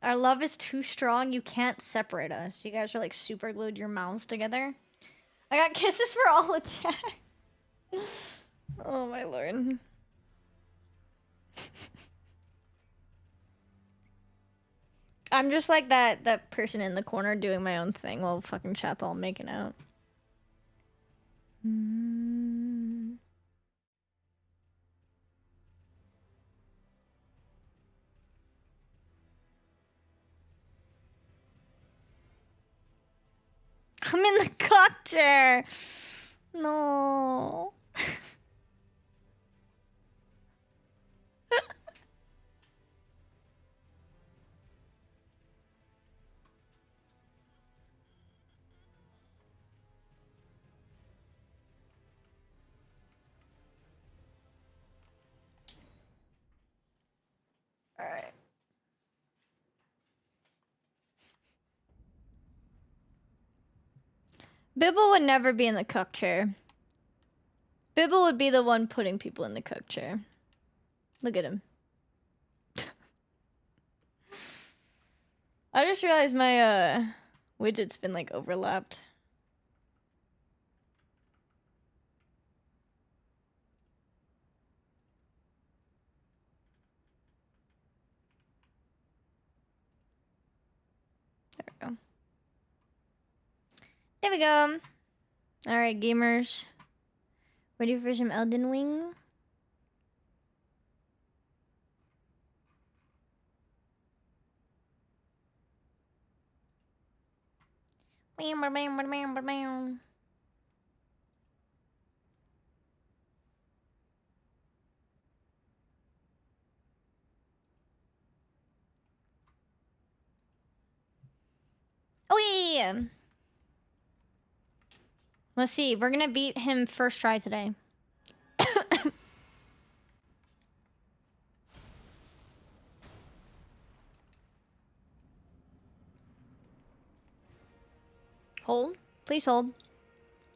Our love is too strong. You can't separate us. You guys are like super glued your mouths together. I got kisses for all the chat. Oh my lord. I'm just like that person in the corner doing my own thing while fucking chat's all making out. I'm in the cock chair. No. Alright. Bibble would never be in the cuck chair. Bibble would be the one putting people in the cuck chair. Look at him. I just realized my widget's been like overlapped. There we go. There we go. Alright, gamers. Ready for some Elden Ring? Bam, bam, bam, bam, bam, bam. Oh yeah! Let's see. We're gonna beat him first try today. Hold. Please hold.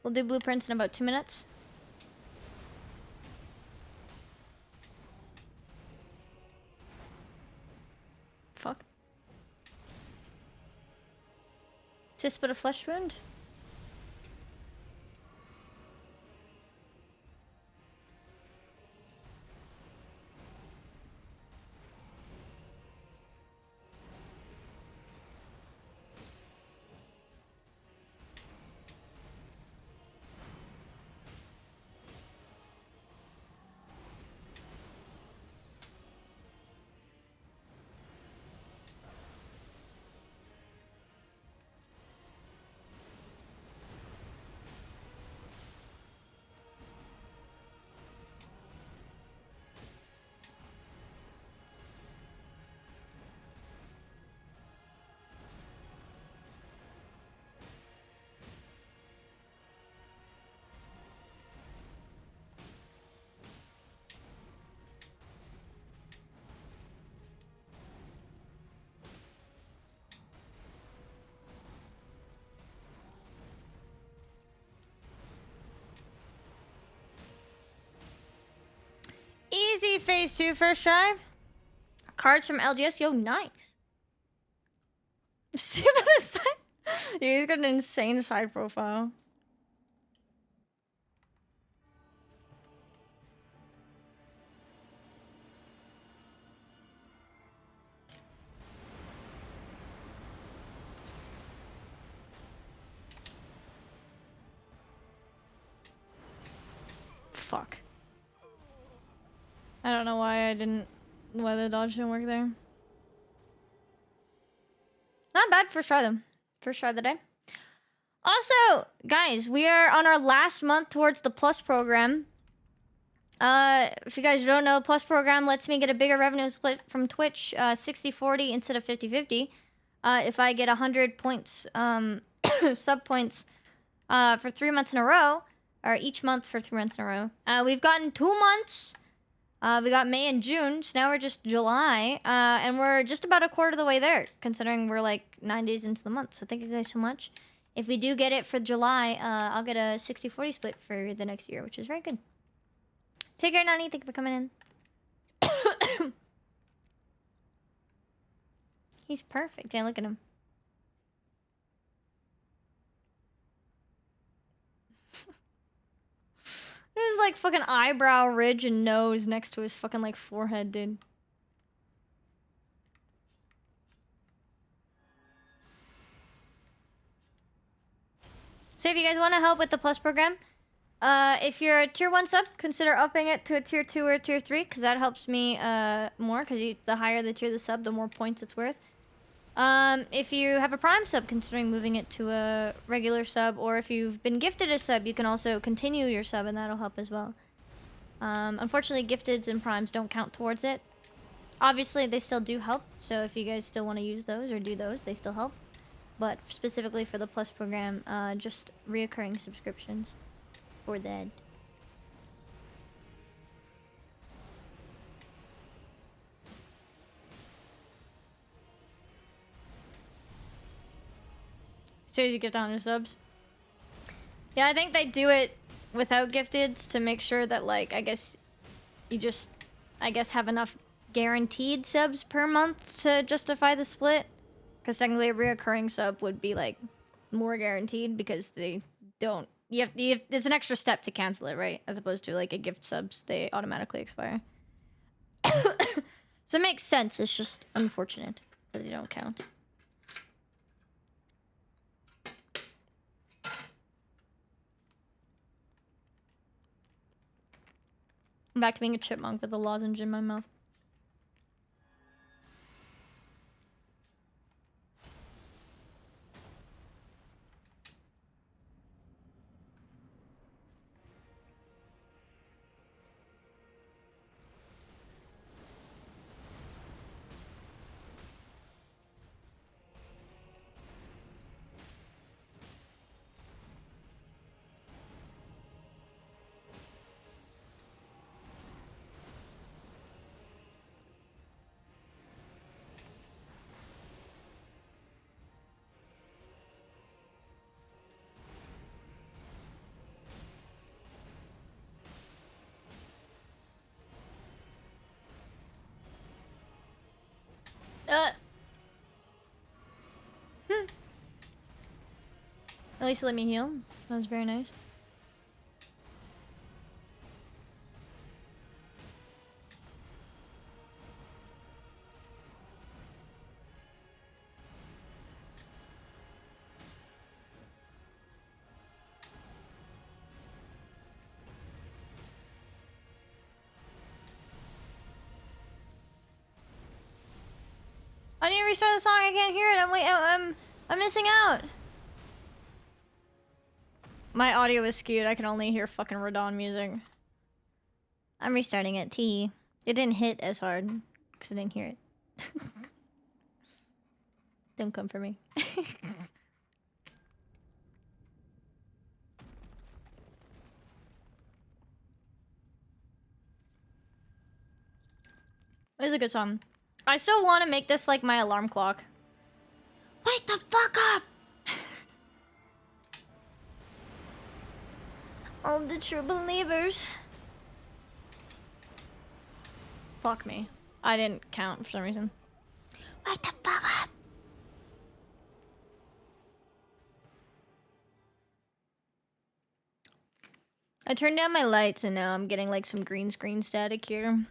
We'll do blueprints in about 2 minutes. Fuck. Tis but a flesh wound? Easy phase 2 first try. Cards from LGS. Yo, nice. See what this side? Yeah, he's got an insane side profile. Fuck. I don't know why the dodge didn't work there. Not bad. First try though. First try of the day. Also, guys, we are on our last month towards the Plus program. If you guys don't know, Plus program lets me get a bigger revenue split from Twitch, 60-40 instead of 50-50. If I get 100 points, sub points, for 3 months in a row, or each month for 3 months in a row. We've gotten 2 months. We got May and June, so now we're just July, and we're just about a quarter of the way there, considering we're like 9 days into the month. So thank you guys so much. If we do get it for July, I'll get a 60-40 split for the next year, which is very good. Take care, Nani. Thank you for coming in. He's perfect. Yeah, look at him. There's like fucking eyebrow ridge and nose next to his fucking like forehead, dude. So if you guys want to help with the Plus program, if you're a tier 1 sub, consider upping it to a tier 2 or tier 3, because that helps me more, because the higher the tier of the sub, the more points it's worth. If you have a Prime sub, considering moving it to a regular sub, or if you've been gifted a sub, you can also continue your sub, and that'll help as well. Unfortunately, gifteds and Primes don't count towards it. Obviously, they still do help, so if you guys still want to use those or do those, they still help. But specifically for the Plus program, just reoccurring subscriptions for that. So you gift on your subs? Yeah, I think they do it without gifteds to make sure that, like, I guess you just, have enough guaranteed subs per month to justify the split. Because technically a reoccurring sub would be, like, more guaranteed because they don't... it's an extra step to cancel it, right? As opposed to, like, a gift subs, they automatically expire. So it makes sense, it's just unfortunate that they don't count. I'm back to being a chipmunk with a lozenge in my mouth. At least let me heal. That was very nice. I need to restart the song. I can't hear it. I'm missing out. My audio is skewed. I can only hear fucking Radon music. I'm restarting it. T. It didn't hit as hard because I didn't hear it. Don't come for me. It's a good song. I still want to make this like my alarm clock. Wake the fuck up! All the true believers. Fuck me. I didn't count for some reason. Wake the fuck up! I turned down my lights and now I'm getting like some green screen static here.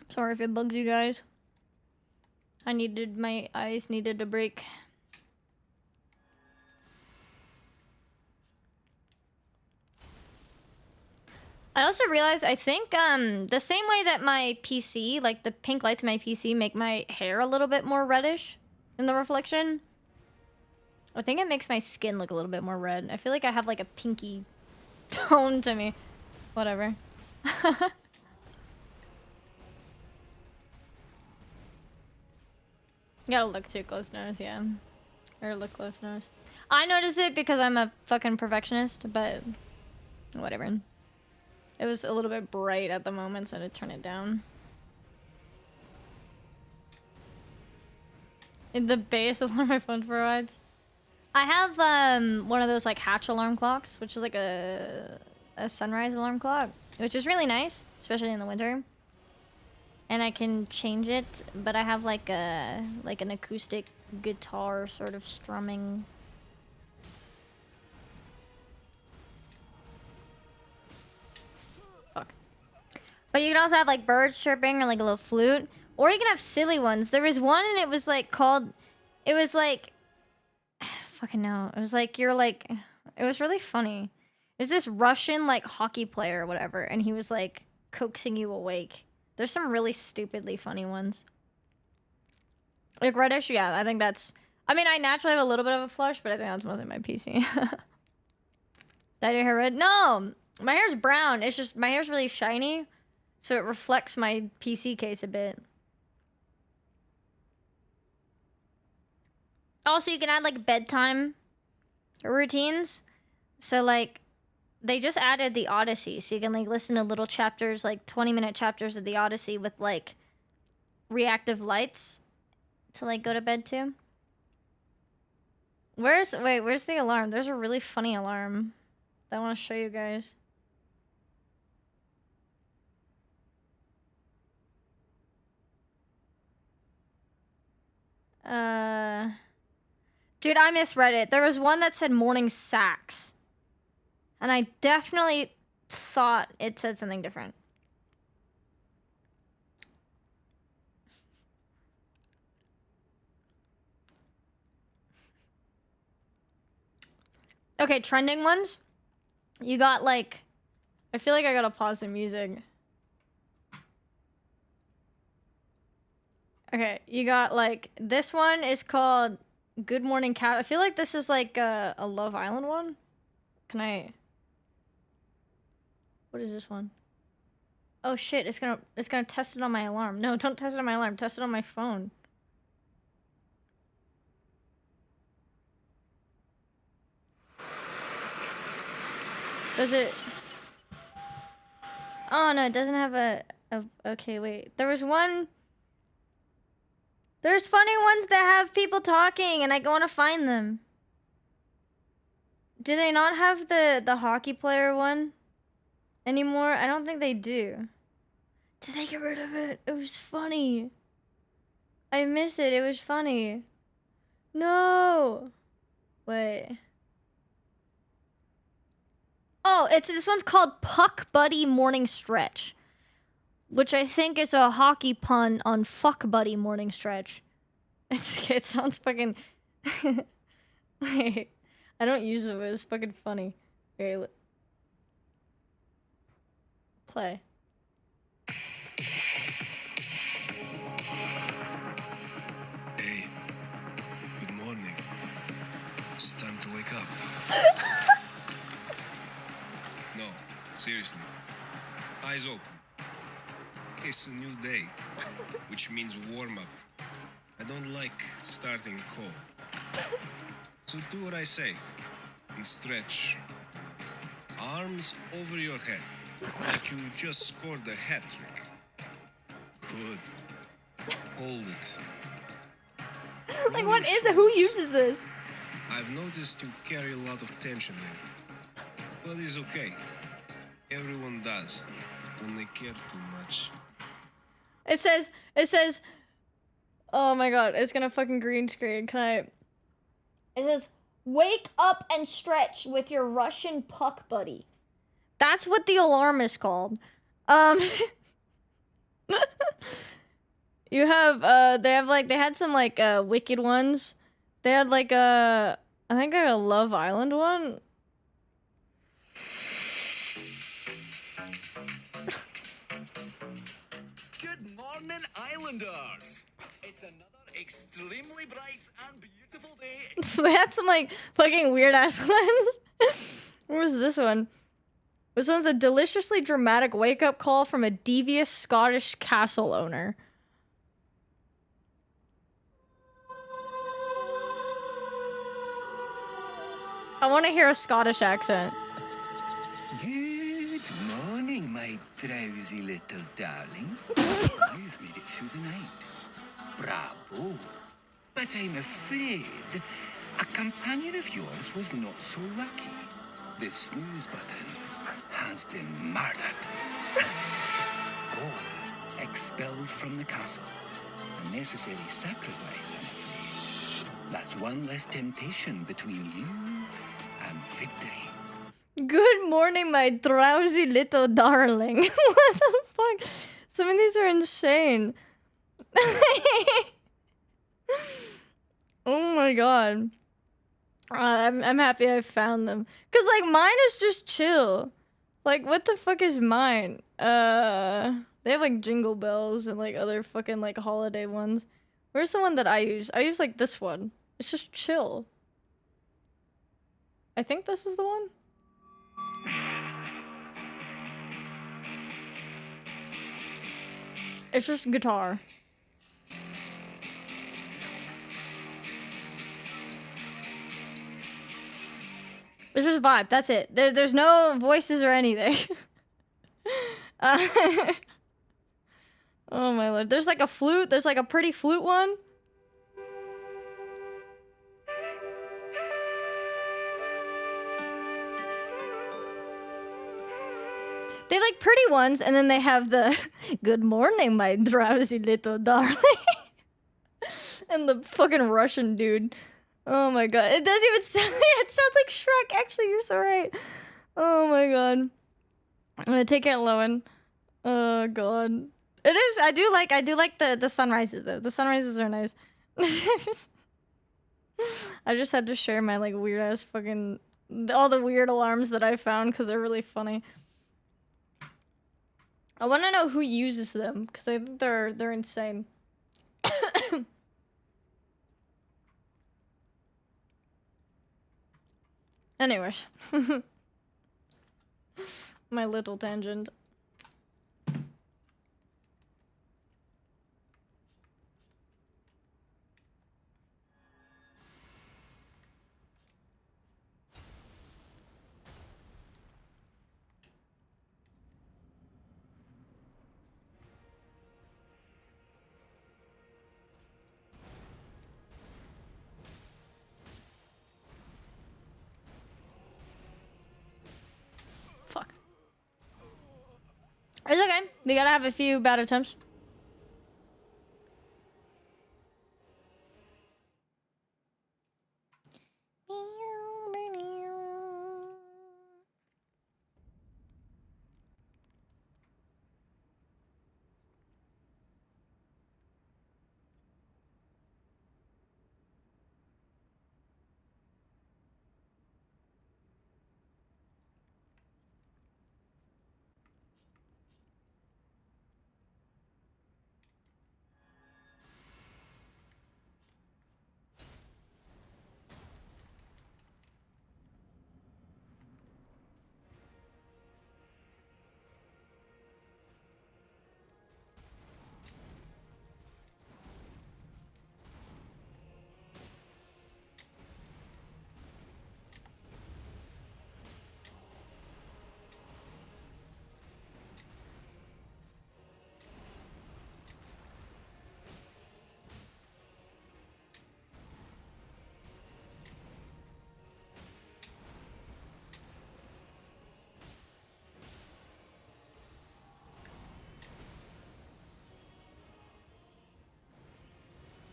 Sorry if it bugs you guys. My eyes needed a break. I also realized, I think, the same way that my PC, like the pink lights in my PC make my hair a little bit more reddish in the reflection. I think it makes my skin look a little bit more red. I feel like I have like a pinky tone to me. Whatever. You gotta look too close nose, yeah. Or look close nose. I notice it because I'm a fucking perfectionist, but whatever. It was a little bit bright at the moment, so I had to turn it down. In the base of one of my phone provides. I have one of those like hatch alarm clocks, which is like a sunrise alarm clock, which is really nice, especially in the winter. and I can change it, but I have like an acoustic guitar sort of strumming. Fuck. But you can also have like birds chirping or like a little flute, or you can have silly ones. There was one and it was like called, it was like, fucking no, it was like you're like, it was really funny. It was this Russian like hockey player or whatever, and he was like coaxing you awake. There's some really stupidly funny ones. Like Reddish, yeah, I think that's... I mean, I naturally have a little bit of a flush, but I think that's mostly my PC. Did your hair red? No! My hair's brown. It's just, my hair's really shiny, so it reflects my PC case a bit. Also, you can add, like, bedtime routines. So, like, they just added the Odyssey, so you can, like, listen to little chapters, like, 20-minute chapters of the Odyssey with, like, reactive lights to, like, go to bed to. Where's the alarm? There's a really funny alarm that I want to show you guys. Dude, I misread it. There was one that said morning sax. And I definitely thought it said something different. Okay, trending ones. You got, like... I feel like I gotta pause the music. Okay, you got, like... This one is called Good Morning Cat. I feel like this is, like, a Love Island one. Can I... What is this one? Oh, shit, it's gonna test it on my alarm. No, don't test it on my alarm. Test it on my phone. Does it... Oh, no, it doesn't have a... Okay, wait. There was one... There's funny ones that have people talking, and I want to find them. Do they not have the hockey player one anymore? I don't think they do. Did they get rid of it? It was funny. I miss it. It was funny. No. Wait. Oh, this one's called Puck Buddy Morning Stretch, which I think is a hockey pun on Fuck Buddy Morning Stretch. It sounds fucking... Wait, I don't use it, but it's fucking funny. Okay, play. Hey, good morning. It's time to wake up. No, seriously. Eyes open. It's a new day, which means warm up. I don't like starting cold. So do what I say and stretch. Arms over your head, like you just scored a hat trick. Good. Hold it. Like, what is it? Who uses this? I've noticed you carry a lot of tension there. But it's okay. Everyone does when they care too much. It says, oh my god, it's gonna fucking green screen. It says, wake up and stretch with your Russian puck buddy. That's what the alarm is called. You have, they had some, like, wicked ones. They had, like, I think a Love Island one. Good morning, Islanders! It's another extremely bright and beautiful day. So they had some, like, fucking weird-ass ones. What was this one? This one's a deliciously dramatic wake-up call from a devious Scottish castle owner. I want to hear a Scottish accent. Good morning, my drowsy little darling. You've made it through the night. Bravo. But I'm afraid a companion of yours was not so lucky. The snooze button has been murdered. Go, expelled from the castle. A necessary sacrifice, I'm afraid. That's one less temptation between you and victory. Good morning, my drowsy little darling. What the fuck? Some of these are insane. Oh my god. I'm happy I found them. Cause like mine is just chill. Like what the fuck is mine? They have like jingle bells and like other fucking like holiday ones. Where's the one that I use? I use like this one. It's just chill. I think this is the one. It's just guitar. It's just vibe. That's it. There's no voices or anything. Oh my lord. There's like a flute. There's like a pretty flute one. They have like pretty ones, and then they have the good morning, my drowsy little darling. And the fucking Russian dude. Oh my god. It doesn't even sound it sounds like Shrek. Actually, you're so right. Oh my god. I'm gonna take it Lowen. Oh god. It is I do like the sunrises though. The sunrises are nice. I just had to share my like weird ass fucking all the weird alarms that I found because they're really funny. I want to know who uses them because I think they're insane. Anyways, my little tangent. Fuck. It's okay. We gotta have a few bad attempts.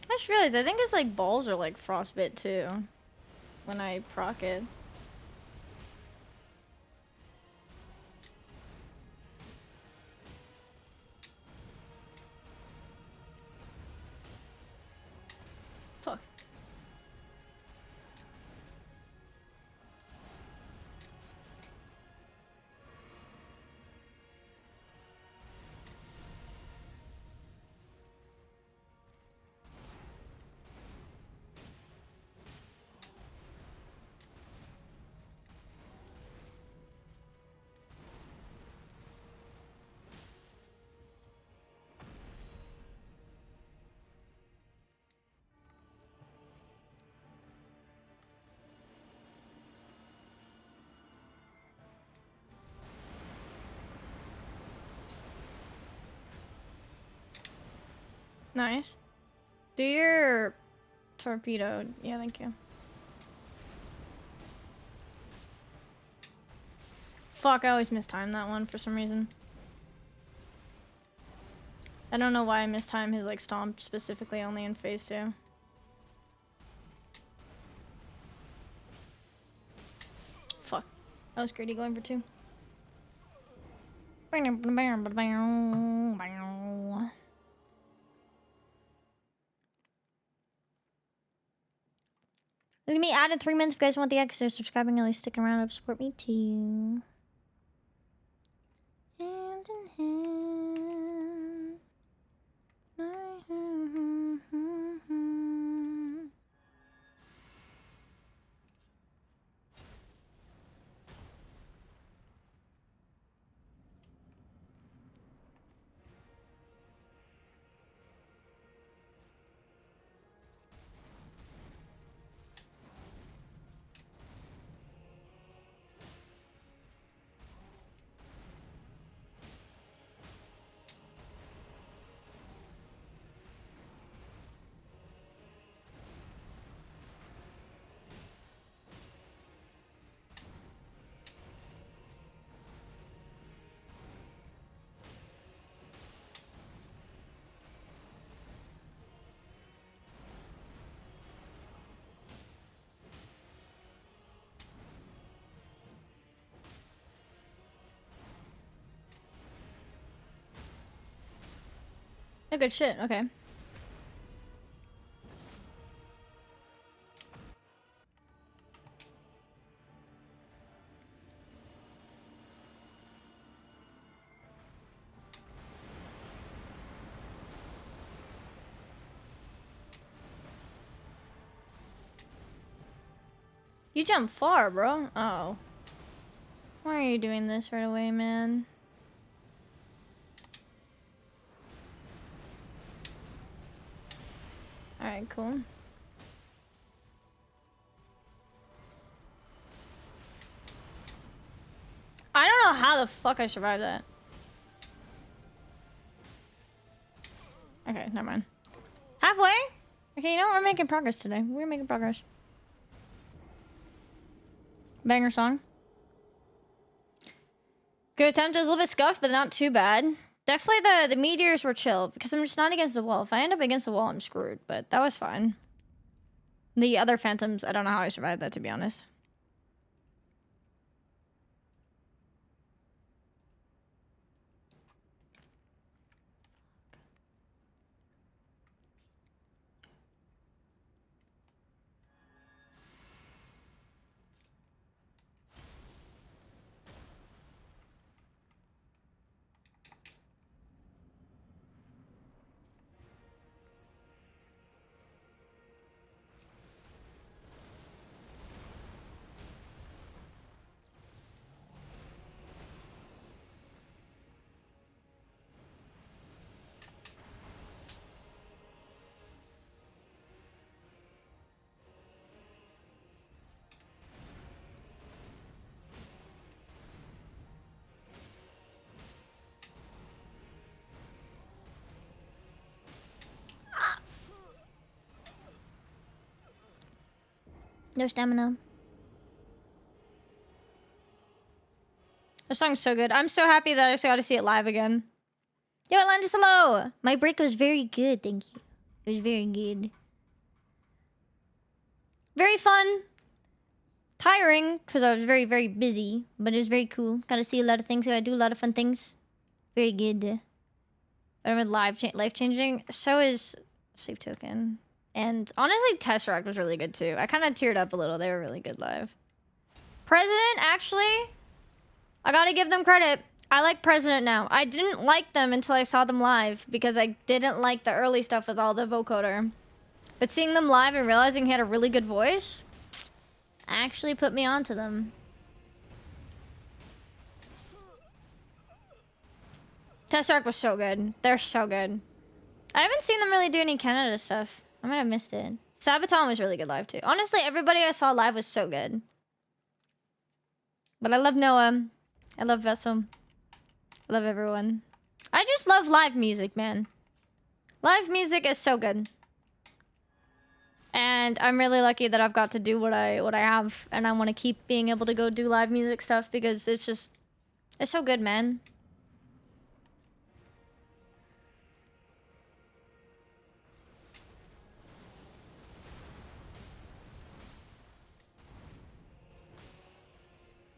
I just realized I think it's like balls are like frostbit too when I proc it. Fuck. Nice. Do your torpedo. Yeah, thank you. Fuck, I always mistime that one for some reason. I don't know why I mistime his like stomp specifically only in phase 2. Fuck. That was greedy going for 2. It's gonna be added 3 minutes if you guys want the extra. Subscribing, at least sticking around to support me too. Hand in hand. Oh, good shit. Okay. You jumped far, bro. Oh. Why are you doing this right away, man? Alright, cool. I don't know how the fuck I survived that. Okay, never mind. Halfway? Okay, you know what? We're making progress today. We're making progress. Banger song. Good attempt. It was a little bit scuffed, but not too bad. Definitely the meteors were chill because I'm just not against the wall. If I end up against the wall, I'm screwed, but that was fine. The other phantoms, I don't know how I survived that, to be honest. No stamina. The song's so good. I'm so happy that I got to see it live again. Yo, Atlantis, hello! My break was very good, thank you. It was very good. Very fun. Tiring, because I was very, very busy. But it was very cool. Got to see a lot of things. Got to do a lot of fun things. Very good. But with life-changing. So is Sleep Token. And honestly, Tesseract was really good too. I kind of teared up a little. They were really good live. President, actually, I gotta give them credit. I like President now. I didn't like them until I saw them live because I didn't like the early stuff with all the vocoder. But seeing them live and realizing he had a really good voice actually put me onto them. Tesseract was so good. They're so good. I haven't seen them really do any Canada stuff. I might have missed it. Sabaton was really good live too. Honestly, everybody I saw live was so good. But I love Noah. I love Vessel. I love everyone. I just love live music, man. Live music is so good. And I'm really lucky that I've got to do what I have. And I want to keep being able to go do live music stuff because it's so good, man.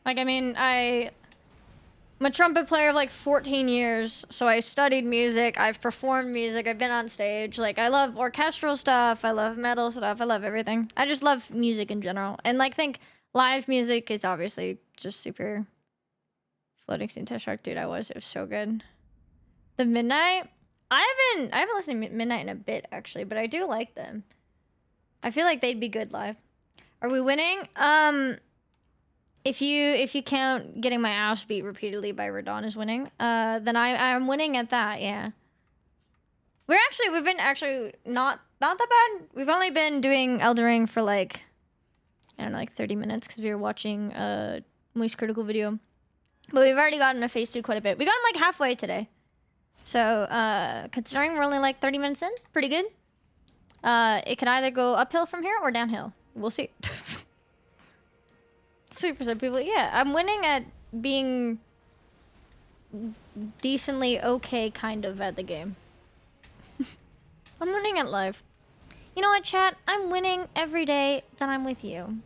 Like, I mean, I'm a trumpet player of like 14 years, so I studied music, I've performed music, I've been on stage. Like, I love orchestral stuff, I love metal stuff, I love everything. I just love music in general. And like, think live music is obviously just super. Floating Scene Test Shark, dude, it was so good. The Midnight, I haven't listened to Midnight in a bit actually, but I do like them. I feel like they'd be good live. Are we winning? If you count getting my ass beat repeatedly by Radon as winning, then I'm winning at that. Yeah. We've been not that bad. We've only been doing Elden Ring for like, I don't know, like 30 minutes because we were watching Moist Critical video. But we've already gotten to phase 2 quite a bit. We got him like halfway today. So, considering we're only like 30 minutes in, pretty good. It can either go uphill from here or downhill. We'll see. Sweet for some people. Yeah, I'm winning at being decently okay kind of at the game. I'm winning at life. You know what, chat? I'm winning every day that I'm with you.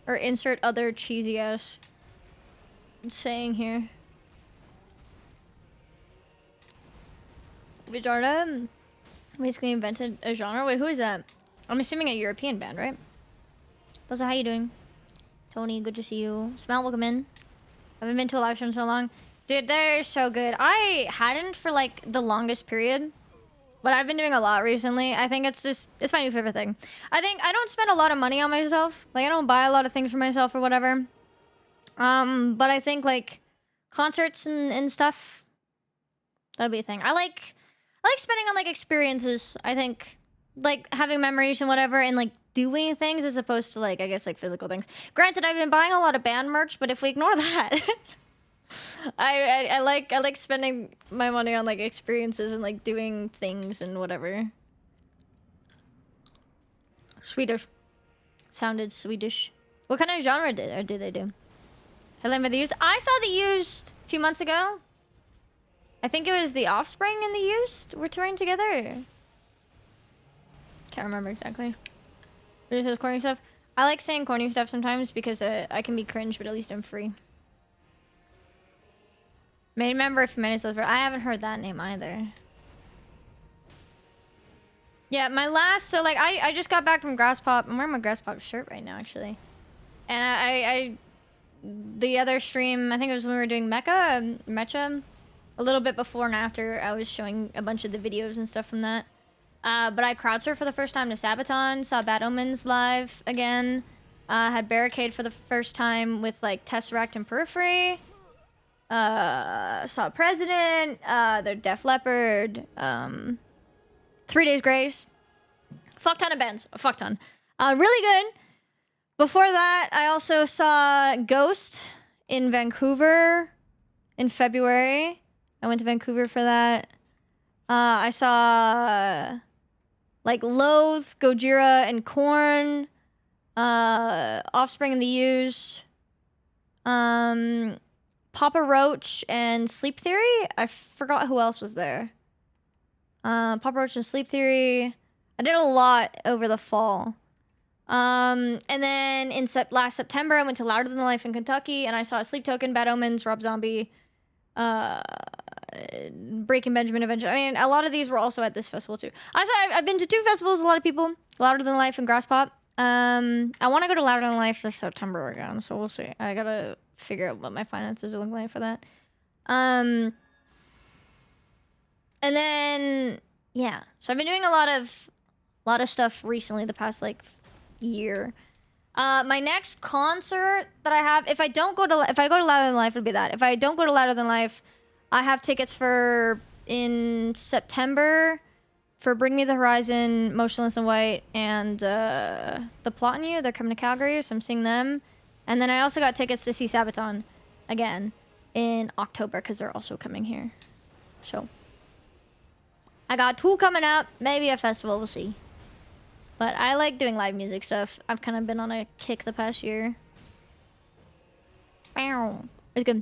Or insert other cheesy ass saying here. Vijara basically invented a genre. Wait, who is that? I'm assuming a European band, right? Boza, how you doing? Tony, good to see you. Smell, welcome in. I haven't been to a live stream in so long. Dude, they're so good. I hadn't for like the longest period. But I've been doing a lot recently. I think it's my new favorite thing. I think I don't spend a lot of money on myself. Like, I don't buy a lot of things for myself or whatever. But I think, like, concerts and stuff, that'd be a thing. I like spending on, like, experiences. I think, like, having memories and whatever and, like, doing things as opposed to, like, I guess, like, physical things. Granted, I've been buying a lot of band merch, but if we ignore that... I like spending my money on like experiences and like doing things and whatever. Swedish. Sounded Swedish. What kind of genre did they do? Helena the Used. I saw the Used a few months ago. I think it was the Offspring and the Used were touring together. Can't remember exactly. But it says corny stuff. I like saying corny stuff sometimes because I can be cringe, but at least I'm free. Main member of Humanity Silver. I haven't heard that name either. Yeah, my last... So, like, I just got back from Grass Pop. I'm wearing my Grass Pop shirt right now, actually. And I the other stream, I think it was when we were doing Mecha. A little bit before and after, I was showing a bunch of the videos and stuff from that. But I crowd surfed for the first time to Sabaton. Saw Bad Omens live again. Had Barricade for the first time with, like, Tesseract and Periphery. Saw President, the Def Leppard, 3 Days Grace, fuck ton of bands, a fuck ton. Really good. Before that, I also saw Ghost in Vancouver in February. I went to Vancouver for that. I saw like Loathe, Gojira, and Korn, Offspring and the Used. Papa Roach and Sleep Theory. I forgot who else was there. Papa Roach and Sleep Theory. I did a lot over the fall. And then in last September, I went to Louder Than Life in Kentucky, and I saw Sleep Token, Bad Omens, Rob Zombie, Breaking Benjamin Avenger. I mean, a lot of these were also at this festival too. I've been to 2 festivals. A lot of people. Louder Than Life and Grass Pop. I want to go to Louder Than Life this September again, so we'll see. I gotta figure out what my finances are looking like for that. And then yeah, so I've been doing a lot of stuff recently the past like year. My next concert that I have, if I go to Louder Than Life, it'll be that. If I don't go to Louder Than Life, I have tickets for in September for Bring Me the Horizon, Motionless in White, and The Plot in You. They're coming to Calgary, so I'm seeing them. And then I also got tickets to see Sabaton again in October because they're also coming here. So I got 2 coming up, maybe a festival, we'll see. But I like doing live music stuff. I've kind of been on a kick the past year. It's good.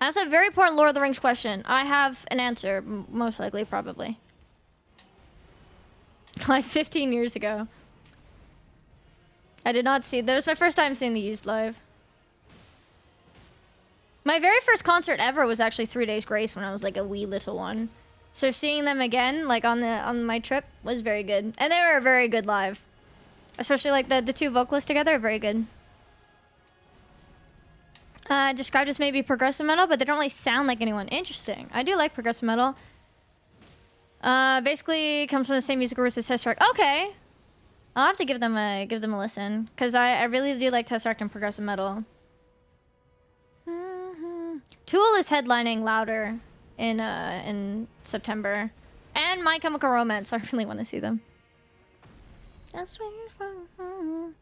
I also have a very important Lord of the Rings question. I have an answer, most likely, probably. Like 15 years ago. I did not see. That was my first time seeing the Used live. My very first concert ever was actually 3 Days Grace when I was like a wee little one. So seeing them again, like on my trip, was very good, and they were very good live. Especially like the two vocalists together are very good. Described as maybe progressive metal, but they don't really sound like anyone. Interesting. I do like progressive metal. Basically comes from the same musical roots as Tesseract. Okay, I'll have to give them a listen because I really do like Tesseract and progressive metal. Tool is headlining Louder in September, and My Chemical Romance. So I really want to see them. That's where you're from.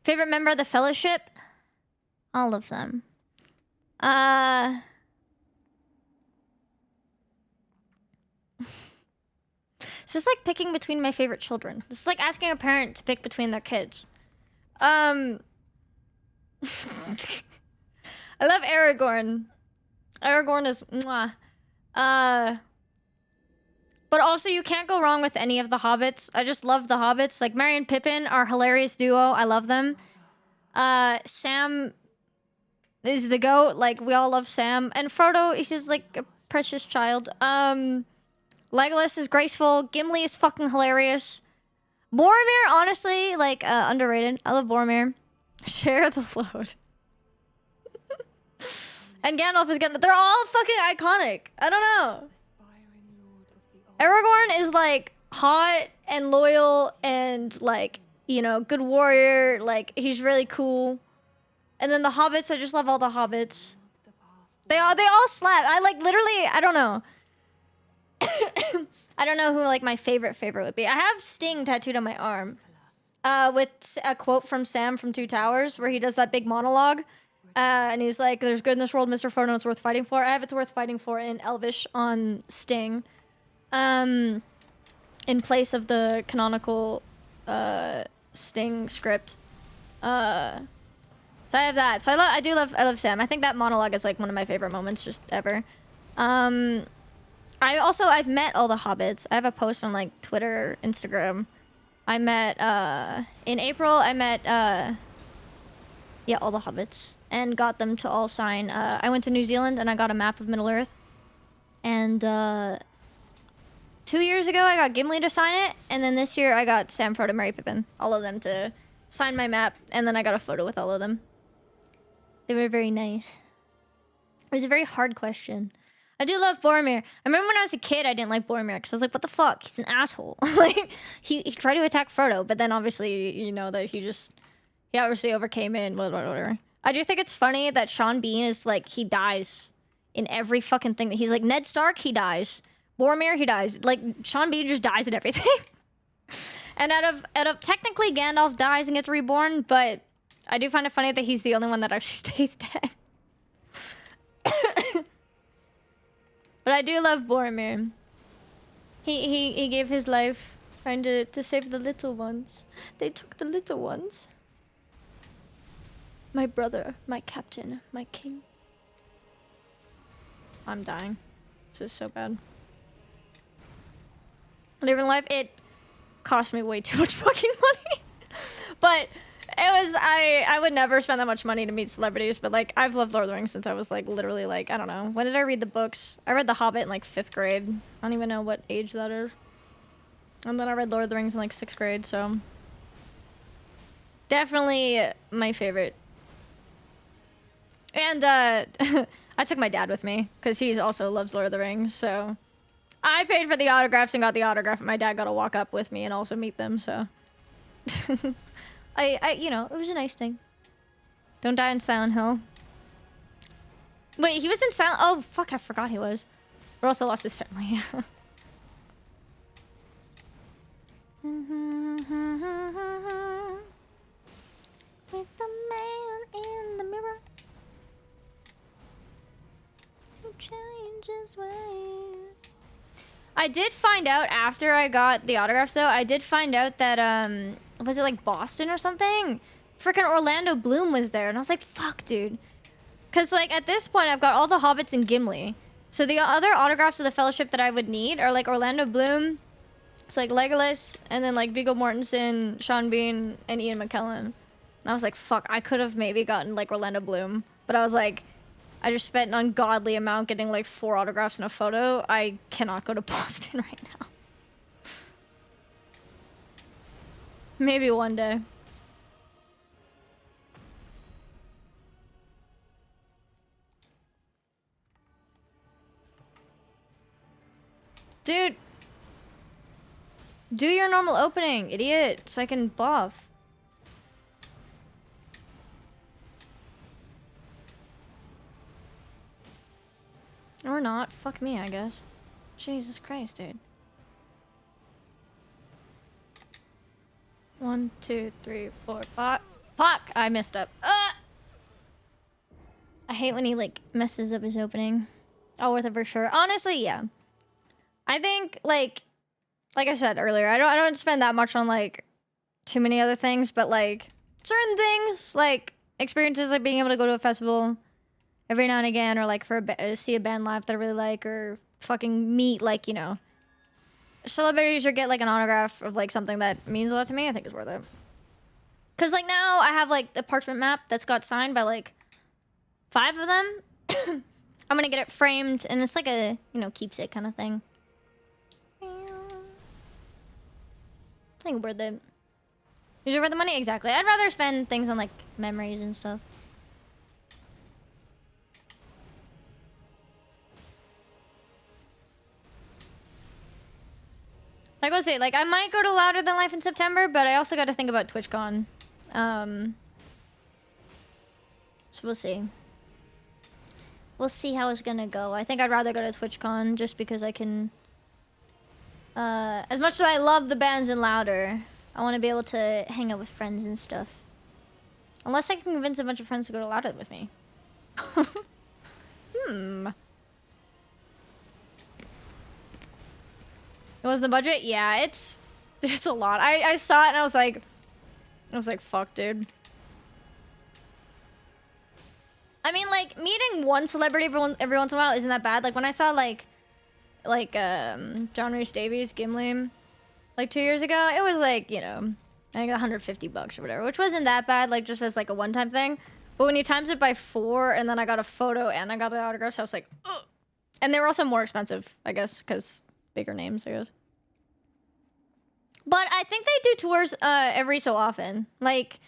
Favorite member of the Fellowship? All of them. It's just like picking between my favorite children. This is like asking a parent to pick between their kids. I love Aragorn. Aragorn is mwah. But also you can't go wrong with any of the hobbits. I just love the hobbits. Like Merry and Pippin are a hilarious duo. I love them. Sam is the GOAT. Like we all love Sam. And Frodo is just like a precious child. Legolas is graceful. Gimli is fucking hilarious. Boromir, honestly, like underrated. I love Boromir. Share the load. And Gandalf is gonna. They're all fucking iconic. I don't know. Aragorn is like hot and loyal and like, you know, good warrior. Like he's really cool. And then the hobbits, I just love all the hobbits. They all slap. I like literally. I don't know. I don't know who like my favorite would be. I have Sting tattooed on my arm, with a quote from Sam from Two Towers where he does that big monologue, and he's like, "There's good in this world, Mr. Frodo. It's worth fighting for." I have "It's worth fighting for" in Elvish on Sting, in place of the canonical Sting script. So I have that. So I love Sam. I think that monologue is like one of my favorite moments just ever. I've met all the hobbits. I have a post on like Twitter, Instagram. I met in April. I met all the hobbits and got them to all sign. I went to New Zealand and I got a map of Middle Earth. And 2 years ago I got Gimli to sign it, and then this year I got Sam, Frodo, Merry, Pippin, all of them to sign my map, and then I got a photo with all of them. They were very nice. It was a very hard question. I do love Boromir. I remember when I was a kid, I didn't like Boromir because I was like, what the fuck? He's an asshole. Like, he tried to attack Frodo, but then obviously, you know, that he obviously overcame it and whatever. I do think it's funny that Sean Bean is like, he dies in every fucking thing. He's like, Ned Stark, he dies. Boromir, he dies. Like, Sean Bean just dies in everything. And out of technically, Gandalf dies and gets reborn, but I do find it funny that he's the only one that actually stays dead. But I do love Boromir. He gave his life trying to save the little ones. They took the little ones. My brother, my captain, my king. I'm dying. This is so bad. Living life, it cost me way too much fucking money. But it was, I would never spend that much money to meet celebrities, but like, I've loved Lord of the Rings since I was like, literally like, I don't know. When did I read the books? I read The Hobbit in like 5th grade. I don't even know what age that is. And then I read Lord of the Rings in like 6th grade, so. Definitely my favorite. And I took my dad with me, because he also loves Lord of the Rings, so. I paid for the autographs and got the autograph, and my dad got to walk up with me and also meet them, so. You know, it was a nice thing. Don't die in Silent Hill. Wait, he was in Silent... Oh, fuck, I forgot he was. But also lost his family. With the man in the mirror to change his ways. I did find out after I got the autographs, though, I did find out that, was it like Boston or something? Freaking Orlando Bloom was there, and I was like, fuck, dude. Because, like, at this point, I've got all the Hobbits and Gimli. So the other autographs of the Fellowship that I would need are, like, Orlando Bloom, it's like Legolas, and then, like, Viggo Mortensen, Sean Bean, and Ian McKellen. And I was like, fuck, I could have maybe gotten like Orlando Bloom. But I was like, I just spent an ungodly amount getting like 4 autographs and a photo. I cannot go to Boston right now. Maybe one day. Dude. Do your normal opening, idiot, so I can buff. Or not. Fuck me, I guess. Jesus Christ, dude. 1, 2, 3, 4, 5. Fuck! I messed up. I hate when he, like, messes up his opening. Oh, worth it for sure. Honestly, yeah. I think, like I said earlier, I don't spend that much on, like, too many other things, but, like, certain things, like, experiences, like being able to go to a festival every now and again, or, like, for see a band live that I really like, or fucking meet, like, you know, celebrities, or get, like, an autograph of, like, something that means a lot to me, I think is worth it. Because, like, now I have, like, the parchment map that's got signed by, like, 5 of them. I'm gonna get it framed, and it's like a, you know, keepsake kind of thing. I think worth it. Is it worth the money? Exactly. I'd rather spend things on, like, memories and stuff. Like I was saying, like, I might go to Louder Than Life in September, but I also got to think about TwitchCon. So we'll see. We'll see how it's gonna go. I think I'd rather go to TwitchCon just because I can... as much as I love the bands in Louder, I want to be able to hang out with friends and stuff. Unless I can convince a bunch of friends to go to Louder with me. What was the budget? Yeah, it's a lot. I saw it and I was like, fuck, dude. I mean, like, meeting one celebrity every once in a while isn't that bad. Like, when I saw, like John Rhys Davies, Gimli, like 2 years ago, it was like, you know, I got $150 or whatever, which wasn't that bad, like, just as, like, a one-time thing. But when you times it by 4, and then I got a photo and I got the autographs, I was like, ugh. And they were also more expensive, I guess, because bigger names, I guess. But I think they do tours every so often. Like,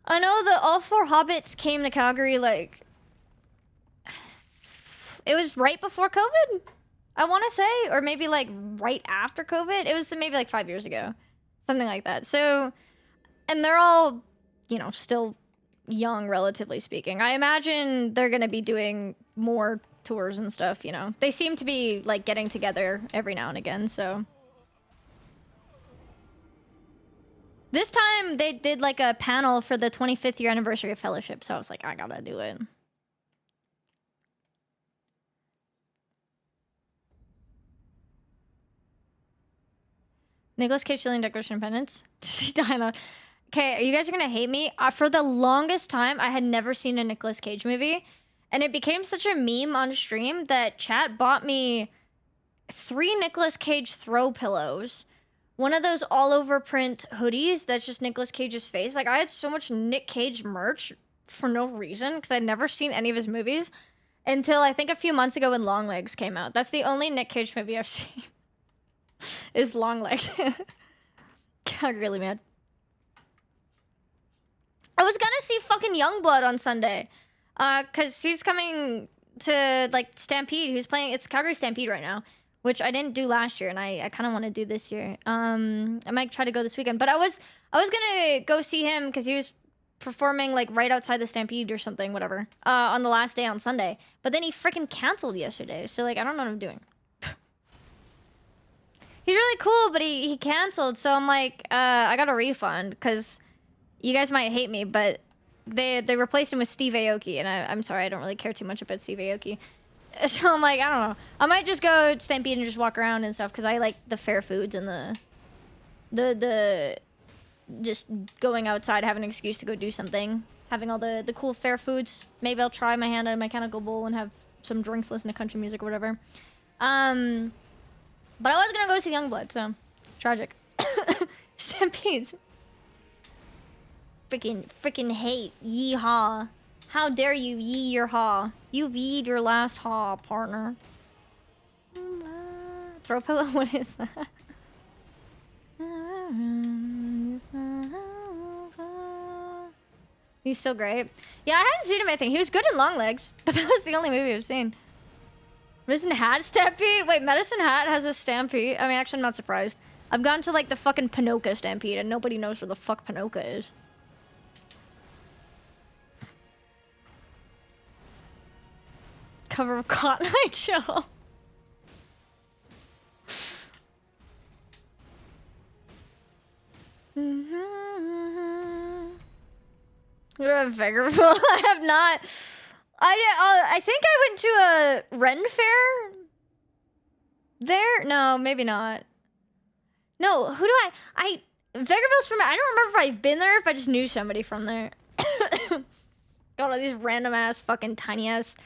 I know that all 4 Hobbits came to Calgary, like, it was right before COVID, I want to say, or maybe, like, right after COVID. It was maybe, like, 5 years ago, something like that. So, and they're all, you know, still young, relatively speaking. I imagine they're going to be doing more tours and stuff, you know. They seem to be, like, getting together every now and again, so... This time, they did, like, a panel for the 25th year anniversary of Fellowship, so I was like, I gotta do it. Nicolas Cage stealing Declaration of Independence? Okay, you guys are gonna hate me. For the longest time, I had never seen a Nicolas Cage movie, and it became such a meme on stream that chat bought me 3 Nicolas Cage throw pillows. One of those all-over print hoodies that's just Nicolas Cage's face. Like, I had so much Nick Cage merch for no reason, because I'd never seen any of his movies until I think a few months ago when Longlegs came out. That's the only Nick Cage movie I've seen. Is Longlegs. Got really mad. I was gonna see fucking Youngblood on Sunday. Because he's coming to, like, Stampede. He's playing... It's Calgary Stampede right now. Which I didn't do last year, and I kind of want to do this year. I might try to go this weekend. But I was gonna go see him because he was performing, like, right outside the Stampede or something, whatever, on the last day on Sunday. But then he freaking canceled yesterday, so, like, I don't know what I'm doing. He's really cool, but he canceled, so I'm like, I got a refund, because you guys might hate me, but they replaced him with Steve Aoki, and I'm sorry, I don't really care too much about Steve Aoki. So I'm like, I don't know. I might just go Stampede and just walk around and stuff, because I like the fair foods and the just going outside, having an excuse to go do something. Having all the cool fair foods. Maybe I'll try my hand at a mechanical bull and have some drinks, listen to country music or whatever. But I was gonna go see Youngblood, so tragic. Stampedes. Freaking hate. Yeehaw. How dare you yee your haw. You've yeed your last haw, partner. Throw pillow? What is that? He's so great. Yeah, I hadn't seen him anything. He was good in Long Legs, but that was the only movie I've seen. Medicine Hat Stampede? Wait, Medicine Hat has a stampede? I mean, actually, I'm not surprised. I've gone to, like, the fucking Pinoca Stampede, and nobody knows where the fuck Pinoca is. Cover of Cotton Eye Joe. You don't have Vegreville? I have not. I think I went to a Ren Fair there? No, maybe not. No, who do Vegreville's from... I don't remember if I've been there, if I just knew somebody from there. Got all these random ass fucking tiny ass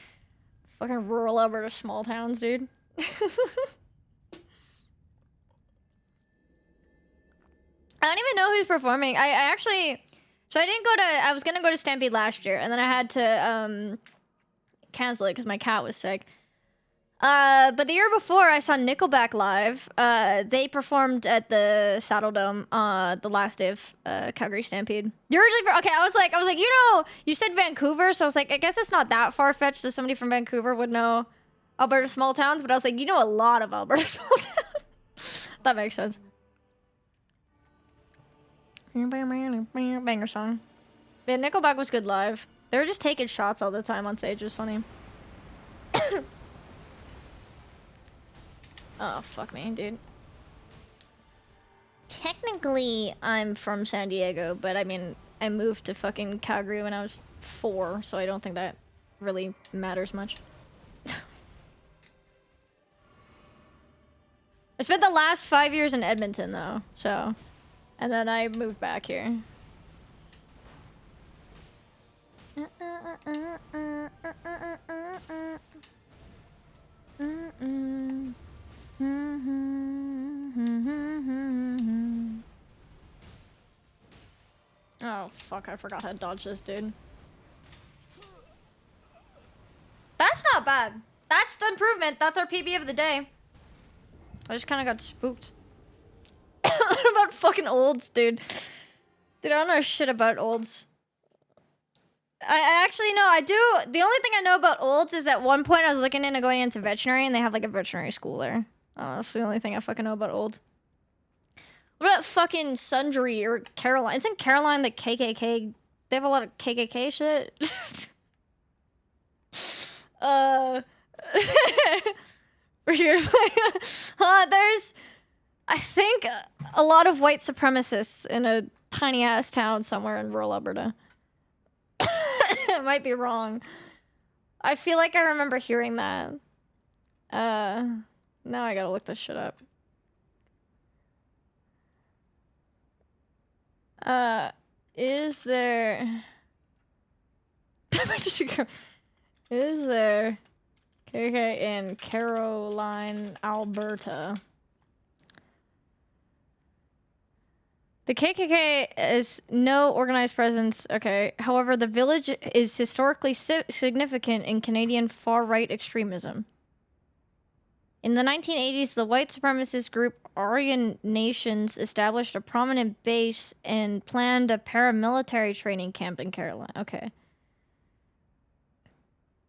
fucking rural Alberta small towns, dude. I don't even know who's performing. I actually... So I didn't go to... I was gonna go to Stampede last year, and then I had to, cancel it because my cat was sick. But the year before, I saw Nickelback live. They performed at the Saddle Dome, the last day of, Calgary Stampede. You're originally... Okay, I was like, you know... You said Vancouver, so I was like, I guess it's not that far-fetched that somebody from Vancouver would know Alberta small towns, but I was like, you know a lot of Alberta small towns. That makes sense. Banger song. Yeah, Nickelback was good live. They were just taking shots all the time on stage. It was funny. Oh, fuck me, dude. Technically, I'm from San Diego, but I mean, I moved to fucking Calgary when I was 4, so I don't think that really matters much. I spent the last 5 years in Edmonton, though, so... And then I moved back here. Oh, fuck, I forgot how to dodge this, dude. That's not bad. That's the improvement. That's our PB of the day. I just kind of got spooked. What about fucking olds, dude? Dude, I don't know shit about olds. I actually know, I do. The only thing I know about olds is at one point I was looking into going into veterinary and they have like a veterinary school there. That's the only thing I fucking know about olds. What about fucking Sundry or Caroline? Isn't Caroline the KKK? They have a lot of KKK shit. We're here to play. There's... I think a lot of white supremacists in a tiny ass town somewhere in rural Alberta. I might be wrong. I feel like I remember hearing that. Now I gotta look this shit up. Is there... Is there KK in Caroline, Alberta? The KKK is no organized presence, okay. However, the village is historically significant in Canadian far-right extremism. In the 1980s, the white supremacist group Aryan Nations established a prominent base and planned a paramilitary training camp in Caroline. Okay.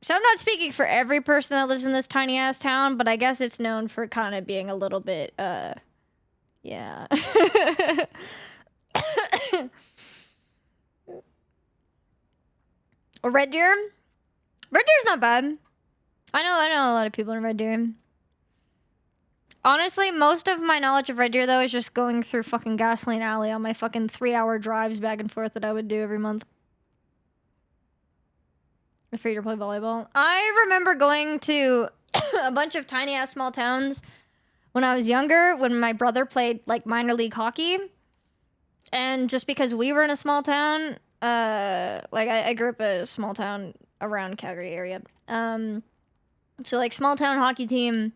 So I'm not speaking for every person that lives in this tiny-ass town, but I guess it's known for kind of being a little bit, yeah. Red Deer? Red Deer's not bad. I know a lot of people in Red Deer. Honestly, most of my knowledge of Red Deer, though, is just going through fucking Gasoline Alley on my fucking 3-hour drives back and forth that I would do every month. For you to play volleyball. I remember going to a bunch of tiny-ass small towns when I was younger, when my brother played, like, minor league hockey. And just because we were in a small town, like, I grew up in a small town around Calgary area. So, like, small town hockey team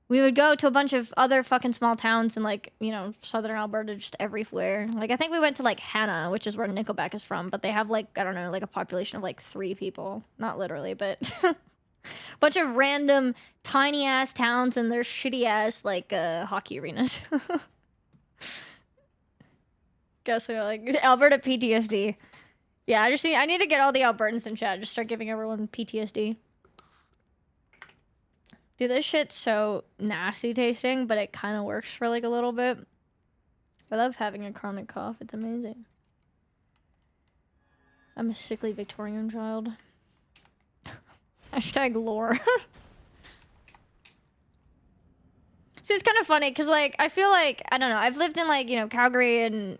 we would go to a bunch of other fucking small towns in, like, you know, southern Alberta, just everywhere. Like, I think we went to, like, Hannah, which is where Nickelback is from, but they have, like, I don't know, like a population of, like, 3 people. Not literally, but bunch of random tiny-ass towns and their shitty-ass, like, hockey arenas. Guess what, like, Alberta PTSD. Yeah, I need to get all the Albertans in chat, just start giving everyone PTSD. Dude, this shit's so nasty tasting, but it kind of works for like a little bit. I love having a chronic cough. It's amazing. I'm a sickly Victorian child. Hashtag lore. So it's kind of funny because, like, I feel like, I don't know, I've lived in, like, you know, Calgary and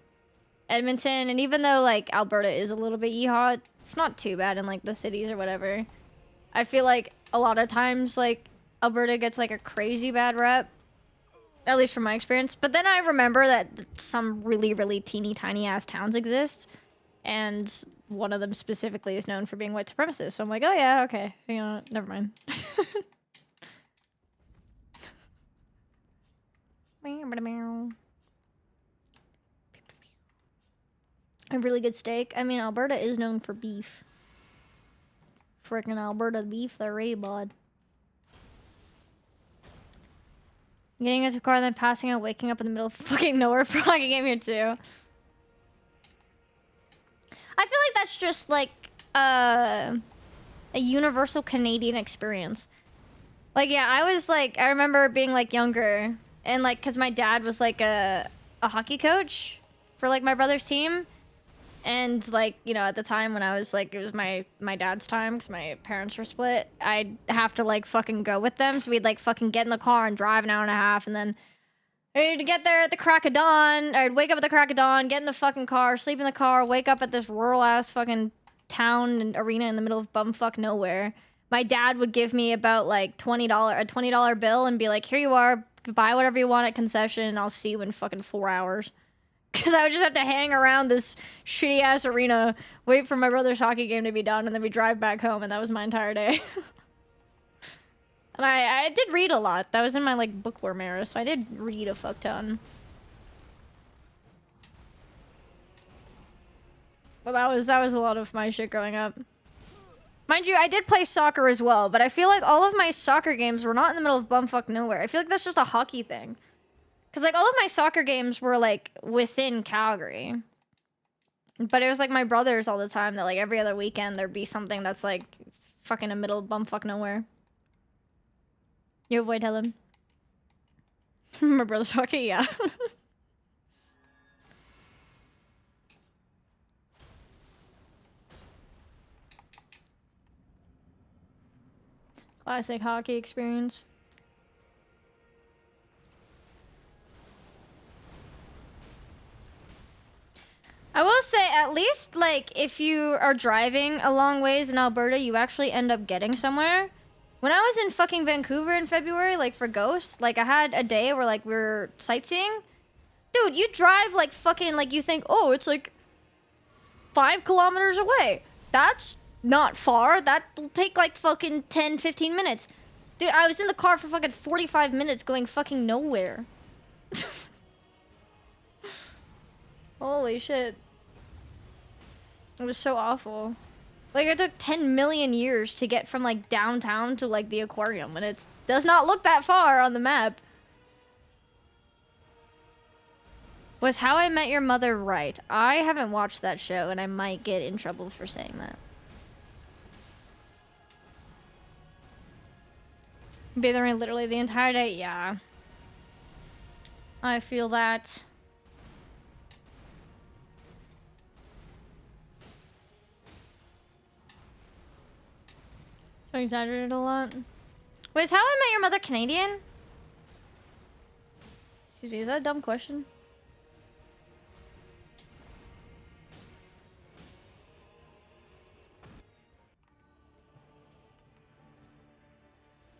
Edmonton, and even though, like, Alberta is a little bit yeehaw, it's not too bad in, like, the cities or whatever. I feel like a lot of times, like, Alberta gets, like, a crazy bad rep. At least from my experience. But then I remember that some really, really teeny tiny ass towns exist. And one of them specifically is known for being white supremacist. So I'm like, oh yeah, okay. You know, never mind. A really good steak. I mean, Alberta is known for beef. Frickin' Alberta beef, the ray bod. Getting into a car, then passing out, waking up in the middle of fucking nowhere for a hockey game here too. I feel like that's just like a universal Canadian experience. Like, yeah, I remember being like younger and like, cause my dad was like a hockey coach for like my brother's team. And like, you know, at the time when I was like, it was my dad's time because my parents were split, I'd have to like fucking go with them. So we'd like fucking get in the car and drive an hour and a half, and then I'd get there at the crack of dawn. I'd wake up at the crack of dawn, get in the fucking car, sleep in the car, wake up at this rural ass fucking town and arena in the middle of bumfuck nowhere. My dad would give me about like a $20 bill and be like, here you are, buy whatever you want at concession, and I'll see you in fucking 4 hours. Because I would just have to hang around this shitty ass arena, wait for my brother's hockey game to be done, and then we drive back home, and that was my entire day. And I did read a lot. That was in my like bookworm era, so I did read a fuck ton. Well, that was a lot of my shit growing up. Mind you, I did play soccer as well, but I feel like all of my soccer games were not in the middle of bumfuck nowhere. I feel like that's just a hockey thing. Because, like, all of my soccer games were, like, within Calgary. But it was, like, my brothers all the time that, like, every other weekend there'd be something that's, like, fucking in the middle of bumfuck nowhere. You avoid Helen. My brother's hockey, yeah. Classic hockey experience. I will say, at least, like, if you are driving a long ways in Alberta, you actually end up getting somewhere. When I was in fucking Vancouver in February, like, for Ghost, like, I had a day where, like, we were sightseeing. Dude, you drive, like, fucking, like, you think, oh, it's, like, 5 kilometers away. That's not far. That'll take, like, fucking 10, 15 minutes. Dude, I was in the car for fucking 45 minutes going fucking nowhere. Holy shit. It was so awful. Like, it took 10 million years to get from, like, downtown to, like, the aquarium, and it does not look that far on the map. Was How I Met Your Mother right? I haven't watched that show, and I might get in trouble for saying that. Be there literally the entire day? Yeah. I feel that. So exaggerated a lot. Wait, is How I Met Your Mother Canadian? Excuse me, is that a dumb question?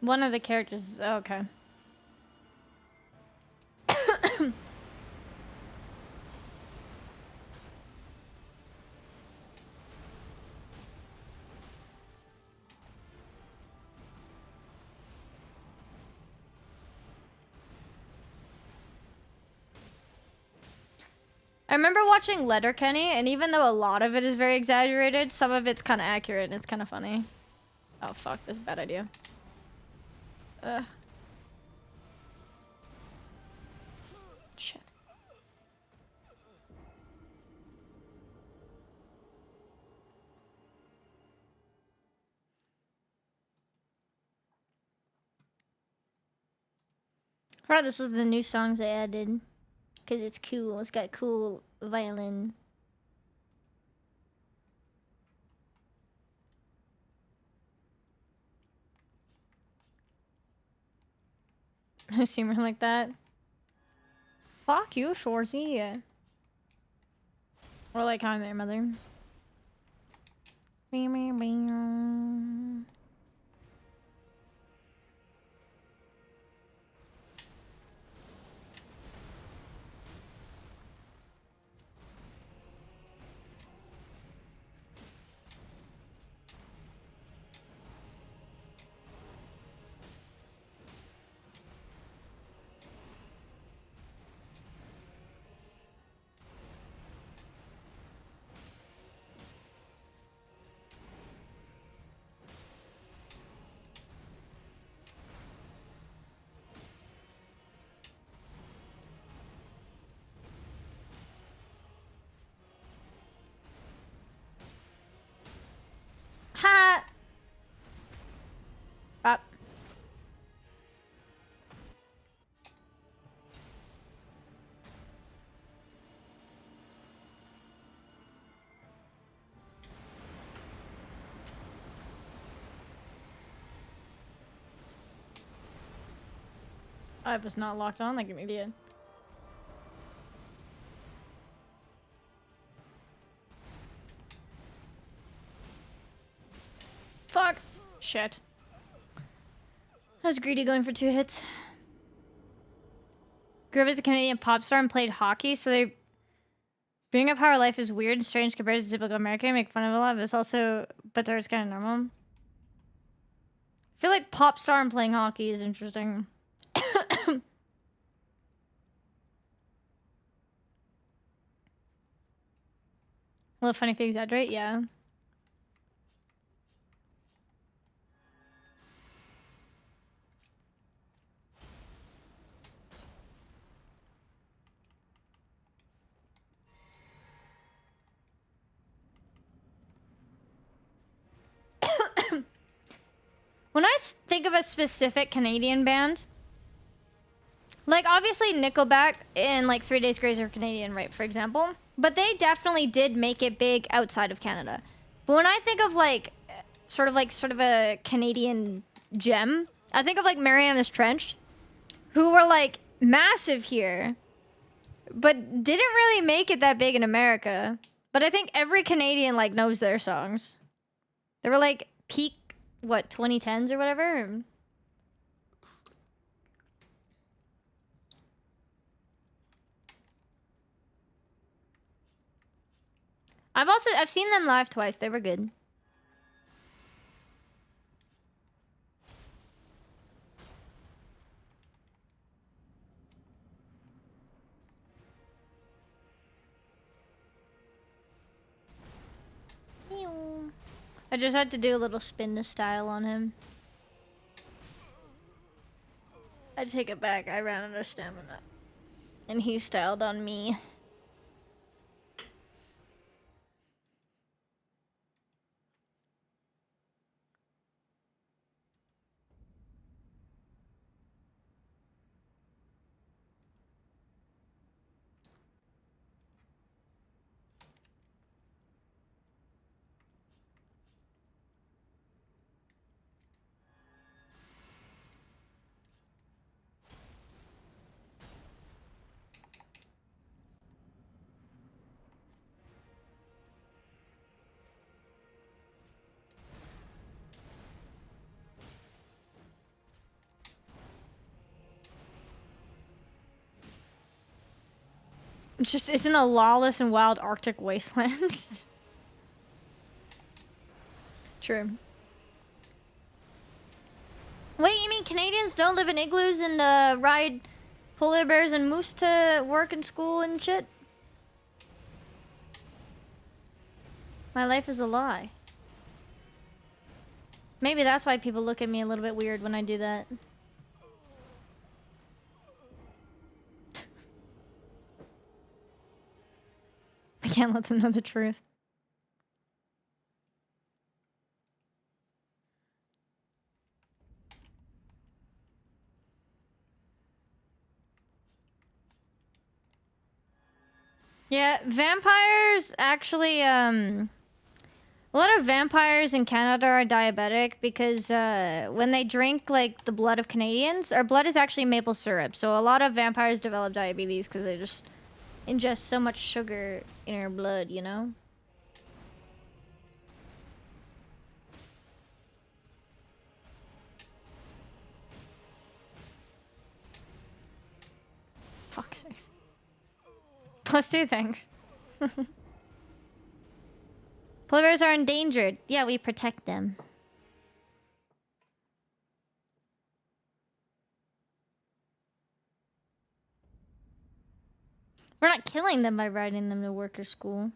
One of the characters is okay. I remember watching Letterkenny, and even though a lot of it is very exaggerated, some of it's kind of accurate, and it's kind of funny. Oh, fuck. This is a bad idea. Ugh. Shit. I thought this was the new songs they added. Because it's cool. It's got cool violin. I assume her like that. Fuck you, Shorzy. Or like How I Met Your Mother. Ha! Bop. I was not locked on like an idiot. Fuck. Shit. I was greedy going for 2 hits. Grew up as a Canadian pop star and played hockey, so they bring up how our life is weird and strange compared to typical American, make fun of it a lot, but it's also, but there's kind of normal. I feel like pop star and playing hockey is interesting. A little funny if you exaggerate, yeah. When I think of a specific Canadian band, like obviously Nickelback and like 3 Days Grace are Canadian, right, for example. But they definitely did make it big outside of Canada. But when I think of like sort of a Canadian gem, I think of like Mariana's Trench, who were like massive here, but didn't really make it that big in America. But I think every Canadian like knows their songs. They were like peak, what, 2010s or whatever? I've seen them live twice. They were good. I just had to do a little spin to style on him. I take it back. I ran out of stamina. And he styled on me. It just isn't a lawless and wild Arctic wastelands. True. Wait, you mean Canadians don't live in igloos and ride polar bears and moose to work and school and shit? My life is a lie. Maybe that's why people look at me a little bit weird when I do that. I can't let them know the truth. Yeah, vampires actually, a lot of vampires in Canada are diabetic because when they drink like the blood of Canadians, our blood is actually maple syrup. So a lot of vampires develop diabetes because they just ingest so much sugar in our blood, you know? Fuck sakes. +2, thanks. Polar bears are endangered. Yeah, we protect them. We're not killing them by riding them to work or school.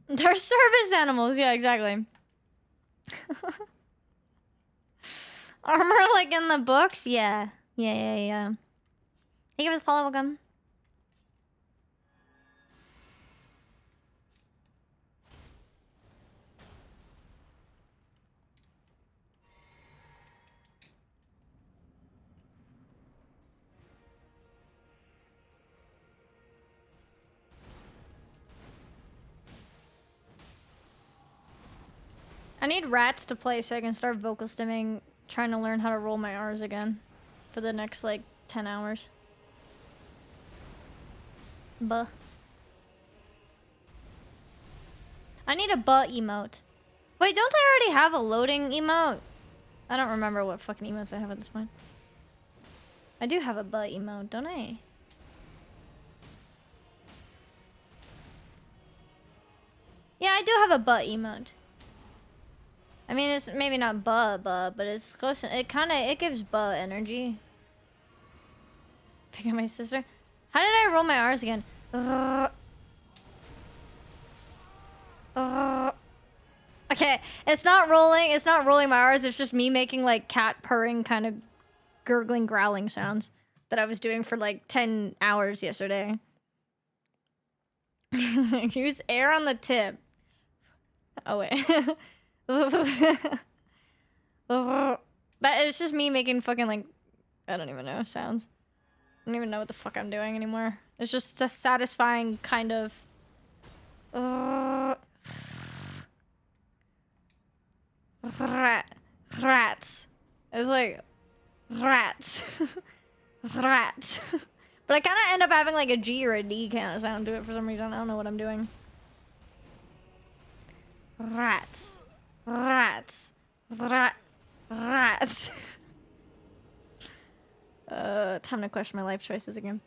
They're service animals. Yeah, exactly. Armor like in the books? Yeah. Yeah. Thank you for the follow, welcome. I need rats to play so I can start vocal stimming, trying to learn how to roll my R's again for the next like 10 hours. Buh. I need a buh emote. Wait, don't I already have a loading emote? I don't remember what fucking emotes I have at this point. I do have a buh emote, don't I? Yeah, I do have a butt emote. I mean, it's maybe not buh, but it's close. It gives buh energy. Pick up my sister. How did I roll my R's again? Okay, it's not rolling my R's, it's just me making like cat purring kind of gurgling, growling sounds that I was doing for like 10 hours yesterday. Use air on the tip. Oh wait. That is just me making fucking like, I don't even know, sounds. I don't even know what the fuck I'm doing anymore. It's just a satisfying kind of rats. It was like rats. Rats. But I kind of end up having like a G or a D kind of sound to it for some reason. I don't know what I'm doing. Rats. Rats. Rats. Time to question my life choices again.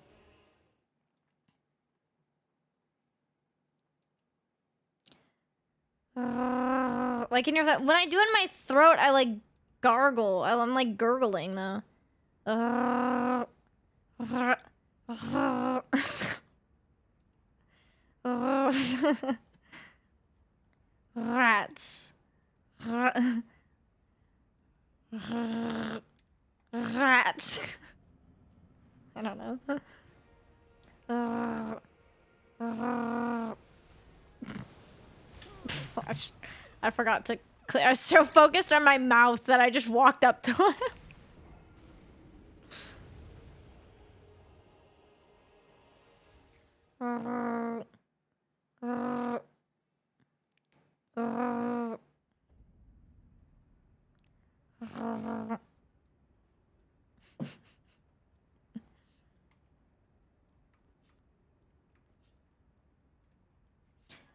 Like in your when I do it in my throat, I like gargle. I'm like gurgling though. Rats. Rats. I don't know. I forgot to clear. I was so focused on my mouth that I just walked up to him.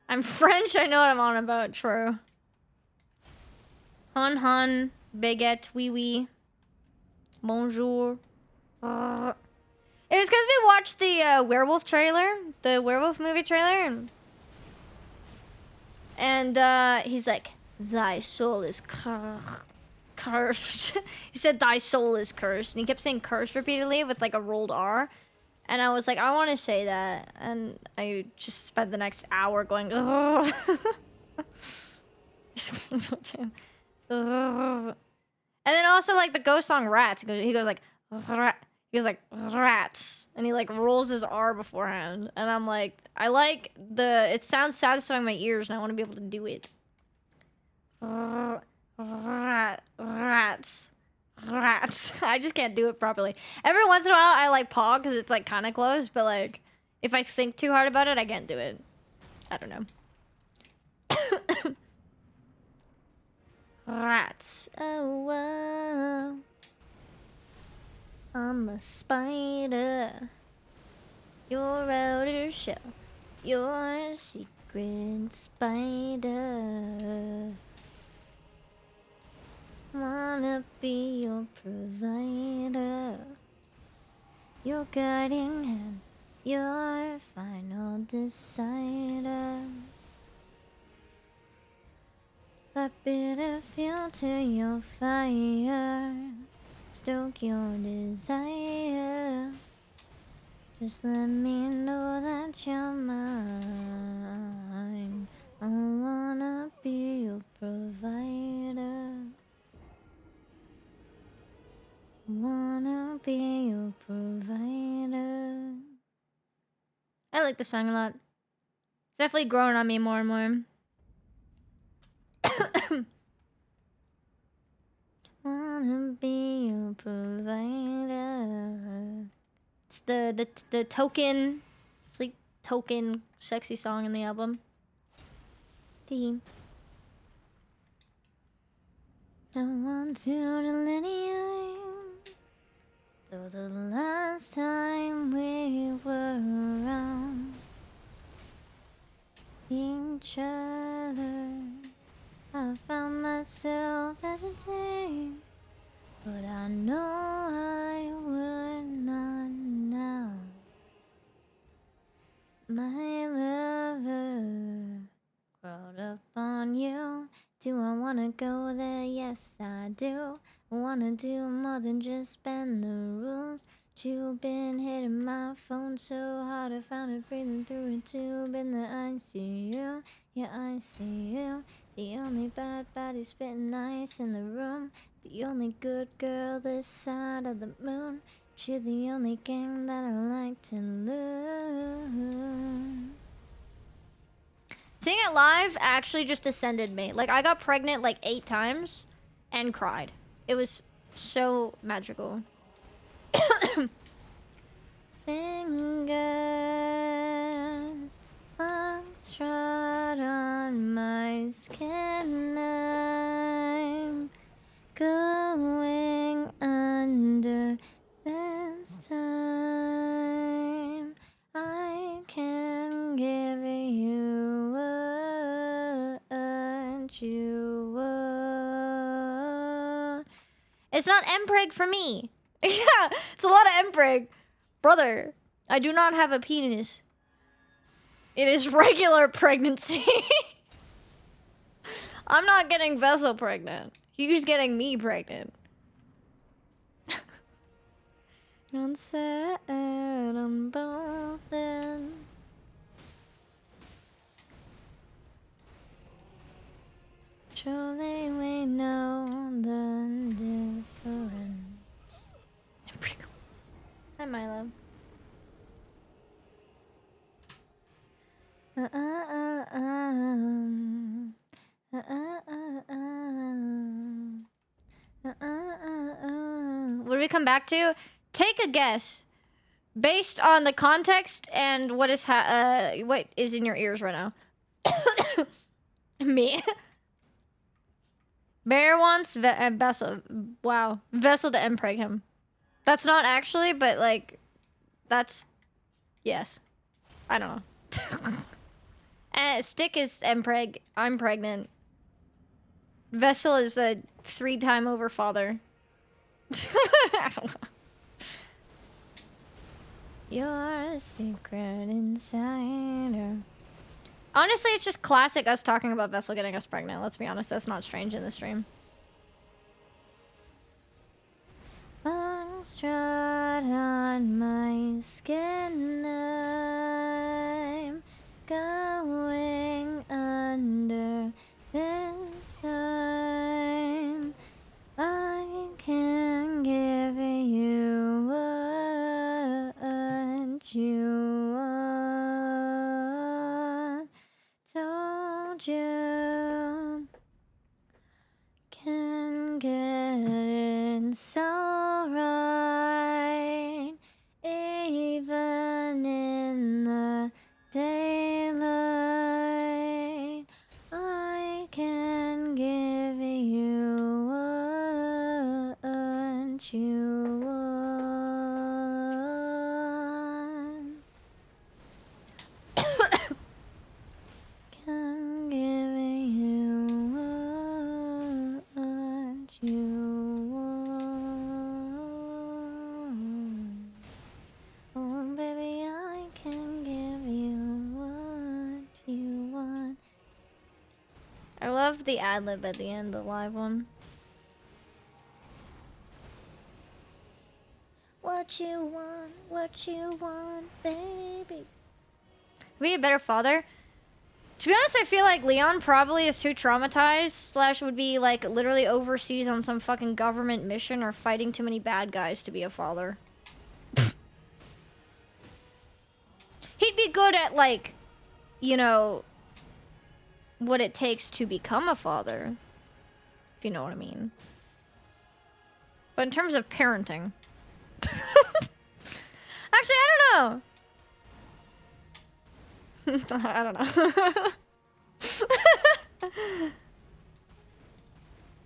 I'm French, I know what I'm on about, true. Hun, baguette, oui. Bonjour. It was because we watched the werewolf trailer, the werewolf movie trailer, and he's like, "Thy soul is cursed." He said, "Thy soul is cursed," and he kept saying "cursed" repeatedly with like a rolled R. And I was like, I want to say that, and I just spent the next hour going, ugh. And then also like the ghost song "Rats." He goes like, "Rat." He goes like, "Rats," and he like rolls his R beforehand, and I'm like, I like it sounds satisfying in my ears, and I want to be able to do it. Rats. I just can't do it properly. Every once in a while, I like paw because it's like kind of close, but like if I think too hard about it, I can't do it. I don't know. Rats. Oh, whoa. I'm a spider. Your outer shell. You're a secret spider. Wanna be your provider. Your guiding hand. Your final decider. That bitter fuel to your fire. Stoke your desire. Just let me know that you're mine. I wanna be your provider. Wanna be your provider. I like the song a lot. It's definitely growing on me more and more. Wanna be your provider. It's the token, it's like token sexy song in the album. Theme. I want to delineate. So the last time we were around each other, I found myself hesitating, but I know I would not now. My lover crawled up on you. Do I wanna go there? Yes, I do. I wanna do more than just bend the rules. You've been hitting my phone so hard I found it breathing through a tube in the ICU. Yeah, I see you. The only bad baddie spitting ice in the room. The only good girl this side of the moon. But you're the only game that I like to lose. Seeing it live actually just ascended me. Like, I got pregnant like 8 times and cried. It was so magical. Fingers foxtrot on my skin. I'm going under this time. I can give you what you want. It's not mpreg for me. Yeah, it's a lot of mpreg. Brother, I do not have a penis. It is regular pregnancy. I'm not getting Vessel pregnant. He's getting me pregnant. I'm sad on both ends. Surely we know the difference. Hi, Milo. What do we come back to? Take a guess, based on the context and what is what is in your ears right now. Me. Bear wants Vessel. Wow, Vessel to impreg him. That's not actually, but like, that's yes. I don't know. Stick is impreg. I'm pregnant. Vessel is a 3-time over father. I don't know. You're a secret insider. Honestly, it's just classic us talking about Vessel getting us pregnant. Let's be honest, that's not strange in the stream. Foxtrot on my skin, I'm going under this time. I can give you what you want. Told you can get it so right, even in the daylight. I can give you what you want. Can give you what you want. Oh, baby, I can give you what you want. I love the ad-lib at the end, the live one. What you want, baby. Be a better father. To be honest, I feel like Leon probably is too traumatized / would be like literally overseas on some fucking government mission or fighting too many bad guys to be a father. He'd be good at like, you know, what it takes to become a father. If you know what I mean. But in terms of parenting. Actually, I don't know. I don't know.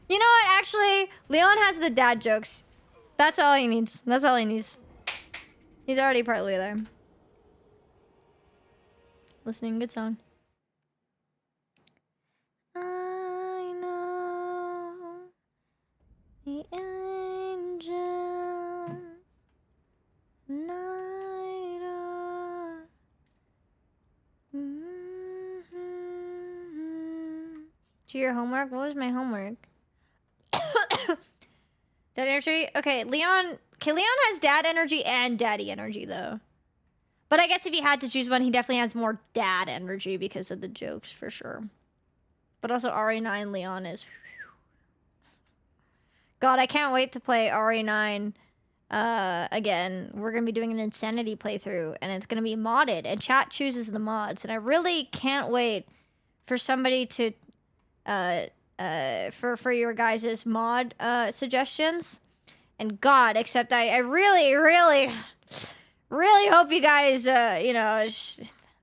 You know what? Actually, Leon has the dad jokes. That's all he needs. That's all he needs. He's already partly there. Listening, good song. I know the angels night are. Do your homework? What was my homework? Dad energy? Okay, Leon. Okay, Leon has dad energy and daddy energy, though. But I guess if he had to choose one, he definitely has more dad energy because of the jokes, for sure. But also RE9 Leon is... God, I can't wait to play RE9 again. We're going to be doing an Insanity playthrough, and it's going to be modded, and chat chooses the mods. And I really can't wait for somebody to... for your guys' mod suggestions. And God, except I really hope you guys, you know,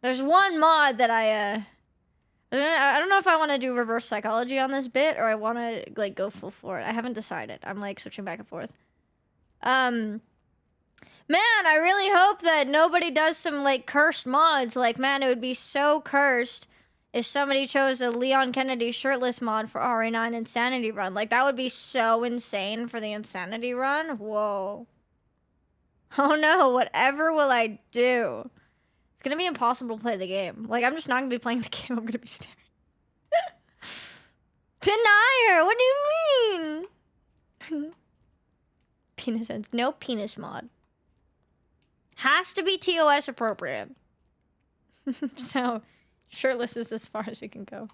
there's one mod that I don't know if I want to do reverse psychology on this bit or I want to like go full for it. I haven't decided. I'm like switching back and forth. Man, I really hope that nobody does some like cursed mods. Like, man, it would be so cursed if somebody chose a Leon Kennedy shirtless mod for RE9 Insanity Run. Like, that would be so insane for the Insanity Run. Whoa. Oh no, whatever will I do? It's gonna be impossible to play the game. Like, I'm just not gonna be playing the game. I'm gonna be staring. Deny her! What do you mean? Penis heads. No penis mod. Has to be TOS appropriate. So, shirtless is as far as we can go.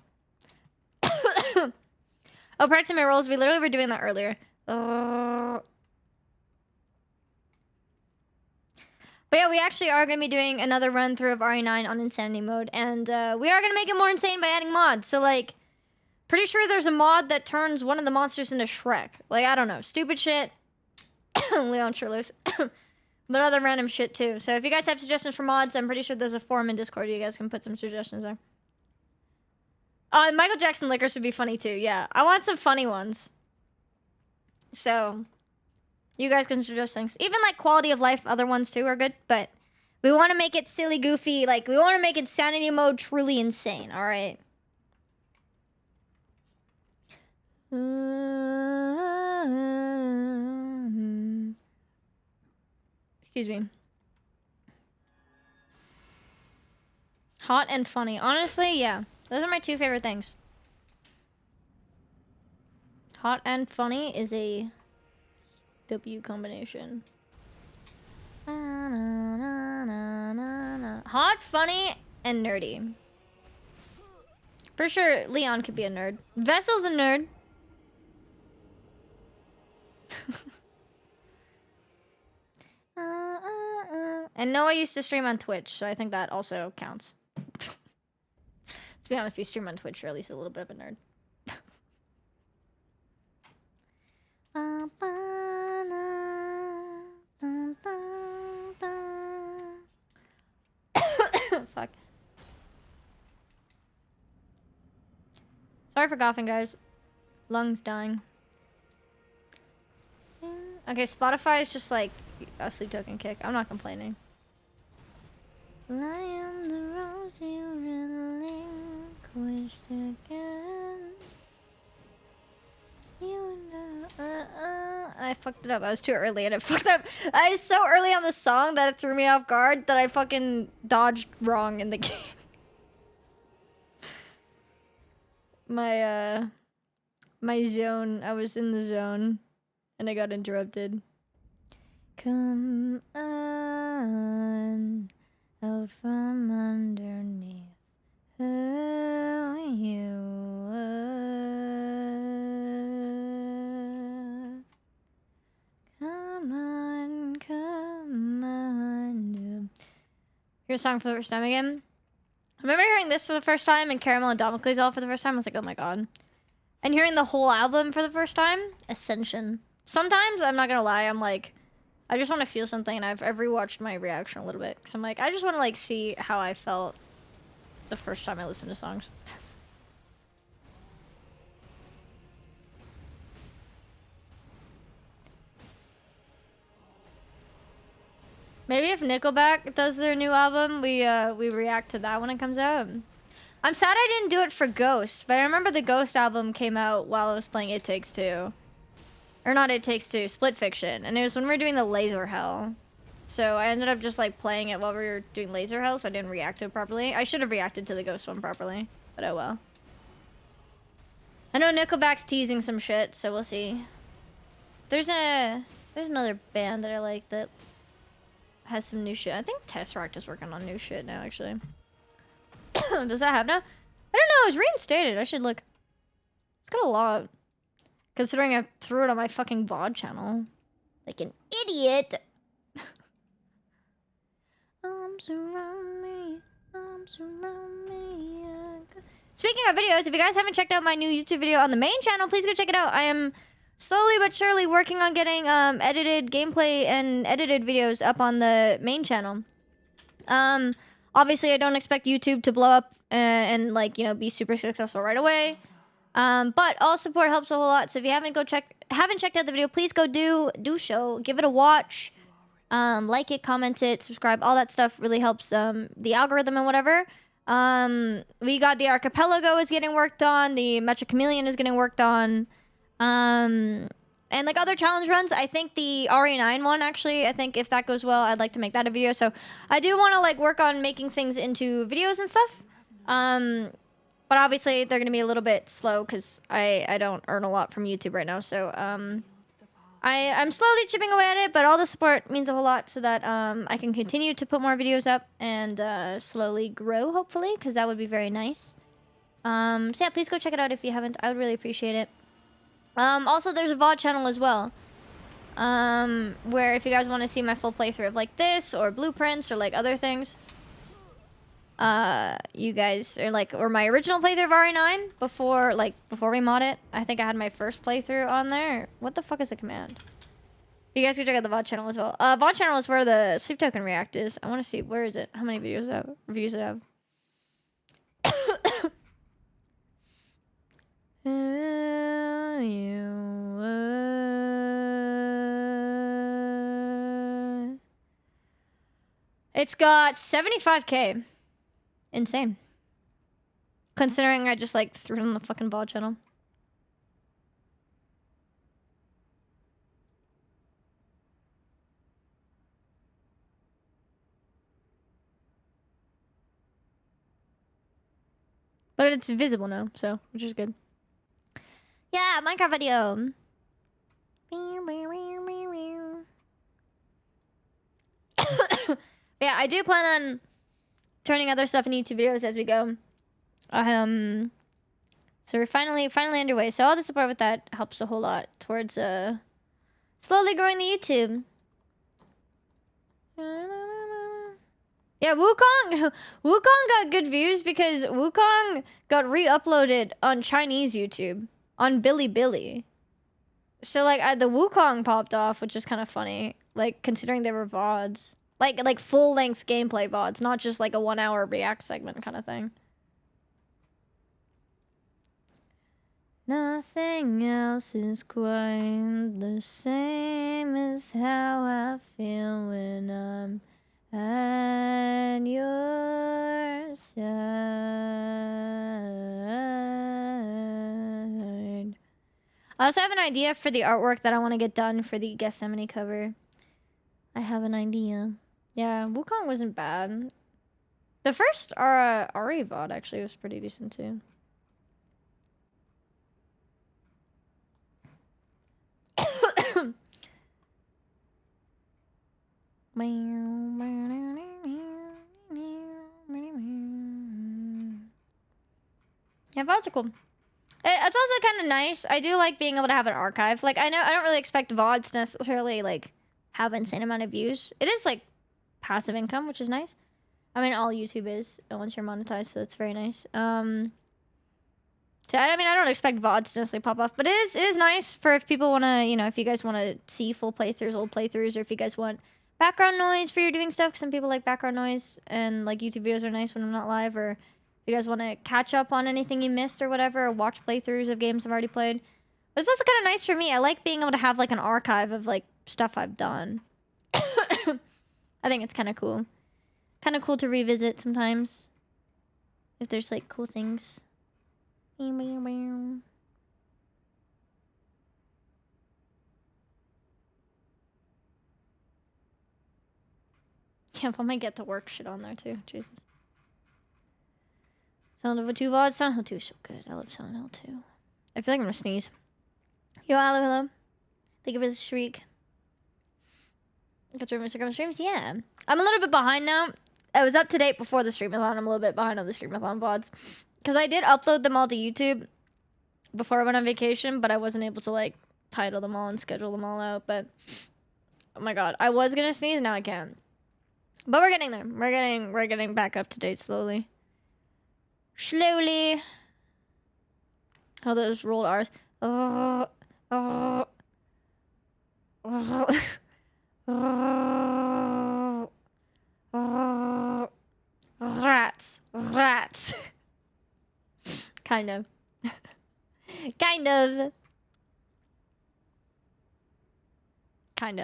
Oh, parts of my rolls. We literally were doing that earlier. But yeah, we actually are going to be doing another run through of RE9 on Insanity mode. And we are going to make it more insane by adding mods. So, like, pretty sure there's a mod that turns one of the monsters into Shrek. Like, I don't know. Stupid shit. Leon shirtless. But other random shit, too. So if you guys have suggestions for mods, I'm pretty sure there's a forum in Discord. You guys can put some suggestions there. Michael Jackson liquors would be funny, too. Yeah. I want some funny ones. So... you guys can suggest things. Even, like, quality of life, other ones, too, are good. But we want to make it silly, goofy. Like, we want to make Insanity mode truly insane, all right? Excuse me. Hot and funny. Honestly, yeah. Those are my two favorite things. Hot and funny is a W combination. Hot, funny, and nerdy. For sure, Leon could be a nerd. Vessel's a nerd. And Noah used to stream on Twitch, so I think that also counts. Let's be honest, if you stream on Twitch, you're at least a little bit of a nerd. Fuck. Sorry for coughing, guys. Lungs dying. Okay, Spotify is just like a sleep token kick. I'm not complaining. I am the rose you relinquished again. You know, I fucked it up. I was too early and it fucked up. I was so early on the song that it threw me off guard that I fucking dodged wrong in the game. My zone. I was in the zone and I got interrupted. Come on, out from underneath who you are. Come on, come on. Hear a song for the first time again. I remember hearing this for the first time and Caramel and Damocles all for the first time. I was like, oh my god. And hearing the whole album for the first time, Ascension. Sometimes, I'm not gonna lie, I'm like, I just want to feel something, and I've rewatched my reaction a little bit. Cause I'm like, I just want to like see how I felt the first time I listened to songs. Maybe if Nickelback does their new album, we react to that when it comes out. I'm sad I didn't do it for Ghost, but I remember the Ghost album came out while I was playing It Takes Two. Or not It Takes Two, Split Fiction. And it was when we were doing the Laser Hell. So I ended up just like playing it while we were doing Laser Hell, so I didn't react to it properly. I should have reacted to the Ghost one properly, but oh well. I know Nickelback's teasing some shit, so we'll see. There's another band that I like that has some new shit. I think Tesseract is working on new shit now, actually. Does that have now? I don't know, it was reinstated. I should look. It's got a lot. Considering I threw it on my fucking VOD channel. Like an idiot. Arms around me. Arms around me. Speaking of videos, if you guys haven't checked out my new YouTube video on the main channel, please go check it out. I am slowly but surely working on getting edited gameplay and edited videos up on the main channel. Obviously, I don't expect YouTube to blow up and like, you know, be super successful right away. But all support helps a whole lot. So if you haven't checked out the video, please go do so. Give it a watch. Like it, comment it, subscribe. All that stuff really helps the algorithm and whatever. We got the Archipelago is getting worked on. The Mecha Chameleon is getting worked on. And like other challenge runs, I think the RE9 one, actually, I think if that goes well, I'd like to make that a video. So I do want to like work on making things into videos and stuff. But obviously they're going to be a little bit slow because I don't earn a lot from YouTube right now. So I'm slowly chipping away at it, but all the support means a whole lot so that I can continue to put more videos up and slowly grow, hopefully, because that would be very nice. So yeah, please go check it out if you haven't. I would really appreciate it. Also, there's a VOD channel as well, where if you guys want to see my full playthrough of like this or blueprints or like other things, you guys are like, or my original playthrough of RE9 before we mod it. I think I had my first playthrough on there. What the fuck is the command? You guys can check out the VOD channel as well. VOD channel is where the Sleep Token React is. I want to see, where is it? How many videos I have, reviews I have? It's got 75k. Insane. Considering I just like threw it on the fucking VOD channel. But it's visible now, so which is good. Yeah, Minecraft video. Yeah, I do plan on turning other stuff into YouTube videos as we go. So we're finally underway. So all the support with that helps a whole lot towards slowly growing the YouTube. Yeah, Wukong Wukong got good views because Wukong got re-uploaded on Chinese YouTube on Bilibili. So like the Wukong popped off, which is kind of funny. Like considering they were VODs. Like full-length gameplay VODs, not just like a 1-hour react segment kind of thing. Nothing else is quite the same as how I feel when I'm at your side. I also have an idea for the artwork that I want to get done for the Gethsemane cover. I have an idea. Yeah, Wukong wasn't bad. The first RE VOD actually was pretty decent too. Yeah, VODs are cool. It's also kind of nice. I do like being able to have an archive. Like, I know I don't really expect VODs to necessarily, like, have an insane amount of views. It is, like, passive income, which is nice. I mean, all YouTube is once you're monetized, so that's very nice. So, I mean, I don't expect VODs to necessarily pop off, but it is nice for if people want to, you know, if you guys want to see full playthroughs, old playthroughs, or if you guys want background noise for your doing stuff. Some people like background noise, and, like, YouTube videos are nice when I'm not live, or if you guys want to catch up on anything you missed or whatever, or watch playthroughs of games I've already played. But it's also kind of nice for me. I like being able to have, like, an archive of, like, stuff I've done. I think it's kind of cool. Kind of cool to revisit sometimes. If there's, like, cool things. Yeah, if I might get to work shit on there, too. Jesus. Silent Hill 2 VOD. Silent Hill 2 is so good. I love Silent Hill 2. I feel like I'm gonna sneeze. Yo, hello. Thank you for the shriek. Got your Instagram streams? Yeah. I'm a little bit behind now. I was up to date before the Streamathon. I'm a little bit behind on the Streamathon VODs. Because I did upload them all to YouTube before I went on vacation, but I wasn't able to, like, title them all and schedule them all out. But, oh my god. I was gonna sneeze, now I can't. But we're getting there. We're getting back up to date slowly. Slowly. How those rolled R's. Rats. Kind of. Kind of.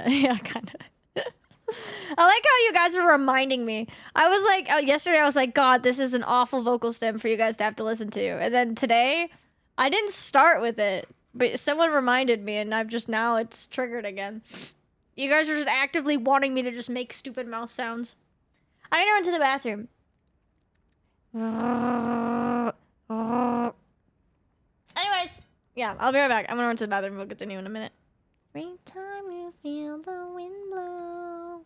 Yeah, kind of. I like how you guys are reminding me. I was like, yesterday I was like, God, this is an awful vocal stem for you guys to have to listen to. And then today, I didn't start with it, but someone reminded me, and I've just now it's triggered again. You guys are just actively wanting me to just make stupid mouse sounds. I need to run to the bathroom. Anyways, yeah, I'll be right back. I'm gonna run to the bathroom. We'll continue in a minute. Every time you feel the wind blow.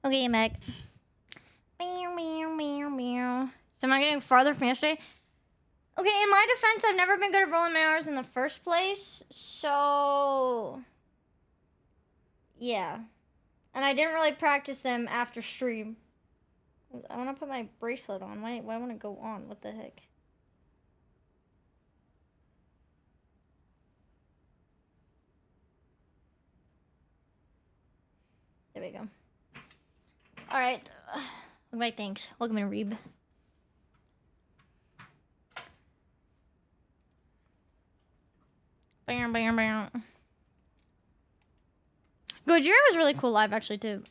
Okay, I'm back. Meow, meow, meow, meow. So am I getting farther from yesterday? Okay, in my defense, I've never been good at rolling my R's in the first place, so... yeah. And I didn't really practice them after stream. I want to put my bracelet on. Why won't it go on? What the heck? There we go. Alright. Right, thanks. Welcome in, Reeb. Bam, bam, bam. Gojira was really cool live, actually, too.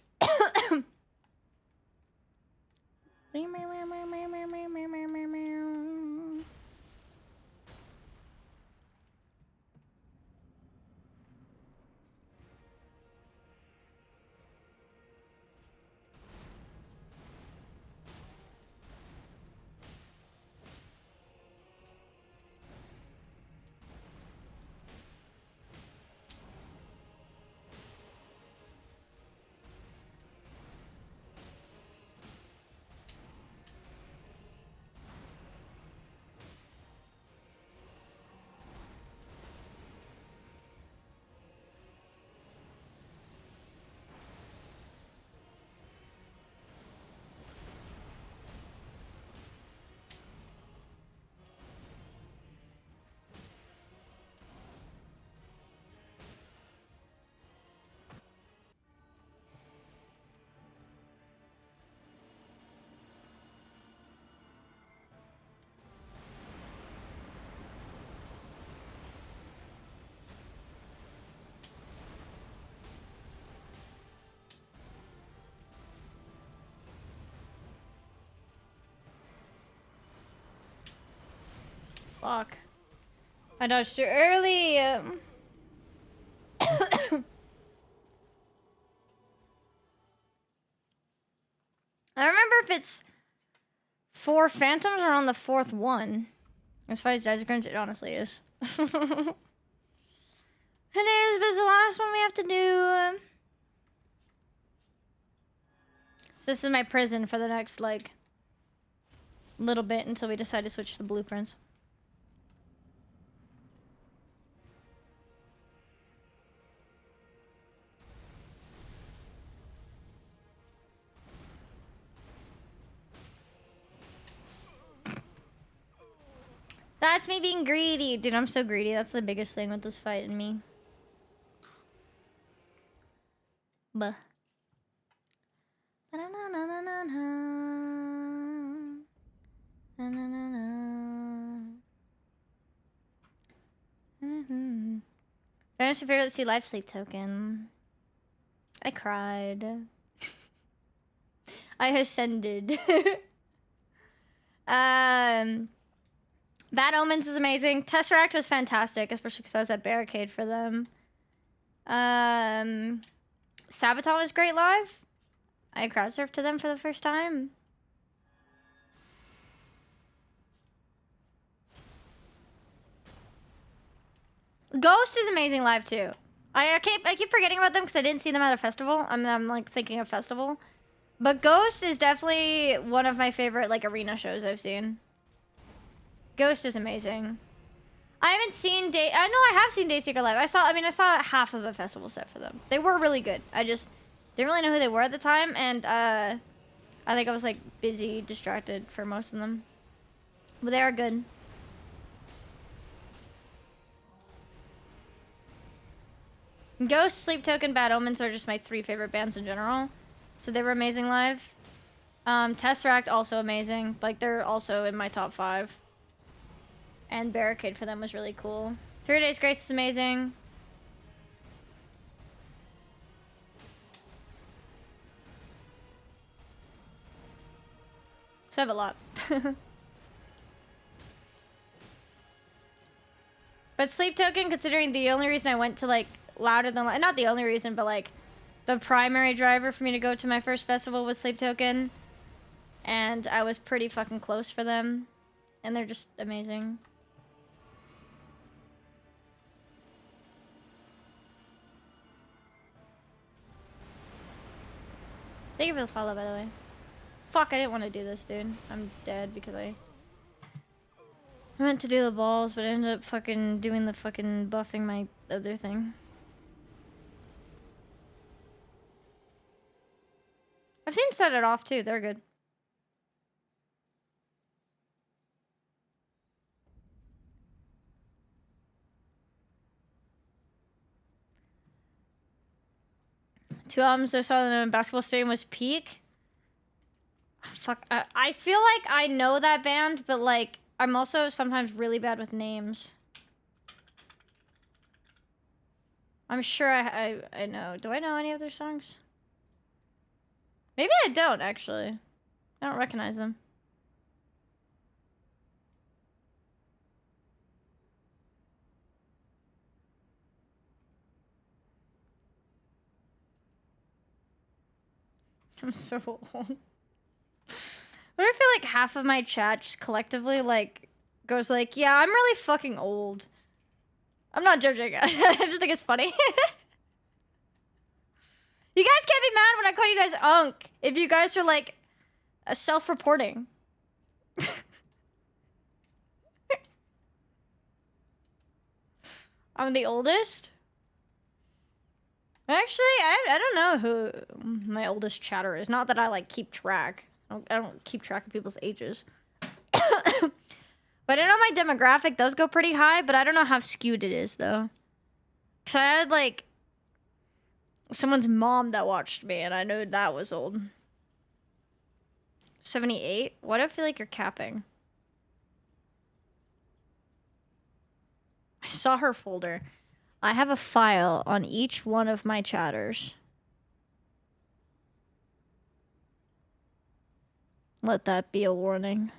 Fuck. I dodged too early. I remember if it's 4 phantoms or on the 4th one. As far as Dizagrins, it honestly is. It is, but it's the last one we have to do. So this is my prison for the next, like, little bit until we decide to switch to blueprints. That's me being greedy. Dude, I'm so greedy. That's the biggest thing with this fight in me. Buh. Finish your favorite see life sleep token. I cried. I ascended. Bad Omens is amazing. Tesseract was fantastic, especially because I was at Barricade for them. Sabaton was great live. I crowd surfed to them for the first time. Ghost is amazing live too. I keep forgetting about them because I didn't see them at a festival. I'm like thinking of festival. But Ghost is definitely one of my favorite like arena shows I've seen. Ghost is amazing. I haven't seen Day. I know I have seen Dayseeker live. I saw half of a festival set for them. They were really good. I just didn't really know who they were at the time, and I think I was like busy, distracted for most of them. But they are good. Ghost, Sleep Token, Bad Omens are just my 3 favorite bands in general. So they were amazing live. Tesseract also amazing. Like they're also in my top 5. And Barricade for them was really cool. 3 Days Grace is amazing. So I have a lot. But Sleep Token, considering the only reason I went to like Louder Than Life, not the only reason, but like the primary driver for me to go to my first festival was Sleep Token. And I was pretty fucking close for them. And they're just amazing. Thank you for the follow, by the way. Fuck, I didn't want to do this, dude. I'm dead because I meant to do the balls, but I ended up fucking doing the fucking buffing my other thing. I've seen Set It Off too. They're good. Two albums I saw in a basketball stadium was Peak. Fuck, I feel like I know that band, but like I'm also sometimes really bad with names. I'm sure I know. Do I know any of their songs? Maybe I don't actually. I don't recognize them. I'm so old. But I feel like half of my chat just collectively like goes like, yeah, I'm really fucking old. I'm not judging. I just think it's funny. You guys can't be mad when I call you guys Unk if you guys are like self-reporting. I'm the oldest? Actually, I don't know who my oldest chatter is. Not that I like keep track. I don't keep track of people's ages. But I know my demographic does go pretty high, but I don't know how skewed it is, though. Because I had, like, someone's mom that watched me, and I know that was old. 78? Why do I feel like you're capping? I saw her folder. I have a file on each one of my chatters. Let that be a warning.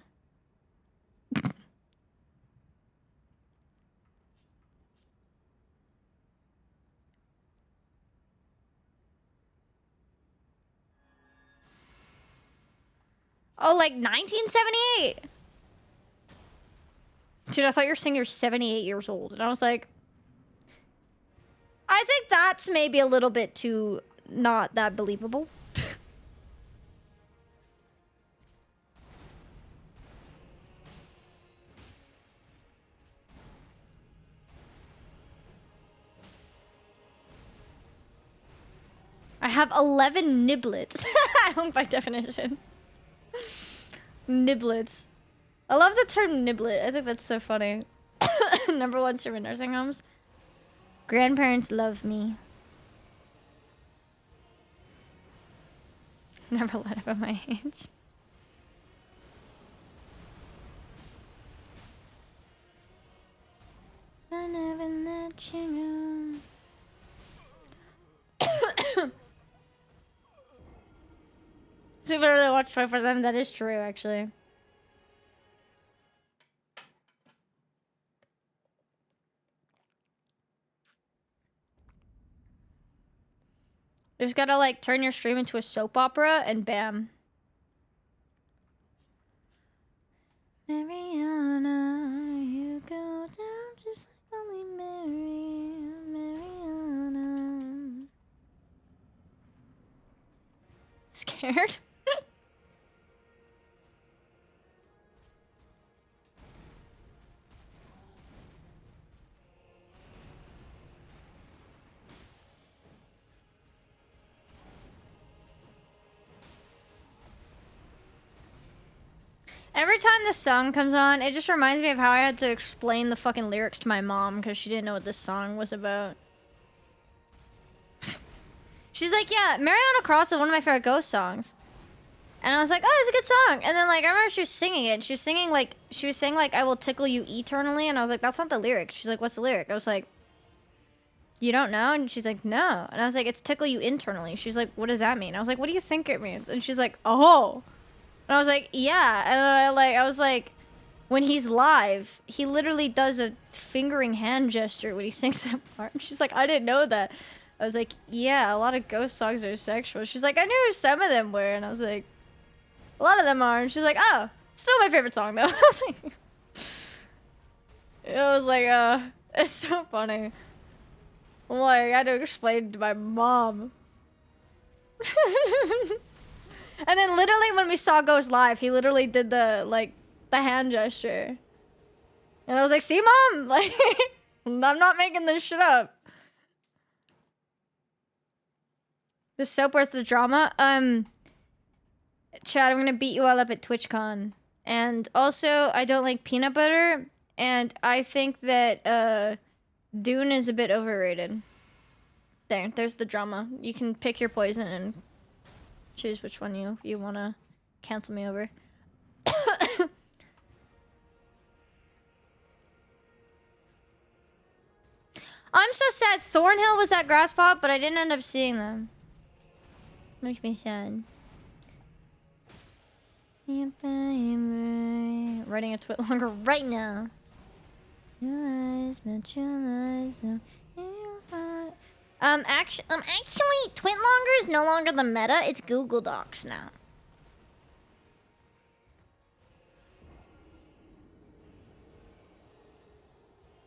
Oh, like 1978? Dude, I thought you were saying you're 78 years old. And I was like, I think that's maybe a little bit too not that believable. I have 11 niblets. By definition. Niblets. I love the term niblet. I think that's so funny. Number one serve in nursing homes. Grandparents love me. Never let up at my age. I never let you know. So you literally watch 24/7. That is true, actually. You just gotta like turn your stream into a soap opera and bam. Mariana, you go down just like only Mariana. Scared? Every time this song comes on, it just reminds me of how I had to explain the fucking lyrics to my mom because she didn't know what this song was about. She's like, yeah, Mariana Cross is one of my favorite Ghost songs. And I was like, oh, it's a good song. And then, like, I remember she was singing it. She was singing, like, I will tickle you eternally. And I was like, that's not the lyric. She's like, what's the lyric? I was like, you don't know? And she's like, no. And I was like, it's tickle you internally. She's like, what does that mean? I was like, what do you think it means? And she's like, oh. And I was like, yeah. And I was like, when he's live, he literally does a fingering hand gesture when he sings that part. And she's like, I didn't know that. I was like, yeah, a lot of Ghost songs are sexual. She's like, I knew some of them were. And I was like, a lot of them are. And she's like, oh, still my favorite song, though. I was like, it's so funny. I'm like, I had to explain to my mom. And then literally when we saw Ghost live, he literally did the like the hand gesture. And I was like, see, Mom? Like, I'm not making this shit up. The soap, where's the drama? Chad, I'm gonna beat you all up at TwitchCon. And also, I don't like peanut butter. And I think that, Dune is a bit overrated. There's the drama. You can pick your poison and choose which one you wanna cancel me over. I'm so sad. Thornhill was at Grasspop, but I didn't end up seeing them. Makes me sad. Writing a twit longer right now. Actually, twit longer is no longer the meta. It's Google Docs now.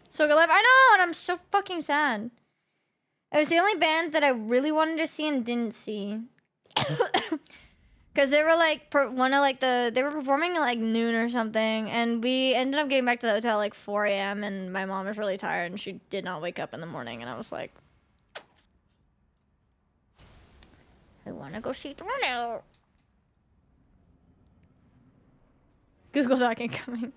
So good live. I know, and I'm so fucking sad. It was the only band that I really wanted to see and didn't see. Because they were like, they were performing at like noon or something, and we ended up getting back to the hotel like 4 a.m. and my mom was really tired and she did not wake up in the morning, and I was like, I want to go see Thornhill. Google Doc incoming.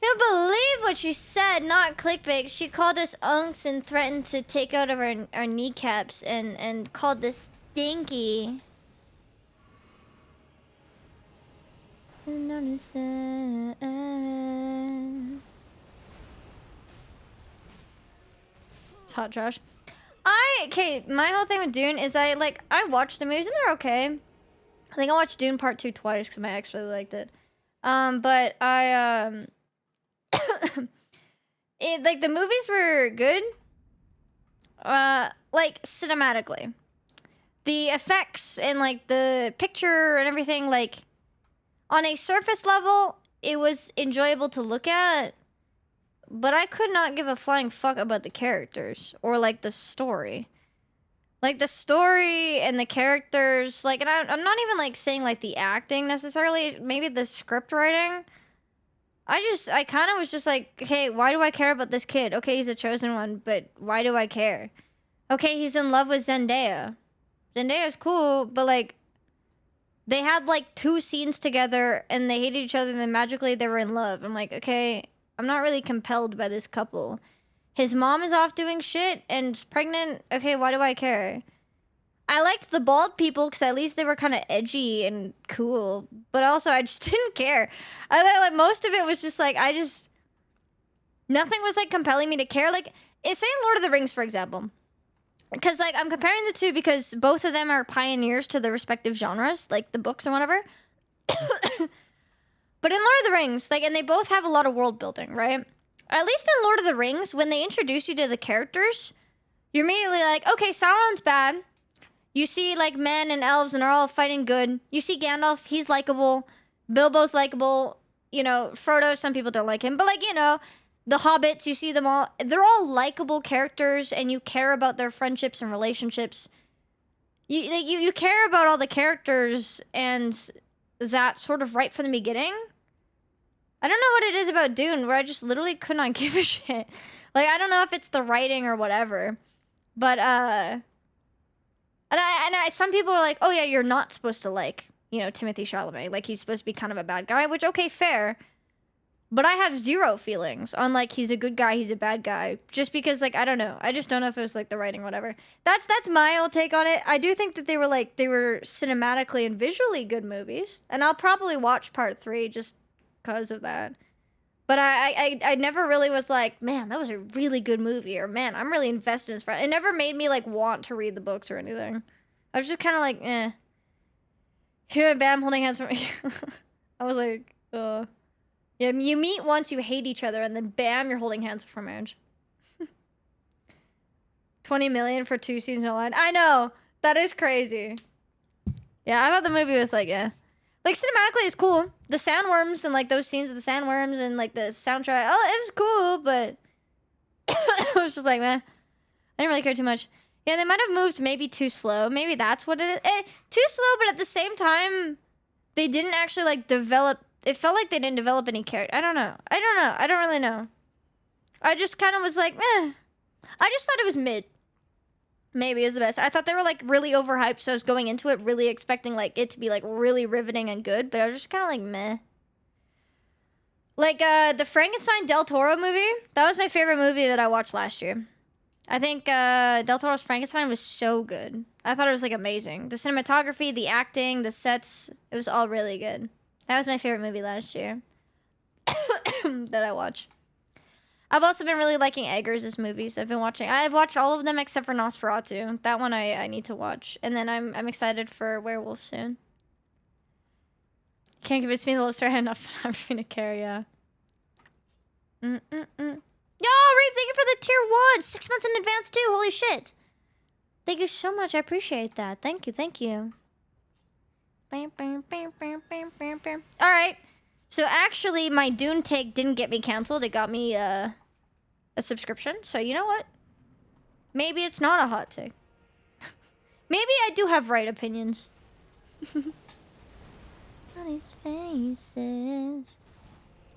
You'll believe what she said, not clickbait. She called us unks and threatened to take out of our kneecaps and called us stinky. It's hot trash. Okay, my whole thing with Dune is I watched the movies and they're okay. I think I watched Dune Part 2 twice because my ex really liked it. But I the movies were good. Like cinematically. The effects and like the picture and everything, like on a surface level, it was enjoyable to look at, but I could not give a flying fuck about the characters or like the story. Like the story and the characters, like, and I'm not even like saying like the acting necessarily, maybe the script writing. I kind of was just like, okay, why do I care about this kid? Okay, he's a chosen one, but why do I care? Okay, he's in love with Zendaya. Zendaya's cool, but like, they had like 2 scenes together and they hated each other and then magically they were in love. I'm like, okay, I'm not really compelled by this couple. His mom is off doing shit and is pregnant. Okay, why do I care? I liked the bald people because at least they were kind of edgy and cool. But also, I just didn't care. I thought like most of it was just like, nothing was like compelling me to care. Like, say Lord of the Rings, for example. Because like, I'm comparing the two because both of them are pioneers to their respective genres, like the books and whatever. But in Lord of the Rings, like, and they both have a lot of world building, right? At least in Lord of the Rings, when they introduce you to the characters, you're immediately like, okay, Sauron's bad. You see, like, men and elves and are all fighting good. You see Gandalf, he's likable. Bilbo's likable. You know, Frodo, some people don't like him. But, like, you know, the hobbits, you see them all. They're all likable characters, and you care about their friendships and relationships. You care about all the characters, and that's sort of right from the beginning. I don't know what it is about Dune, where I just literally could not give a shit. Like, I don't know if it's the writing or whatever. But, some people are like, oh yeah, you're not supposed to like, you know, Timothée Chalamet. Like, he's supposed to be kind of a bad guy, which, okay, fair. But I have zero feelings on, like, he's a good guy, he's a bad guy. Just because, like, I don't know. I just don't know if it was, like, the writing or whatever. That's my old take on it. I do think that they were cinematically and visually good movies. And I'll probably watch Part 3 just because of that. But I never really was like, man, that was a really good movie, or man, I'm really invested in this. It never made me like want to read the books or anything. I was just kind of like, eh. Here and bam, holding hands for me. I was like, yeah, you meet once, you hate each other, and then bam, you're holding hands for marriage. 20 million for 2 scenes in a line. I know, that is crazy. Yeah, I thought the movie was like, yeah. Like, cinematically, it's cool. The sandworms and, like, those scenes with the sandworms and, like, the soundtrack. Oh, it was cool, but... it was just like, man. I didn't really care too much. Yeah, they might have moved maybe too slow. Maybe that's what it is. Too slow, but at the same time, they didn't actually like develop. It felt like they didn't develop any character. I don't know. I don't really know. I just kind of was like, meh. I just thought it was mid. Maybe is the best. I thought they were like really overhyped, so I was going into it really expecting like it to be like really riveting and good, but I was just kind of like meh. Like the Frankenstein Del Toro movie, that was my favorite movie that I watched last year. I think Del Toro's Frankenstein was so good. I thought it was like amazing. The cinematography, the acting, the sets, it was all really good. That was my favorite movie last year that I watched. I've also been really liking Eggers' movies. I've watched all of them except for Nosferatu. That one I need to watch. And then I'm excited for Werewolf soon. Can't convince me to look straight enough, but I'm gonna care, yeah. Yo, Reed, thank you for the tier 1. 6 months in advance too. Holy shit. Thank you so much. I appreciate that. Thank you. Alright. So actually, my Dune take didn't get me canceled. It got me a subscription. So you know what? Maybe it's not a hot take. Maybe I do have right opinions. On his faces.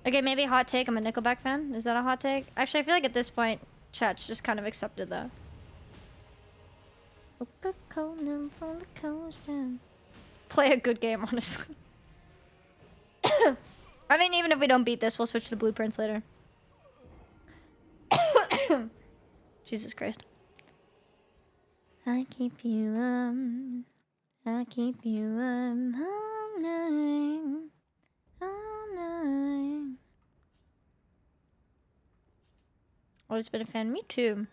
Okay, maybe a hot take. I'm a Nickelback fan. Is that a hot take? Actually, I feel like at this point, chat's just kind of accepted that. Coca-Cola roller coaster. Play a good game, honestly. I mean, even if we don't beat this, we'll switch to blueprints later. Jesus Christ. I keep you all night. Always been a fan. Me too.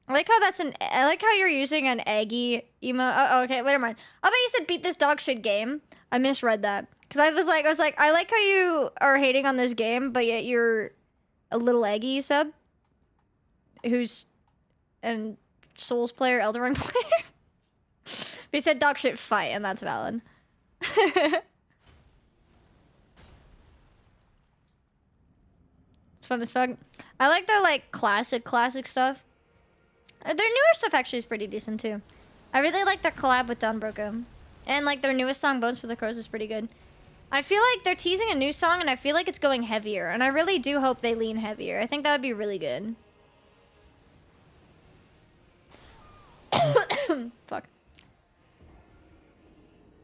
I like how you're using an eggy emo. Oh, okay, never mind. I thought you said beat this dog shit game. I misread that. Cause I was like, I like how you are hating on this game, but yet you're a little eggy, you sub. Who's an Souls player, Elden Ring player. But you said dog shit fight, and that's valid. It's fun as fuck. I like their like classic stuff. Their newer stuff actually is pretty decent too. I really like their collab with Don Broco. And like their newest song, Bones for the Crows, is pretty good. I feel like they're teasing a new song and I feel like it's going heavier. And I really do hope they lean heavier. I think that would be really good. Fuck.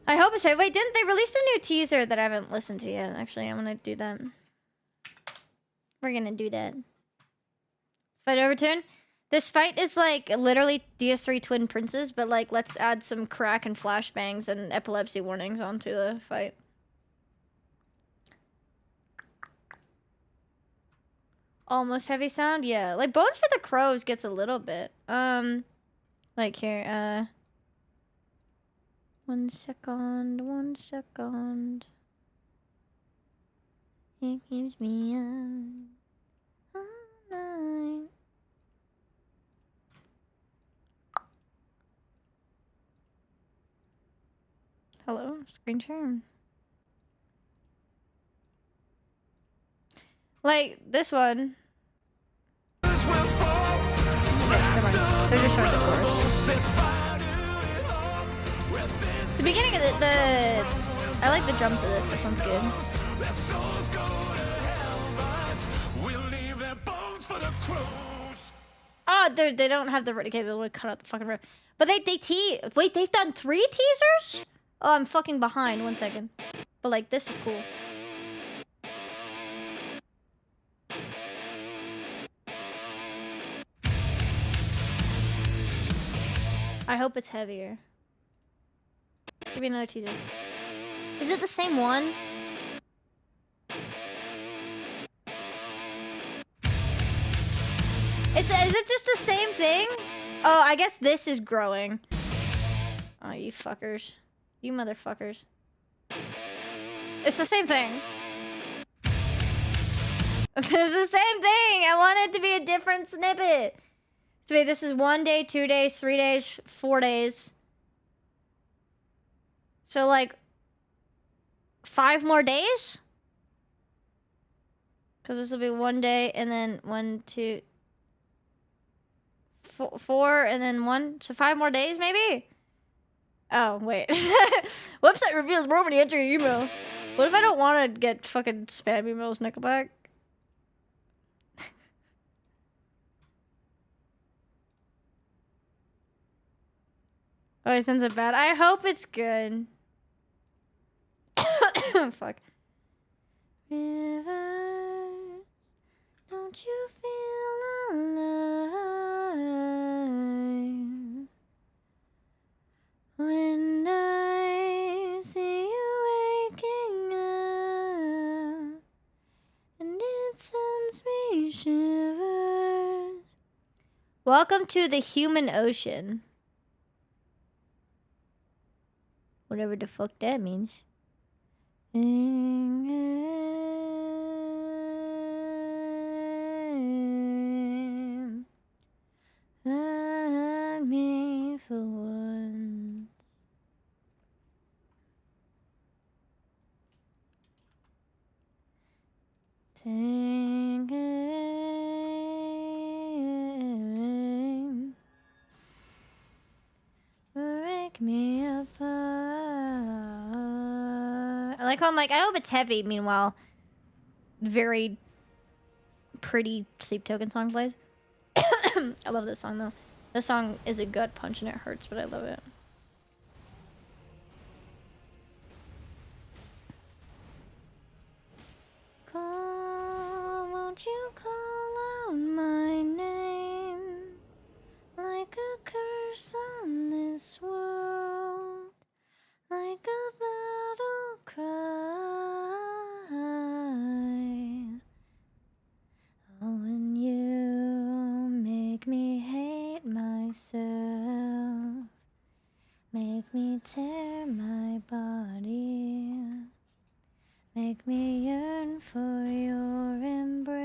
I hope it's... Wait, didn't they release a new teaser that I haven't listened to yet? Actually, I'm gonna do that. We're gonna do that. Fight overturn. This fight is like literally DS3 Twin Princes, but like let's add some crack and flashbangs and epilepsy warnings onto the fight. Almost heavy sound? Yeah. Like Bones for the Crows gets a little bit. Like here, 1 second, 1 second. It keeps me up all night. Hello, screen share. Like this one. Okay, never mind. They're just showing the chorus. The beginning of the I like the drums of this. This one's good. Oh, they don't have the okay. They would cut out the fucking rip. But wait, they've done 3 teasers? Oh, I'm fucking behind. 1 second. But like, this is cool. I hope it's heavier. Give me another teaser. Is it the same one? Is it just the same thing? Oh, I guess this is growing. Oh, you fuckers. You motherfuckers. It's the same thing. It's the same thing. I want it to be a different snippet. So wait, this is 1 day, 2 days, 3 days, 4 days. So like 5 more days? Because this will be 1 day, and then 1, 2, 4, and then 1. So 5 more days, maybe? Oh, wait. Website reveals more when you enter your email. What if I don't want to get fucking spam emails, Nickelback? Oh, he sends it bad. I hope it's good. Fuck. Rivers, don't you feel alive when I see you waking up and it sends me shivers? Welcome to the human ocean. Whatever the fuck that means. Let me for once. Take aim. Break me apart. I like how I'm like, I hope it's heavy. Meanwhile, very pretty Sleep Token song plays. I love this song though. This song is a gut punch and it hurts, but I love it. Call, won't you call out my name like a curse on this world, like a battle cry. Oh, when you make me hate myself, make me tear my body, make me yearn for your embrace.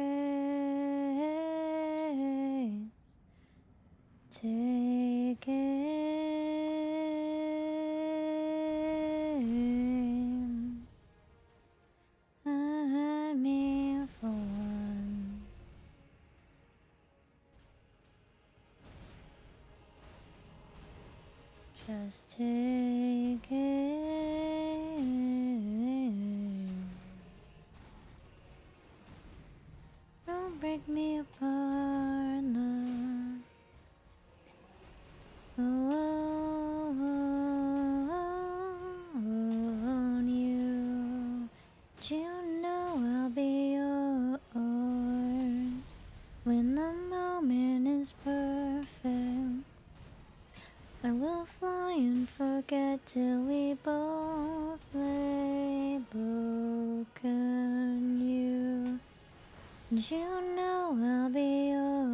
Take aim at me for once. Just take aim. Don't break me apart, love. On you, but you know I'll be yours when the moment is perfect. I will fly and forget till we both lay broken. You, and you know I'll be yours.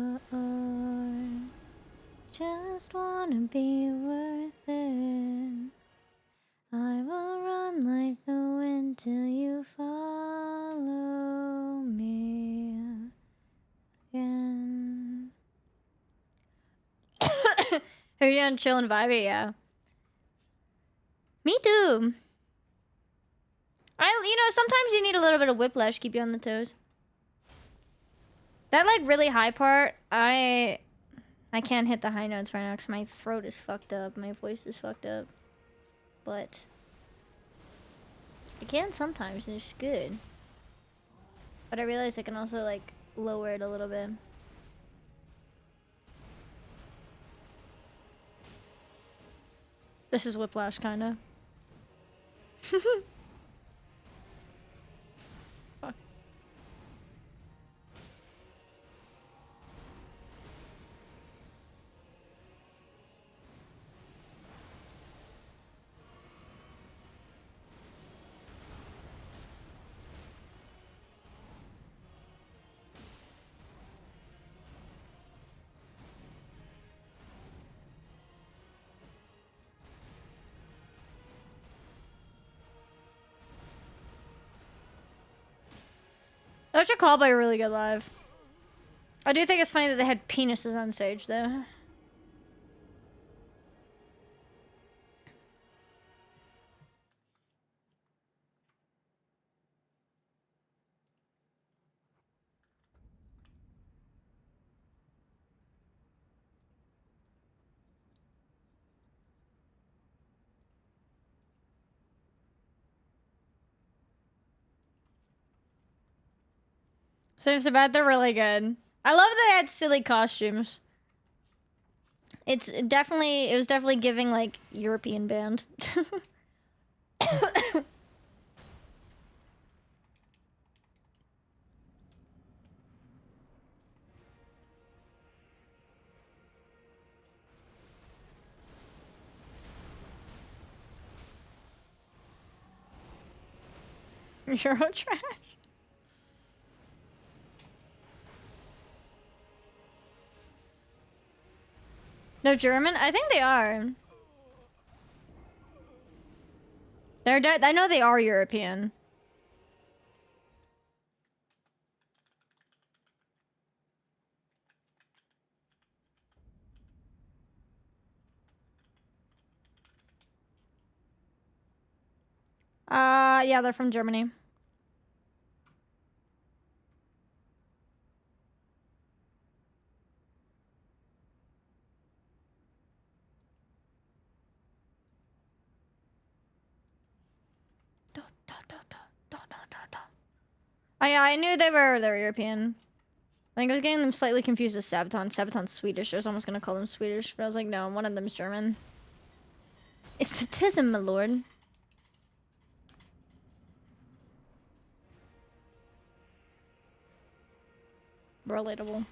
Just wanna be worth it. I will run like the wind till you follow me again. Are you doing chill and vibey? Yeah. Me too. Sometimes you need a little bit of whiplash to keep you on the toes. That like really high part, I can't hit the high notes right now because my throat is fucked up. My voice is fucked up. But I can sometimes, and it's good. But I realize I can also like lower it a little bit. This is whiplash, kinda. Fuck. Electric Callboy are really good live. I do think it's funny that they had penises on stage, though. Seems bad. They're really good. I love that they had silly costumes. It was definitely giving like European band. Euro trash. They're German? I think they are. I know they are European. Yeah, they're from Germany. Oh yeah, I knew they were European. I think I was getting them slightly confused with Sabaton. Sabaton's Swedish. I was almost gonna call them Swedish, but I was like, no, one of them's German. It's the tism, my lord. Relatable.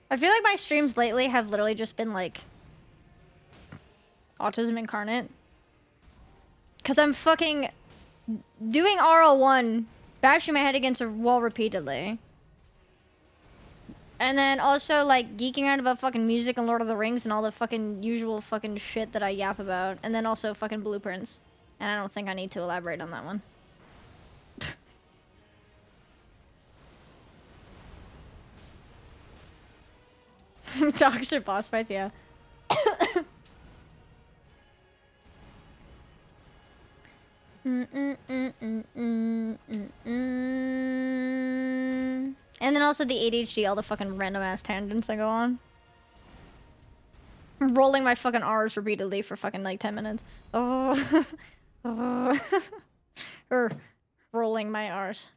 I feel like my streams lately have literally just been like autism incarnate. Cause I'm fucking doing RL1, bashing my head against a wall repeatedly. And then also like geeking out about fucking music and Lord of the Rings and all the fucking usual fucking shit that I yap about. And then also fucking blueprints. And I don't think I need to elaborate on that one. Dog shit boss fights, yeah. And then also the ADHD, all the fucking random ass tangents I go on. Rolling my fucking R's repeatedly for fucking like 10 minutes. Oh. Or rolling my R's.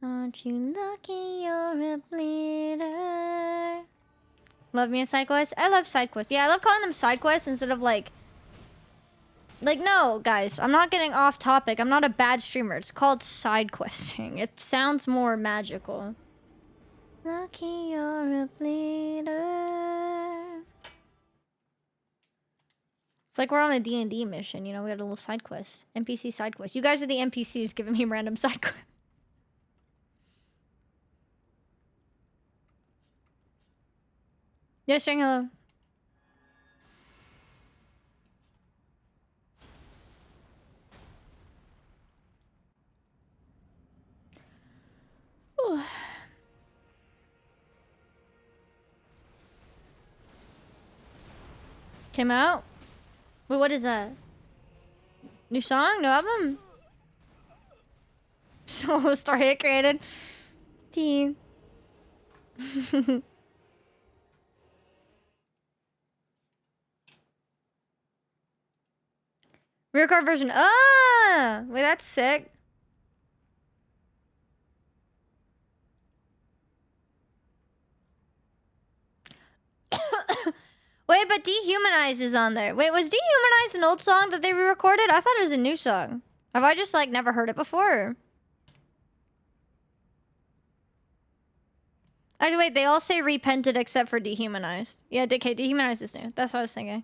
Aren't you lucky you're a bleeder? Love me a side quest? I love side quests. Yeah, I love calling them side quests instead of like... Like, no, guys, I'm not getting off topic. I'm not a bad streamer. It's called side questing. It sounds more magical. Lucky you're a bleeder. It's like we're on a D&D mission, you know? We had a little side quest. NPC side quest. You guys are the NPCs giving me random side quests. Yes, String, hello. Ooh. Came out? Wait, what is that? New song? New album? Solo story I created. Team. Record version. Ah! Wait, that's sick. Wait, but Dehumanize is on there. Wait, was Dehumanize an old song that they re-recorded? I thought it was a new song. Have I just, like, never heard it before? Actually, wait, they all say repented except for Dehumanized. Yeah, okay, Dehumanized is new. That's what I was thinking.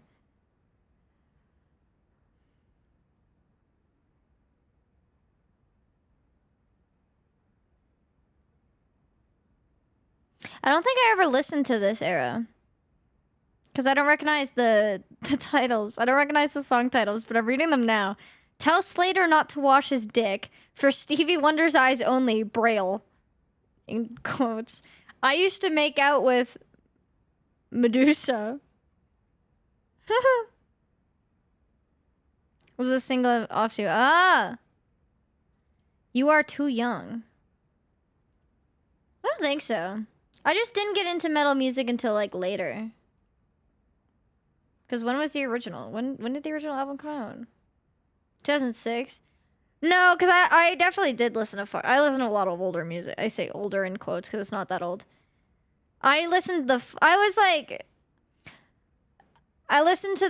I don't think I ever listened to this era. Because I don't recognize the titles. I don't recognize the song titles, but I'm reading them now. Tell Slater not to wash his dick. For Stevie Wonder's eyes only, Braille. In quotes. I used to make out with Medusa. Was a single offsuit. Ah! You are too young. I don't think so. I just didn't get into metal music until like later. Cause when was the original? When did the original album come out? 2006. No, cause I definitely did listen to I listen to a lot of older music. I say older in quotes because it's not that old. I listened to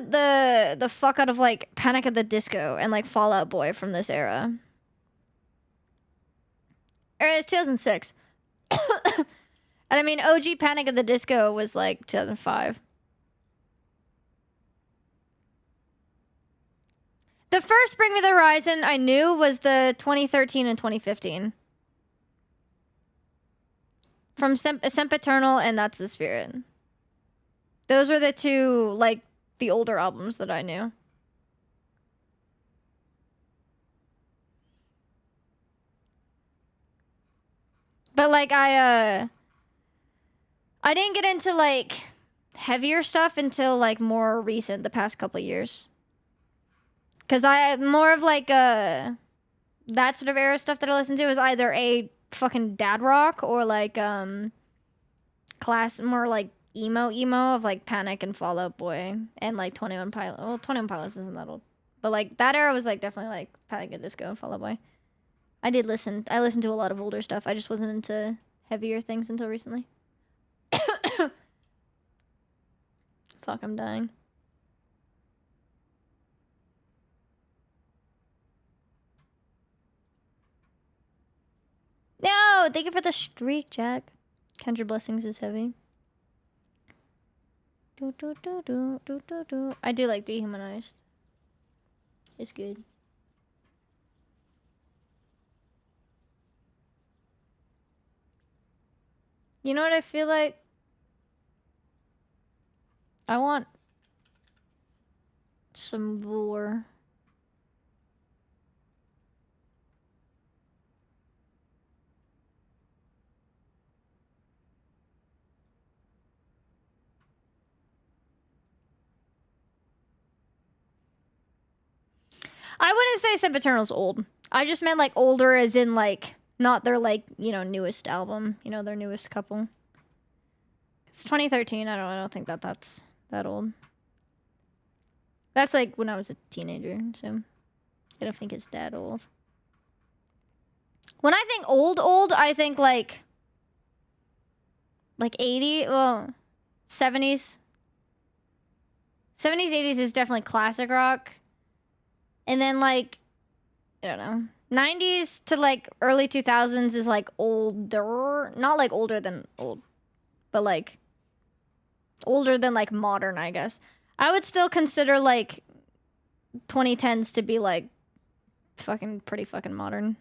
the fuck out of like Panic at the Disco and like Fall Out Boy from this era. It's 2006. And I mean, OG Panic at the Disco was like 2005. The first Bring Me the Horizon I knew was the 2013 and 2015. From Sempiternal and That's the Spirit. Those were the two, like, the older albums that I knew. But, like, I didn't get into, like, heavier stuff until, like, more recent, the past couple years. Because more of, like, that sort of era stuff that I listened to was either a fucking dad rock or, like, more, like, emo of, like, Panic and Fall Out Boy and, like, 21 Pilots. Well, 21 Pilots isn't that old. But, like, that era was, like, definitely, like, Panic at Disco and Fall Out Boy. I listened to a lot of older stuff. I just wasn't into heavier things until recently. Fuck, I'm dying. No, thank you for the streak, Jack. Count your blessings is heavy. I do like Dehumanized. It's good. You know what I feel like? I want some vor. I wouldn't say Sempiternal's old. I just meant like older as in like not their like, you know, newest album, you know, their newest couple. It's 2013. I don't think that's that old. That's like when I was a teenager, so I don't think it's that old. When I think old, I think like 80, well, 70s. 70s, 80s is definitely classic rock. And then like, I don't know, 90s to like early 2000s is like older. Not like older than old, but like older than like modern, I guess. I would still consider like 2010s to be like pretty fucking modern.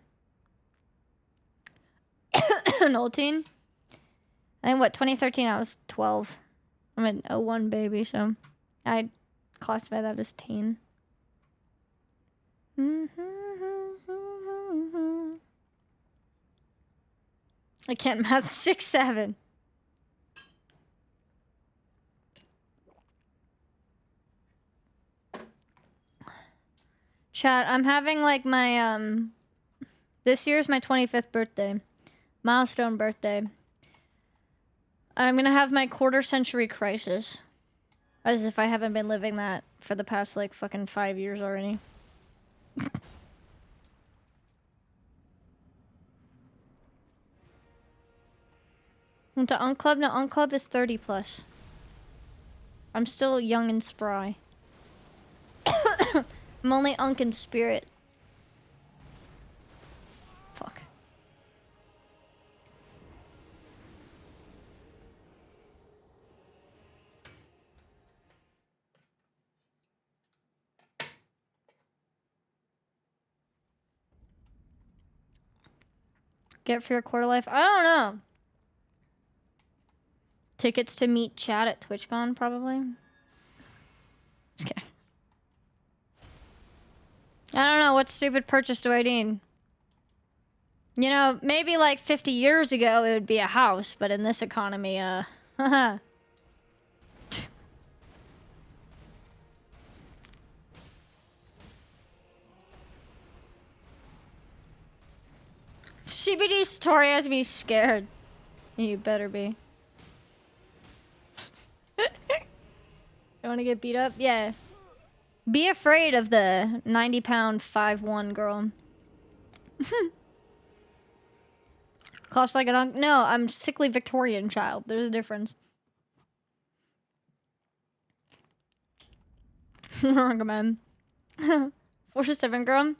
An old teen. I think 2013 I was 12. I'm an 01 baby, so I'd classify that as teen. I can't math 6'7". Chat, I'm having like my this year's my 25th birthday. Milestone birthday. I'm gonna have my quarter century crisis. As if I haven't been living that for the past like fucking 5 years already. Went to Unclub? No, Unclub is 30 plus. I'm still young and spry. I'm only Unk in spirit. Fuck. Get for your quarter life? I don't know. Tickets to meet Chad at TwitchCon, probably. Just kidding. I don't know. What stupid purchase do I need? You know, maybe like 50 years ago it would be a house, but in this economy, haha. CBD story has me scared. You better be. You want to get beat up? Yeah. Be afraid of the 90-pound 5'1" girl. Coughs like an unk. No, I'm sickly Victorian child. There's a difference. Recommend. 4-7 girl.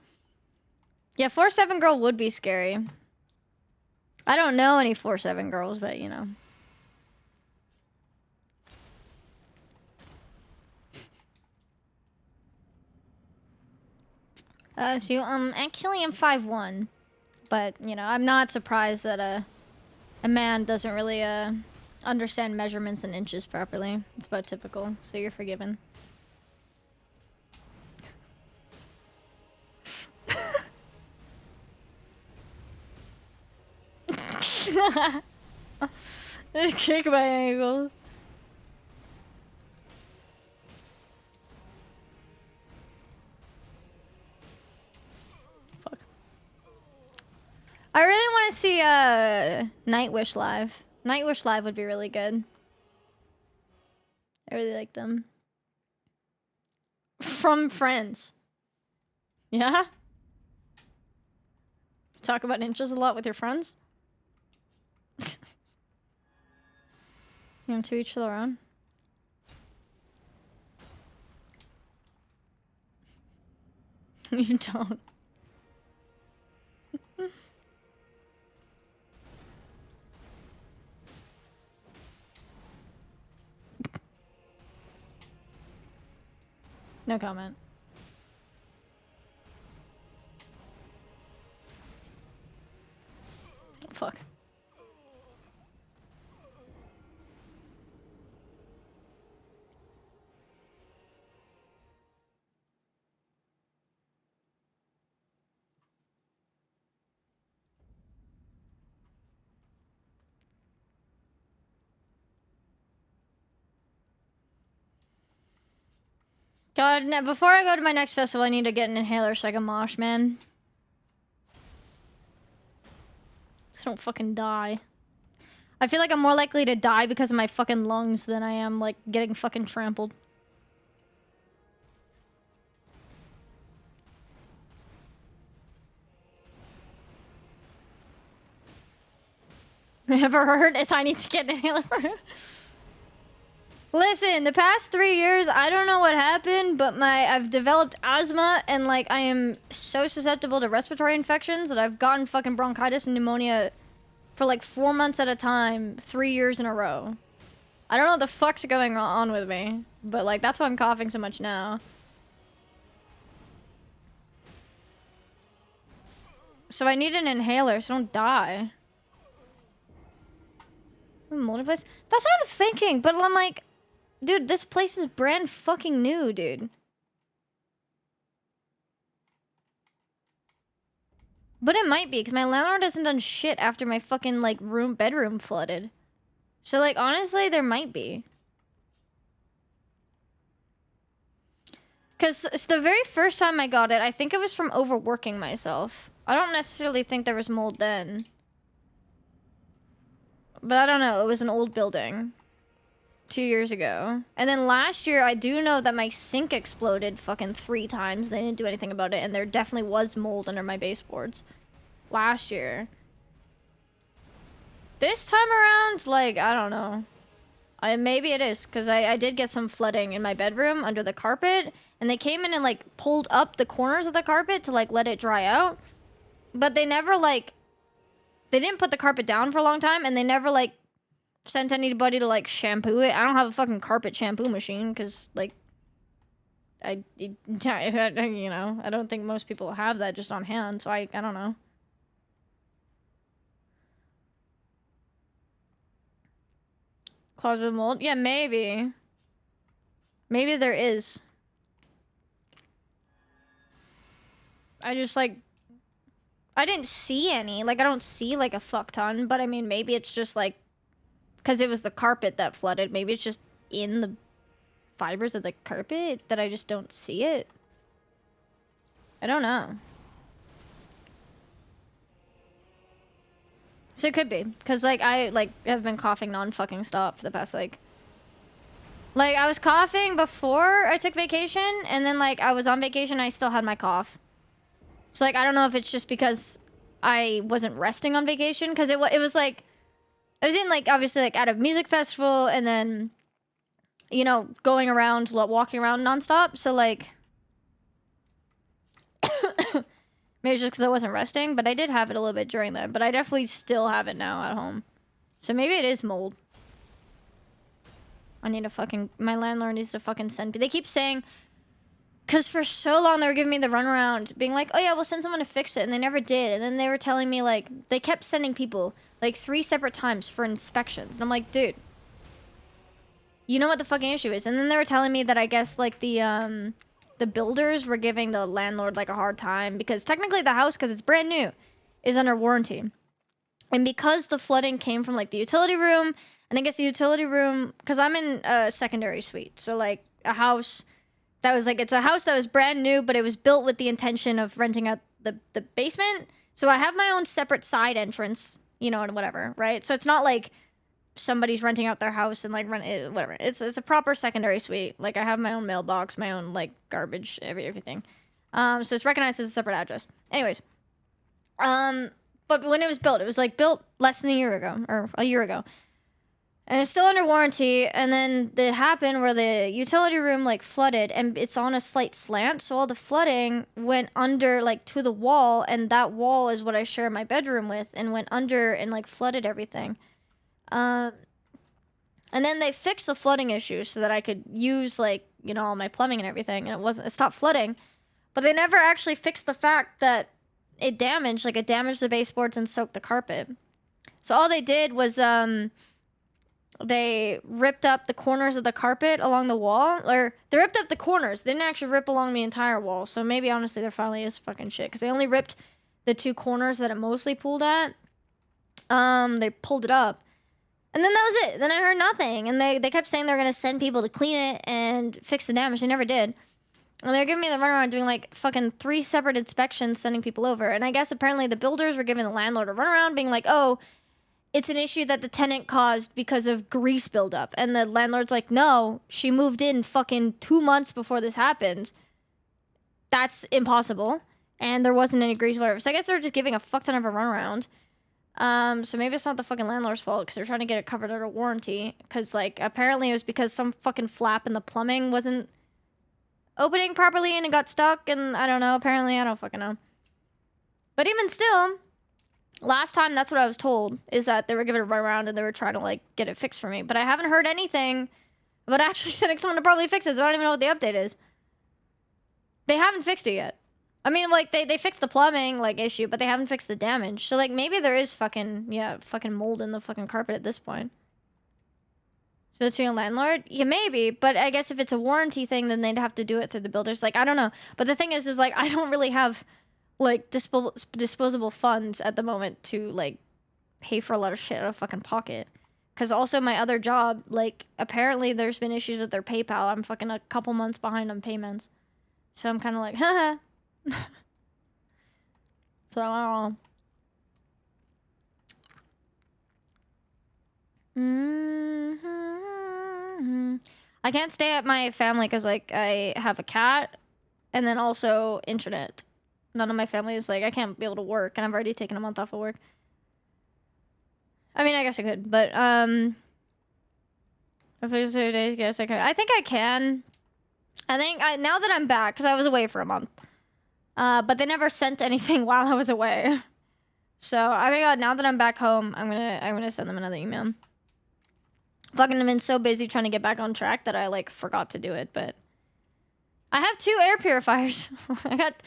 Yeah, 4-7 girl would be scary. I don't know any 4-7 girls, but you know. So actually I'm 5'1", but you know, I'm not surprised that a man doesn't really understand measurements in inches properly. It's about typical, so you're forgiven. Just kick my ankle. Fuck. I really want to see Nightwish live. Nightwish live would be really good. I really like them. From Friends. Yeah? Talk about inches a lot with your friends? You know, to each their own. You don't. No comment. Fuck. God, before I go to my next festival, I need to get an inhaler so I can mosh, man. So I don't fucking die. I feel like I'm more likely to die because of my fucking lungs than I am, like, getting fucking trampled. Ever heard? Is I need to get an inhaler for it. Listen, the past 3 years, I don't know what happened, but I've developed asthma, and like I am so susceptible to respiratory infections that I've gotten fucking bronchitis and pneumonia for like 4 months at a time, 3 years in a row. I don't know what the fuck's going on with me, but like that's why I'm coughing so much now. So I need an inhaler so I don't die. Multiplace? That's what I'm thinking, but I'm like, dude, this place is brand fucking new, dude. But it might be, because my landlord hasn't done shit after my fucking, like, bedroom flooded. So, like, honestly, there might be. Because it's the very first time I got it, I think it was from overworking myself. I don't necessarily think there was mold then. But I don't know, it was an old building. 2 years ago. And then last year, I do know that my sink exploded fucking 3 times. They didn't do anything about it, and there definitely was mold under my baseboards. Last year. This time around, like, I don't know. Maybe it is, because I did get some flooding in my bedroom under the carpet, and they came in and, like, pulled up the corners of the carpet to, like, let it dry out. But they never, like... They didn't put the carpet down for a long time, and they never, like, sent anybody to, like, shampoo it. I don't have a fucking carpet shampoo machine, because, like, you know, I don't think most people have that just on hand, so I don't know. Closet mold? Yeah, maybe. Maybe there is. I just, like... I didn't see any. Like, I don't see, like, a fuck ton, but, I mean, maybe it's just, like... Because it was the carpet that flooded. Maybe it's just in the fibers of the carpet that I just don't see it. I don't know. So it could be, because, like, I, like, have been coughing non-fucking stop for the past, like, I was coughing before I took vacation, and then, like, I was on vacation, I still had my cough. So, like, I don't know if it's just because I wasn't resting on vacation, because it was, like, I was in, like, obviously, like, at a music festival, and then, you know, going around, walking around nonstop, so, like, maybe it's just because I wasn't resting, but I did have it a little bit during that. But I definitely still have it now at home. So maybe it is mold. I need to fucking... My landlord needs to fucking send... They keep saying... Because for so long they were giving me the runaround, being like, oh yeah, we'll send someone to fix it. And they never did. And then they were telling me, like... They kept sending people, like, 3 separate times for inspections. And I'm like, dude... You know what the fucking issue is. And then they were telling me that I guess, like, the builders were giving the landlord, like, a hard time because technically the house, because it's brand new, is under warranty. And because the flooding came from, like, the utility room, and I guess the utility room, because I'm in a secondary suite, so, like, a house that was, like, it's a house that was brand new, but it was built with the intention of renting out the basement. So I have my own separate side entrance, you know, and whatever, right? So it's not like somebody's renting out their house and like whatever. It's a proper secondary suite. Like I have my own mailbox, my own like garbage, everything. So it's recognized as a separate address. Anyways, but when it was like built less than a year ago or a year ago, and it's still under warranty. And then it happened where the utility room like flooded, and it's on a slight slant, so all the flooding went under like to the wall, and that wall is what I share my bedroom with, and went under and like flooded everything. And then they fixed the flooding issue so that I could use, like, you know, all my plumbing and everything, and it stopped flooding. But they never actually fixed the fact that it damaged the baseboards and soaked the carpet. So all they did was, they ripped up the corners of the carpet along the wall, or they ripped up the corners. They didn't actually rip along the entire wall, so maybe, honestly, there finally is fucking shit, because they only ripped the 2 corners that it mostly pulled at. They pulled it up. And then that was it. Then I heard nothing. And they kept saying they were going to send people to clean it and fix the damage. They never did. And they were giving me the runaround doing like fucking 3 separate inspections, sending people over. And I guess apparently the builders were giving the landlord a runaround, being like, oh, it's an issue that the tenant caused because of grease buildup. And the landlord's like, no, she moved in fucking 2 months before this happened. That's impossible. And there wasn't any grease, whatever. So I guess they're just giving a fuck ton of a runaround. So maybe it's not the fucking landlord's fault, because they're trying to get it covered under warranty. Because, like, apparently it was because some fucking flap in the plumbing wasn't opening properly and it got stuck, and I don't know. Apparently, I don't fucking know. But even still, last time that's what I was told, is that they were giving it a runaround and they were trying to, like, get it fixed for me. But I haven't heard anything about actually sending someone to probably fix it, so I don't even know what the update is. They haven't fixed it yet. I mean, like, they fixed the plumbing, like, issue, but they haven't fixed the damage. So, like, maybe there is fucking mold in the fucking carpet at this point. Spilled to your landlord? Yeah, maybe, but I guess if it's a warranty thing, then they'd have to do it through the builders. Like, I don't know. But the thing is, like, I don't really have, like, disposable funds at the moment to, like, pay for a lot of shit out of fucking pocket. Because also my other job, like, apparently there's been issues with their PayPal. I'm fucking a couple months behind on payments. So I'm kind of like, haha. So I don't know. I can't stay at my family because, like, I have a cat and then also internet. None of my family is like, I can't be able to work, and I've already taken a month off of work. I mean, I guess I could, but if it's 2 days, yes, I could. I think I can. I think now that I'm back, because I was away for a month. But they never sent anything while I was away. So I think now that I'm back home, I'm gonna send them another email. Fucking I've been so busy trying to get back on track that I like forgot to do it, but I have 2 air purifiers. I got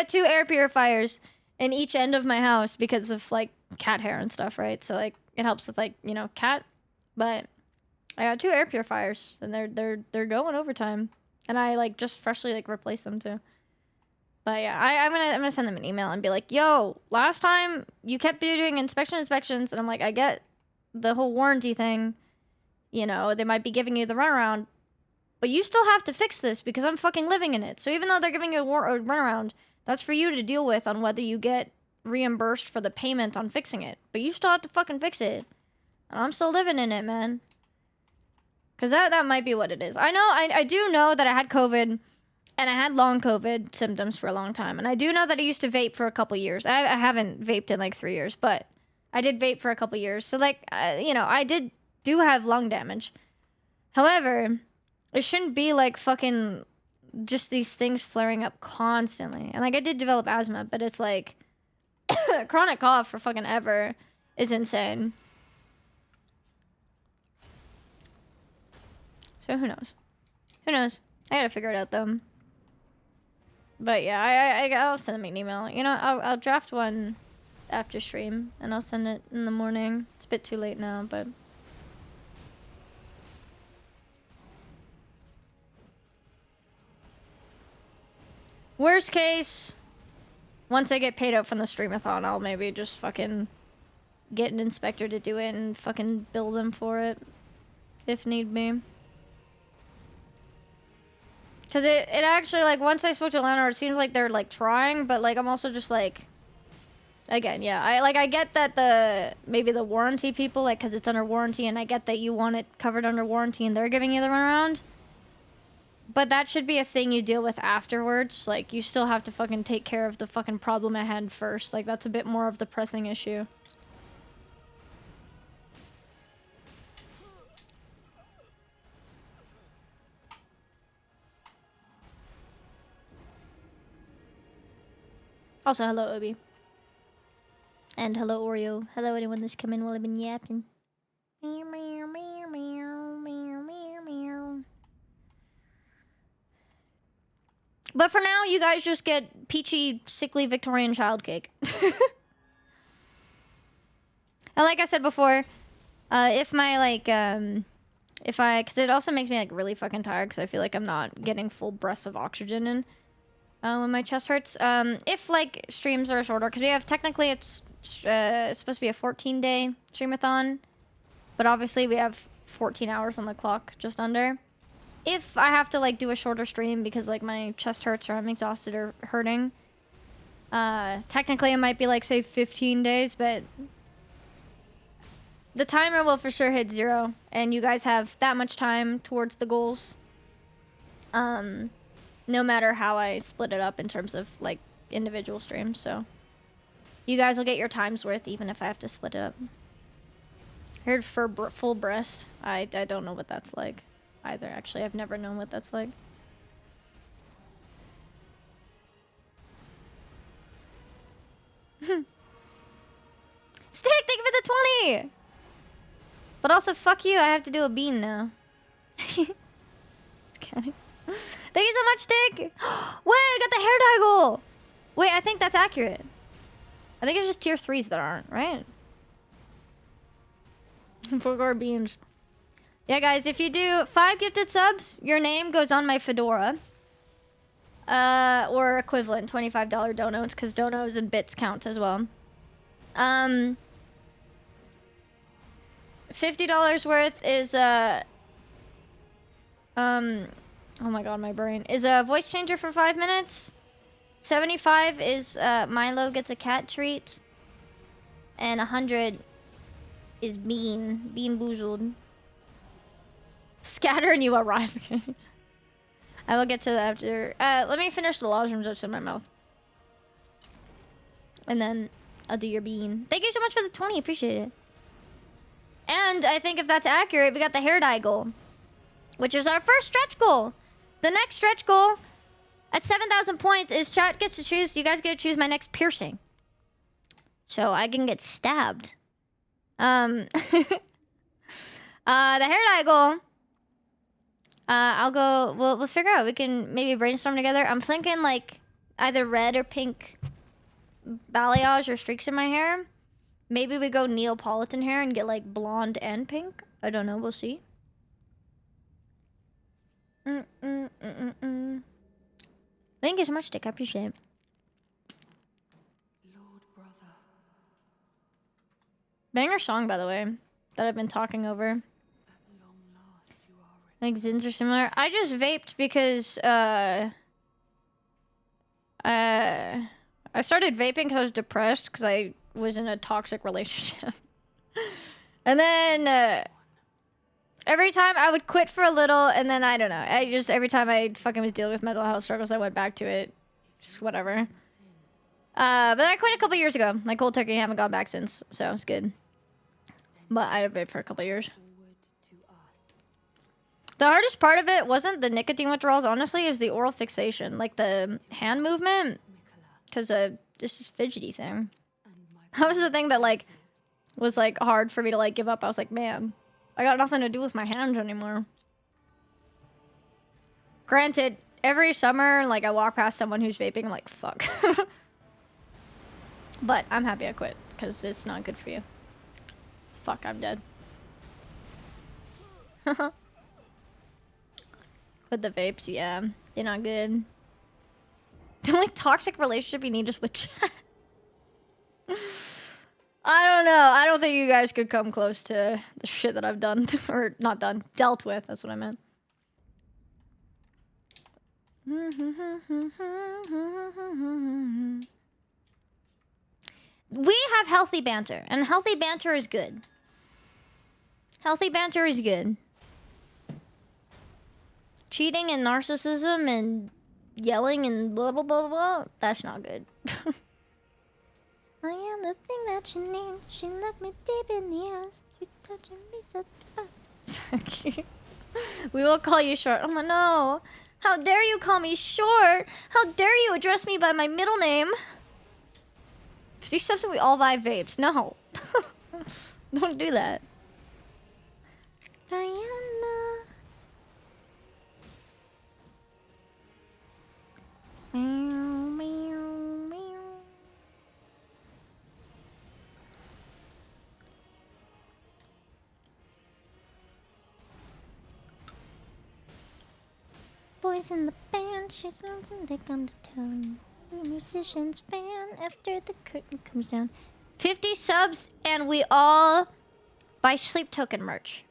2 air purifiers in each end of my house because of like cat hair and stuff, right? So like it helps with like, you know, cat. But I got 2 air purifiers and they're going overtime. And I like just freshly like replaced them too. But yeah, I'm gonna send them an email and be like, yo, last time you kept doing inspections, and I'm like, I get the whole warranty thing, you know, they might be giving you the runaround, but you still have to fix this because I'm fucking living in it. So even though they're giving you a runaround, that's for you to deal with on whether you get reimbursed for the payment on fixing it. But you still have to fucking fix it. And I'm still living in it, man. Because that might be what it is. I do know that I had COVID, and I had long COVID symptoms for a long time. And I do know that I used to vape for a couple years. I haven't vaped in like 3 years, but I did vape for a couple years. So like, you know, I do have lung damage. However, it shouldn't be like fucking just these things flaring up constantly. And like, I did develop asthma, but it's like chronic cough for fucking ever is insane. So who knows? Who knows? I gotta figure it out though. But yeah, I'll send him an email. You know, I'll draft one after stream, and I'll send it in the morning. It's a bit too late now, but. Worst case, once I get paid out from the streamathon, I'll maybe just fucking get an inspector to do it and fucking bill them for it, if need be. Because it actually, like, once I spoke to landlord, it seems like they're, like, trying, but, like, I'm also just, like, again, yeah, I get that maybe the warranty people, like, because it's under warranty, and I get that you want it covered under warranty, and they're giving you the runaround. But that should be a thing you deal with afterwards. Like, you still have to fucking take care of the fucking problem at hand first. Like, that's a bit more of the pressing issue. Also, hello, Obi. And hello, Oreo. Hello, anyone that's come in while I've been yapping. Meow, meow, meow, meow, meow, meow, meow. But for now, you guys just get peachy, sickly Victorian child cake. And like I said before, if my, like, because it also makes me, like, really fucking tired because I feel like I'm not getting full breaths of oxygen in when my chest hurts. If, like, streams are shorter, because we have, technically, it's supposed to be a 14-day streamathon, but obviously we have 14 hours on the clock, just under. If I have to, like, do a shorter stream because, like, my chest hurts or I'm exhausted or hurting, technically it might be, like, say 15 days, but the timer will for sure hit 0, and you guys have that much time towards the goals. No matter how I split it up in terms of, like, individual streams, so you guys will get your time's worth even if I have to split it up. I heard for full breast. I don't know what that's like either, actually. I've never known what that's like. Stick, thank you for the 20! But also, fuck you, I have to do a bean now. Just kidding. Thank you so much, Stick! Wait, I got the hair dye goal! Wait, I think that's accurate. I think it's just tier 3s that aren't, right? 4 beans. Yeah, guys, if you do 5 gifted subs, your name goes on my fedora. Or equivalent, $25 donos, because donos and bits count as well. $50 worth is, oh my god, my brain. Is a voice changer for 5 minutes. 75 is, Milo gets a cat treat. And 100 is Bean Boozled. Scatter and you arrive again. I will get to that after. Let me finish the lozenges that's in my mouth. And then I'll do your bean. Thank you so much for the 20. Appreciate it. And I think if that's accurate, we got the hair dye goal, which is our first stretch goal. The next stretch goal at 7,000 points is chat gets to choose. You guys get to choose my next piercing, so I can get stabbed. The hair dye goal. I'll go. We'll figure out. We can maybe brainstorm together. I'm thinking like either red or pink balayage or streaks in my hair. Maybe we go Neapolitan hair and get like blonde and pink. I don't know. We'll see. Thank you so much, Dick. I appreciate it. Lord brother. Banger song, by the way, that I've been talking over. At long last you are Like Zins are similar. I just vaped because I started vaping because I was depressed because I was in a toxic relationship. And then every time I would quit for a little, and then I don't know. I just every time I fucking was dealing with mental health struggles, I went back to it. Just whatever. But I quit a couple years ago. Like cold turkey, haven't gone back since, so it's good. But I have vaped for a couple years. The hardest part of it wasn't the nicotine withdrawals, honestly, it was the oral fixation. Like the hand movement. Because this is fidgety thing. That was the thing that, like, was, like, hard for me to, like, give up. I was like, man, I got nothing to do with my hands anymore. Granted, every summer, like, I walk past someone who's vaping, I'm like, fuck. But I'm happy I quit, because it's not good for you. Fuck, I'm dead. With the vapes, yeah. They're not good. The only toxic relationship you need is with chat. I don't know. I don't think you guys could come close to the shit that I've done. Or not done. Dealt with. That's what I meant. We have healthy banter. And healthy banter is good. Healthy banter is good. Cheating and narcissism and yelling and blah blah blah blah, that's not good. I am the thing that you need. She looked me deep in the eyes. She touching me so fast. We will call you short. Oh my no. How dare you call me short? How dare you address me by my middle name? 50 steps and we all buy vapes. No. Don't do that. Diana. Meow, meow, meow. Boys in the band, she's something they come to town. Musicians fan after the curtain comes down. 50 subs and we all buy sleep token merch.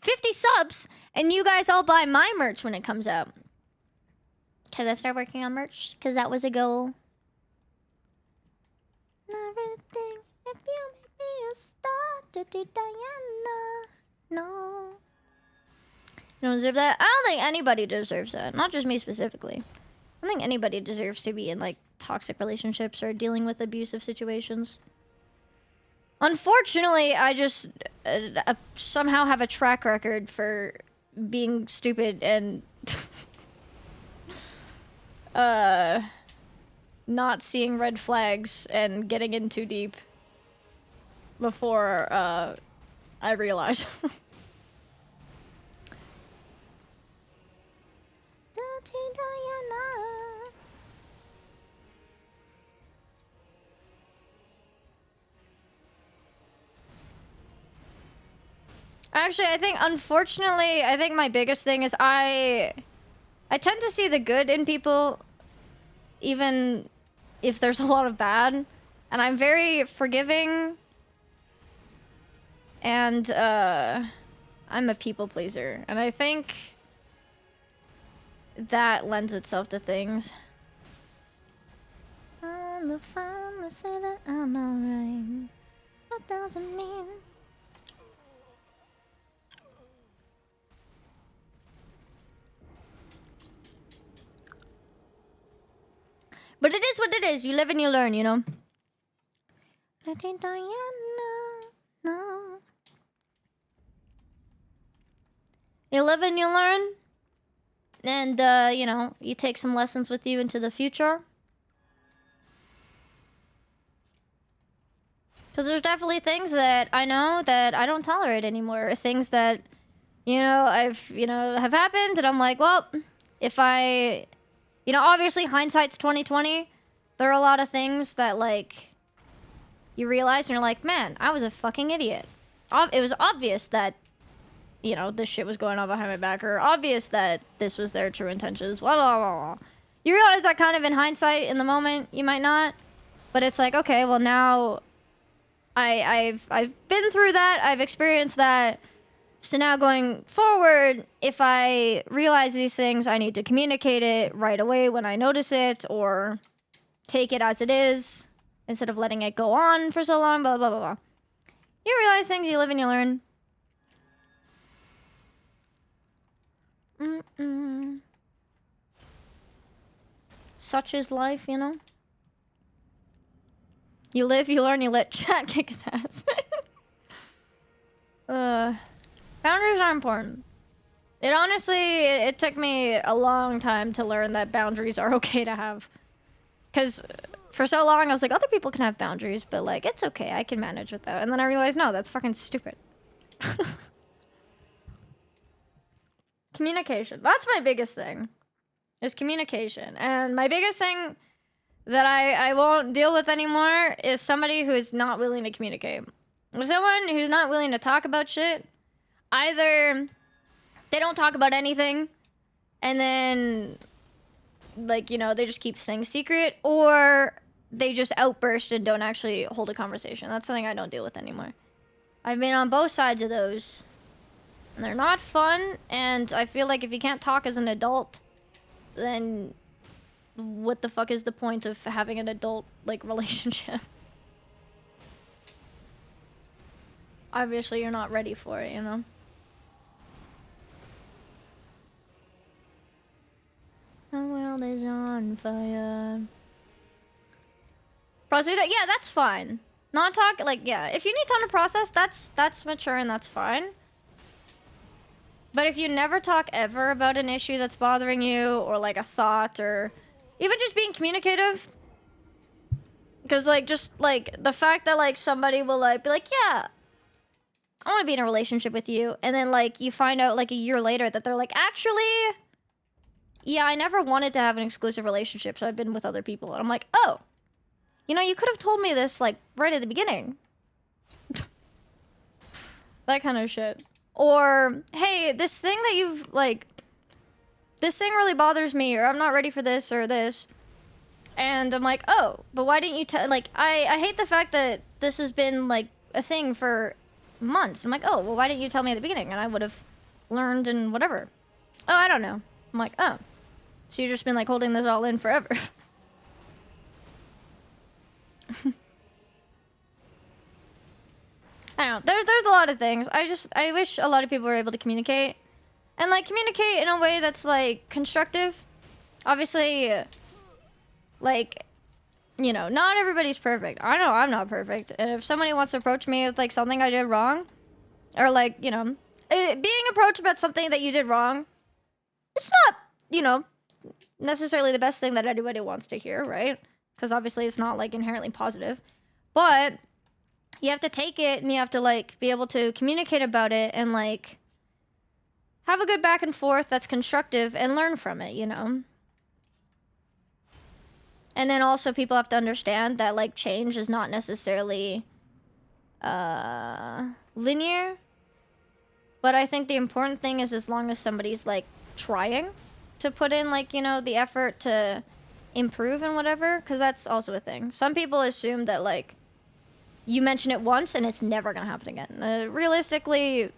50 subs, and you guys all buy my merch when it comes out. Because I've started working on merch, because that was a goal. Never think if you make me a star to do Diana. No. You don't deserve that? I don't think anybody deserves that. Not just me specifically. I don't think anybody deserves to be in, like, toxic relationships or dealing with abusive situations. Unfortunately, I just somehow have a track record for being stupid and not seeing red flags and getting in too deep before I realize. Actually, I think, unfortunately, I think my biggest thing is I tend to see the good in people, even if there's a lot of bad. And I'm very forgiving. And, I'm a people pleaser. And I think that lends itself to things. On the phone, I say that I'm alright. What does it mean? But it is what it is. You live and you learn, you know? I think Diana, no. You live and you learn. And, you know, you take some lessons with you into the future. Because there's definitely things that I know that I don't tolerate anymore. Things that, you know, have happened. And I'm like, well, if I... You know, obviously, hindsight's 20/20. There are a lot of things that, like, you realize and you're like, man, I was a fucking idiot. It was obvious that, you know, this shit was going on behind my back, or obvious that this was their true intentions, blah, blah, blah, blah. You realize that kind of in hindsight. In the moment, you might not. But it's like, okay, well, now I've been through that. I've experienced that. So now going forward, if I realize these things, I need to communicate it right away when I notice it, or take it as it is instead of letting it go on for so long, blah, blah, blah, blah. You realize things, you live and you learn. Such is life, you know? You live, you learn, you let chat kick his ass. Boundaries are important. It honestly, it took me a long time to learn that boundaries are okay to have. Because for so long, I was like, other people can have boundaries, but like, it's okay, I can manage with that. And then I realized, no, that's fucking stupid. Communication. That's my biggest thing. Is communication. And my biggest thing that I won't deal with anymore is somebody who is not willing to communicate. With someone who's not willing to talk about shit, either they don't talk about anything, and then, like, you know, they just keep things secret, or they just outburst and don't actually hold a conversation. That's something I don't deal with anymore. I've been on both sides of those, and they're not fun, and I feel like if you can't talk as an adult, then what the fuck is the point of having an adult, like, relationship? Obviously, you're not ready for it, you know? The world is on fire. Process, yeah, that's fine. Not talk, like, yeah, if you need time to process, that's mature and that's fine. But if you never talk ever about an issue that's bothering you, or like a thought, or even just being communicative, because like, just like the fact that like somebody will like be like, yeah, I want to be in a relationship with you, and then like you find out like a year later that they're like, actually, yeah, I never wanted to have an exclusive relationship, so I've been with other people. And I'm like, oh, you know, you could have told me this like right at the beginning. That kind of shit. Or, hey, this thing that you've, like, this thing really bothers me, or I'm not ready for this, or this. And I'm like, oh, but why didn't you tell, like, I hate the fact that this has been, like, a thing for months. I'm like, oh, well, why didn't you tell me at the beginning? And I would have learned and whatever. Oh, I don't know. I'm like, oh. So you've just been, like, holding this all in forever. I don't know. There's a lot of things. I wish a lot of people were able to communicate. And, like, communicate in a way that's, like, constructive. Obviously, like, you know, not everybody's perfect. I know I'm not perfect. And if somebody wants to approach me with, like, something I did wrong, or, like, you know, being approached about something that you did wrong, it's not, you know, necessarily the best thing that anybody wants to hear, right? Because obviously it's not, like, inherently positive. But you have to take it, and you have to, like, be able to communicate about it, and, like, have a good back and forth that's constructive, and learn from it, you know? And then also people have to understand that, like, change is not necessarily linear. But I think the important thing is, as long as somebody's, like, trying to put in, like, you know, the effort to improve and whatever, because that's also a thing. Some people assume that, like, you mention it once and it's never gonna happen again. Realistically,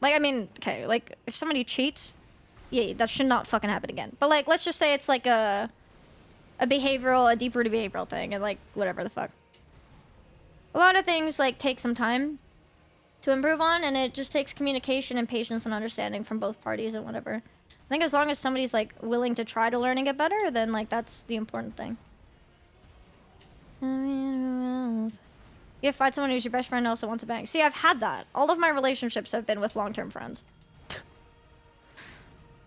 like, I mean, okay, like, if somebody cheats, yeah, that should not fucking happen again. But, like, let's just say it's, like, a deep-rooted behavioral thing, and, like, whatever the fuck. A lot of things, like, take some time to improve on, and it just takes communication and patience and understanding from both parties and whatever. I think as long as somebody's, like, willing to try to learn and get better, then, like, that's the important thing. You find someone who's your best friend and also wants a bang. See, I've had that. All of my relationships have been with long-term friends.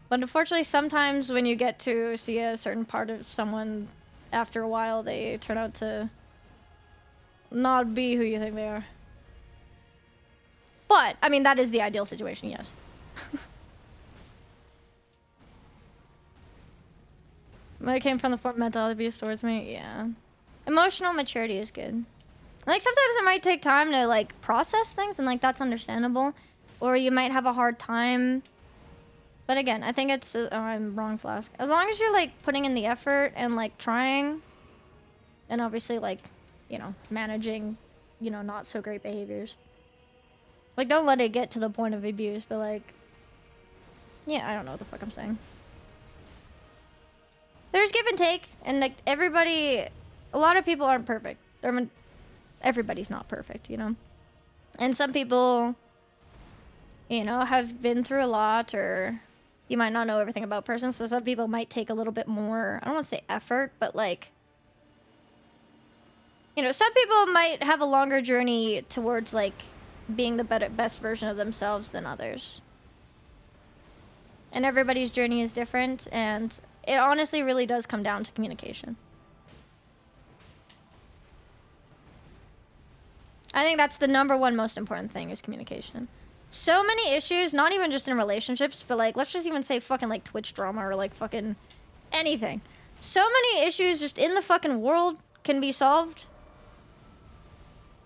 But unfortunately, sometimes when you get to see a certain part of someone, after a while, they turn out to not be who you think they are. But, I mean, that is the ideal situation, yes. When it came from the form of mental abuse towards me, yeah. Emotional maturity is good. Like, sometimes it might take time to, like, process things, and, like, that's understandable. Or you might have a hard time. But again, I think it's... oh, I'm wrong, Flask. As long as you're, like, putting in the effort and, like, trying, and obviously, like, you know, managing, you know, not so great behaviors. Like, don't let it get to the point of abuse, but like, yeah, I don't know what the fuck I'm saying. There's give and take, and like everybody, a lot of people aren't perfect. Everybody's not perfect, you know? And some people, you know, have been through a lot, or you might not know everything about a person, so some people might take a little bit more, I don't want to say effort, but like, you know, some people might have a longer journey towards like being the best version of themselves than others. And everybody's journey is different, and it honestly really does come down to communication. I think that's the #1 most important thing, is communication. So many issues, not even just in relationships, but like, let's just even say fucking like Twitch drama or like fucking anything. So many issues just in the fucking world can be solved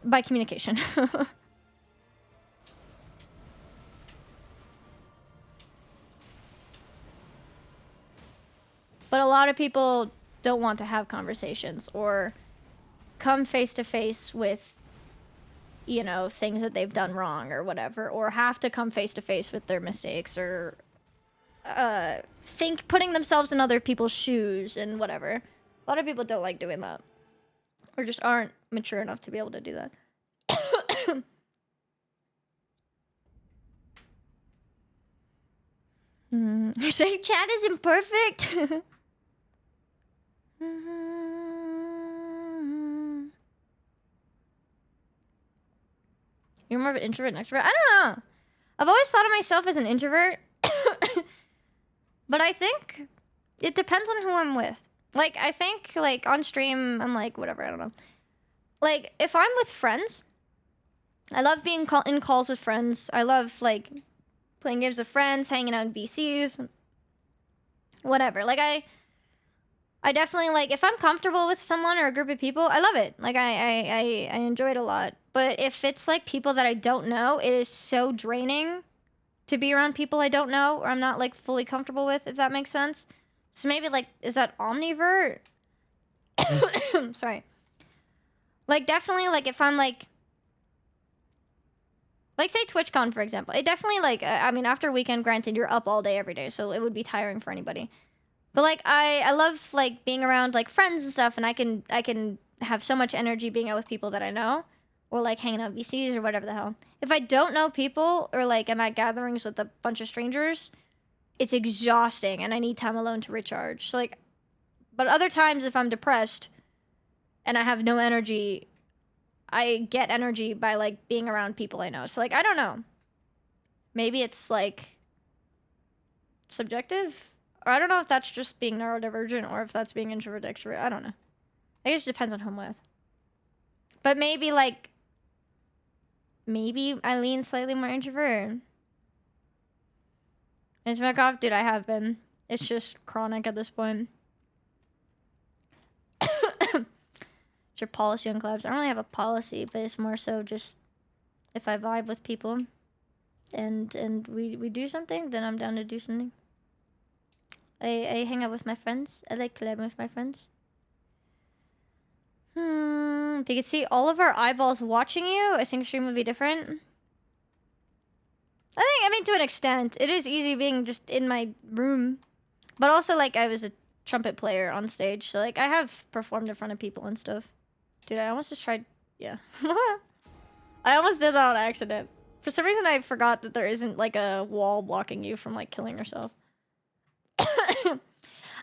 by communication. But a lot of people don't want to have conversations or come face to face with, you know, things that they've done wrong or whatever, or have to come face to face with their mistakes, or putting themselves in other people's shoes and whatever. A lot of people don't like doing that, or just aren't mature enough to be able to do that. You're saying chat is imperfect? You're more of an introvert than extrovert? I don't know. I've always thought of myself as an introvert. But I think it depends on who I'm with. Like, I think, like, on stream, I'm like, whatever, I don't know. Like, if I'm with friends, I love being in calls with friends. I love, like, playing games with friends, hanging out in VCs, whatever. Like, I definitely, like, if I'm comfortable with someone or a group of people, I love it. Like, I enjoy it a lot. But if it's, like, people that I don't know, it is so draining to be around people I don't know, or I'm not, like, fully comfortable with, if that makes sense. So maybe, like, is that omnivert? Sorry. Like, definitely, like, if I'm, like, say TwitchCon, for example. It definitely, like, I mean, after a weekend, granted, you're up all day, every day, so it would be tiring for anybody. But, like, I love, like, being around, like, friends and stuff, and I can have so much energy being out with people that I know, or, like, hanging out VCs or whatever the hell. If I don't know people, or, like, I'm at gatherings with a bunch of strangers, it's exhausting, and I need time alone to recharge. So, like, but other times, if I'm depressed and I have no energy, I get energy by, like, being around people I know. So, like, I don't know. Maybe it's, like, subjective? Or I don't know if that's just being neurodivergent or if that's being introvert, extrovert. I don't know. I guess it depends on who I'm with. But maybe, like, maybe I lean slightly more introvert. It's back off, dude, I have been. It's just chronic at this point. It's your policy on collabs. I don't really have a policy, but it's more so just if I vibe with people and we do something, then I'm down to do something. I hang out with my friends. I like collabing with my friends. If you could see all of our eyeballs watching you, I think stream would be different. I mean, to an extent. It is easy being just in my room. But also, like, I was a trumpet player on stage, so, like, I have performed in front of people and stuff. Dude, I almost just tried... Yeah. I almost did that on accident. For some reason, I forgot that there isn't, like, a wall blocking you from, like, killing yourself.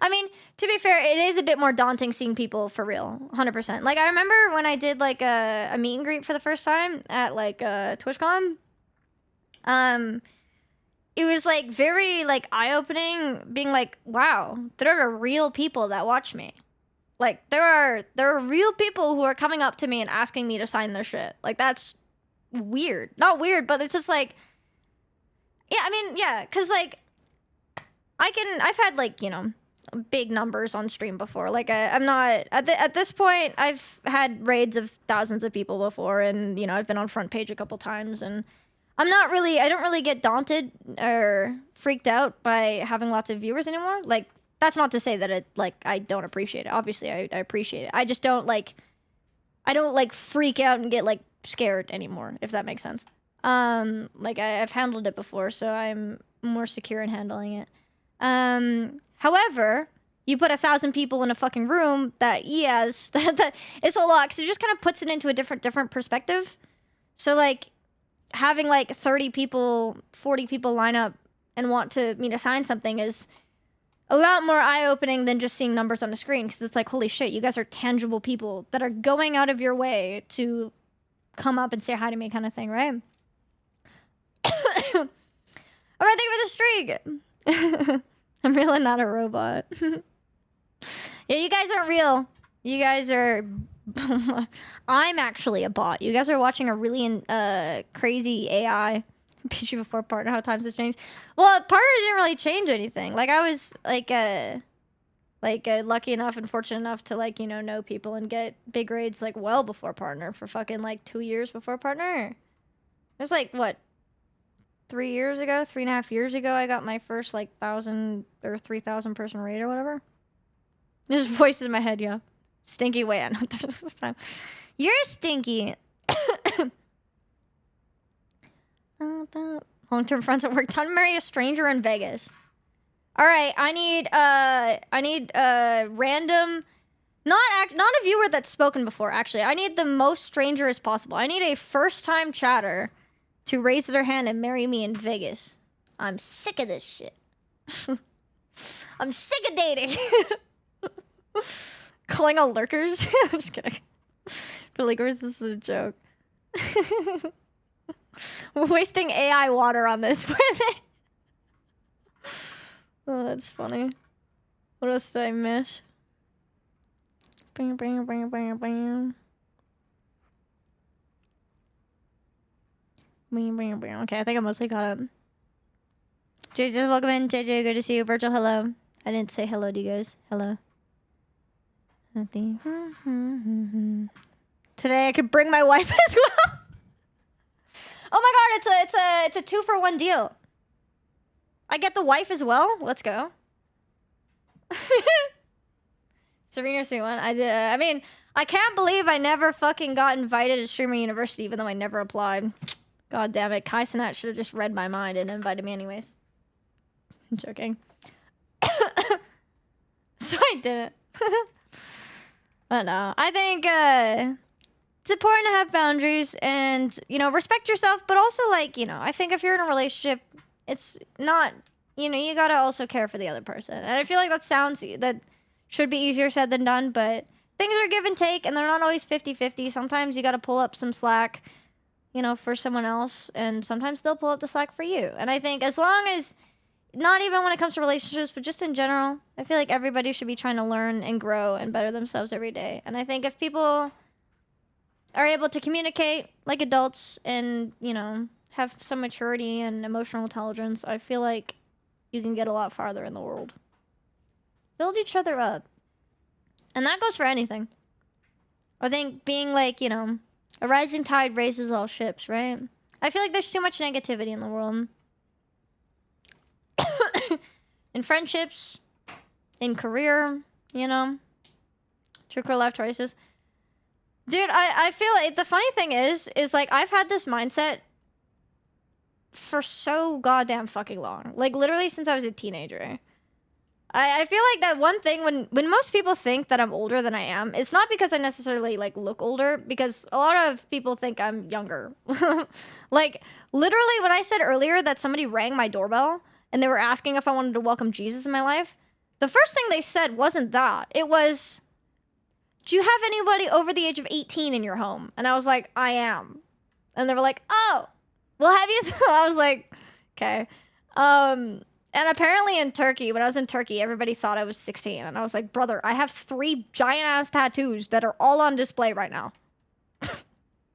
I mean, to be fair, it is a bit more daunting seeing people for real. 100%. Like, I remember when I did, like, a meet and greet for the first time at, like, TwitchCon. It was, like, very, like, eye-opening, being like, wow, there are real people that watch me. Like, there are real people who are coming up to me and asking me to sign their shit. Like, that's weird. Not weird, but it's just, like... Yeah, I mean, yeah, because, like... I've had, like, you know, big numbers on stream before. Like, I'm not... At this point, I've had raids of thousands of people before, and, you know, I've been on front page a couple times, and... I don't really get daunted or freaked out by having lots of viewers anymore. Like, that's not to say that I don't appreciate it. Obviously, I appreciate it. I just don't, like, freak out and get, like, scared anymore, if that makes sense. Like I've handled it before, so I'm more secure in handling it. However, you put 1,000 people in a fucking room, it's a lot, because it just kind of puts it into a different perspective. So like having like 30 people, 40 people line up and want to sign something is a lot more eye-opening than just seeing numbers on the screen, because it's like, holy shit, you guys are tangible people that are going out of your way to come up and say hi to me, kind of thing, right? All right, thank you for the streak. I'm real and not a robot. Yeah, you guys aren't real. You guys are... I'm actually a bot. You guys are watching a really crazy AI. Peachy before partner, how times have changed. Well, partner didn't really change anything. Like, I was, lucky enough and fortunate enough to, know people and get big grades, well before partner for fucking, 2 years before partner. It was, what? 3 years ago? 3.5 years ago, I got my first, 1,000 or 3,000 person raid or whatever. There's voices in my head, yeah. Stinky, wait, I know this time. You're stinky. Long-term friends at work. Time to marry a stranger in Vegas. All right, I need random, not a viewer that's spoken before. Actually, I need the most stranger as possible. I need a first-time chatter to raise their hand and marry me in Vegas. I'm sick of this shit. I'm sick of dating. Calling all lurkers. I'm just kidding. For lurkers, this is a joke. We're wasting AI water on this. Oh, that's funny. What else did I miss? Bam, bam, bam, bam, bam. Bam, bam, bam. Okay, I think I mostly caught up. JJ, welcome in. JJ, good to see you. Virgil, hello. I didn't say hello to you guys. Hello. Nothing. Today I could bring my wife as well. Oh my god, it's a 2-for-1 deal. I get the wife as well. Let's go. Serena C1. I mean, I can't believe I never fucking got invited to Streamer University, even though I never applied. God damn it. Kai Sinat should have just read my mind and invited me anyways. I'm joking. So I didn't. But no, I think it's important to have boundaries and, respect yourself, but also, I think if you're in a relationship, it's not, you gotta also care for the other person. And I feel like that should be easier said than done, but things are give and take, and they're not always 50-50. Sometimes you gotta pull up some slack, for someone else, and sometimes they'll pull up the slack for you. And I think as long as, not even when it comes to relationships, but just in general, I feel like everybody should be trying to learn and grow and better themselves every day. And I think if people are able to communicate like adults and, have some maturity and emotional intelligence, I feel like you can get a lot farther in the world. Build each other up. And that goes for anything. I think being a rising tide raises all ships, right? I feel like there's too much negativity in the world. In friendships, in career, true or left choices. Dude, I feel like the funny thing is I've had this mindset for so goddamn fucking long. Literally since I was a teenager. I feel like that one thing when most people think that I'm older than I am, it's not because I necessarily look older, because a lot of people think I'm younger. Literally when I said earlier that somebody rang my doorbell and they were asking if I wanted to welcome Jesus in my life, the first thing they said wasn't that. It was, do you have anybody over the age of 18 in your home? And I was like, I am. And they were like, oh, well, have you? I was like, okay. And apparently in Turkey, when I was in Turkey, everybody thought I was 16. And I was like, brother, I have 3 giant-ass tattoos that are all on display right now.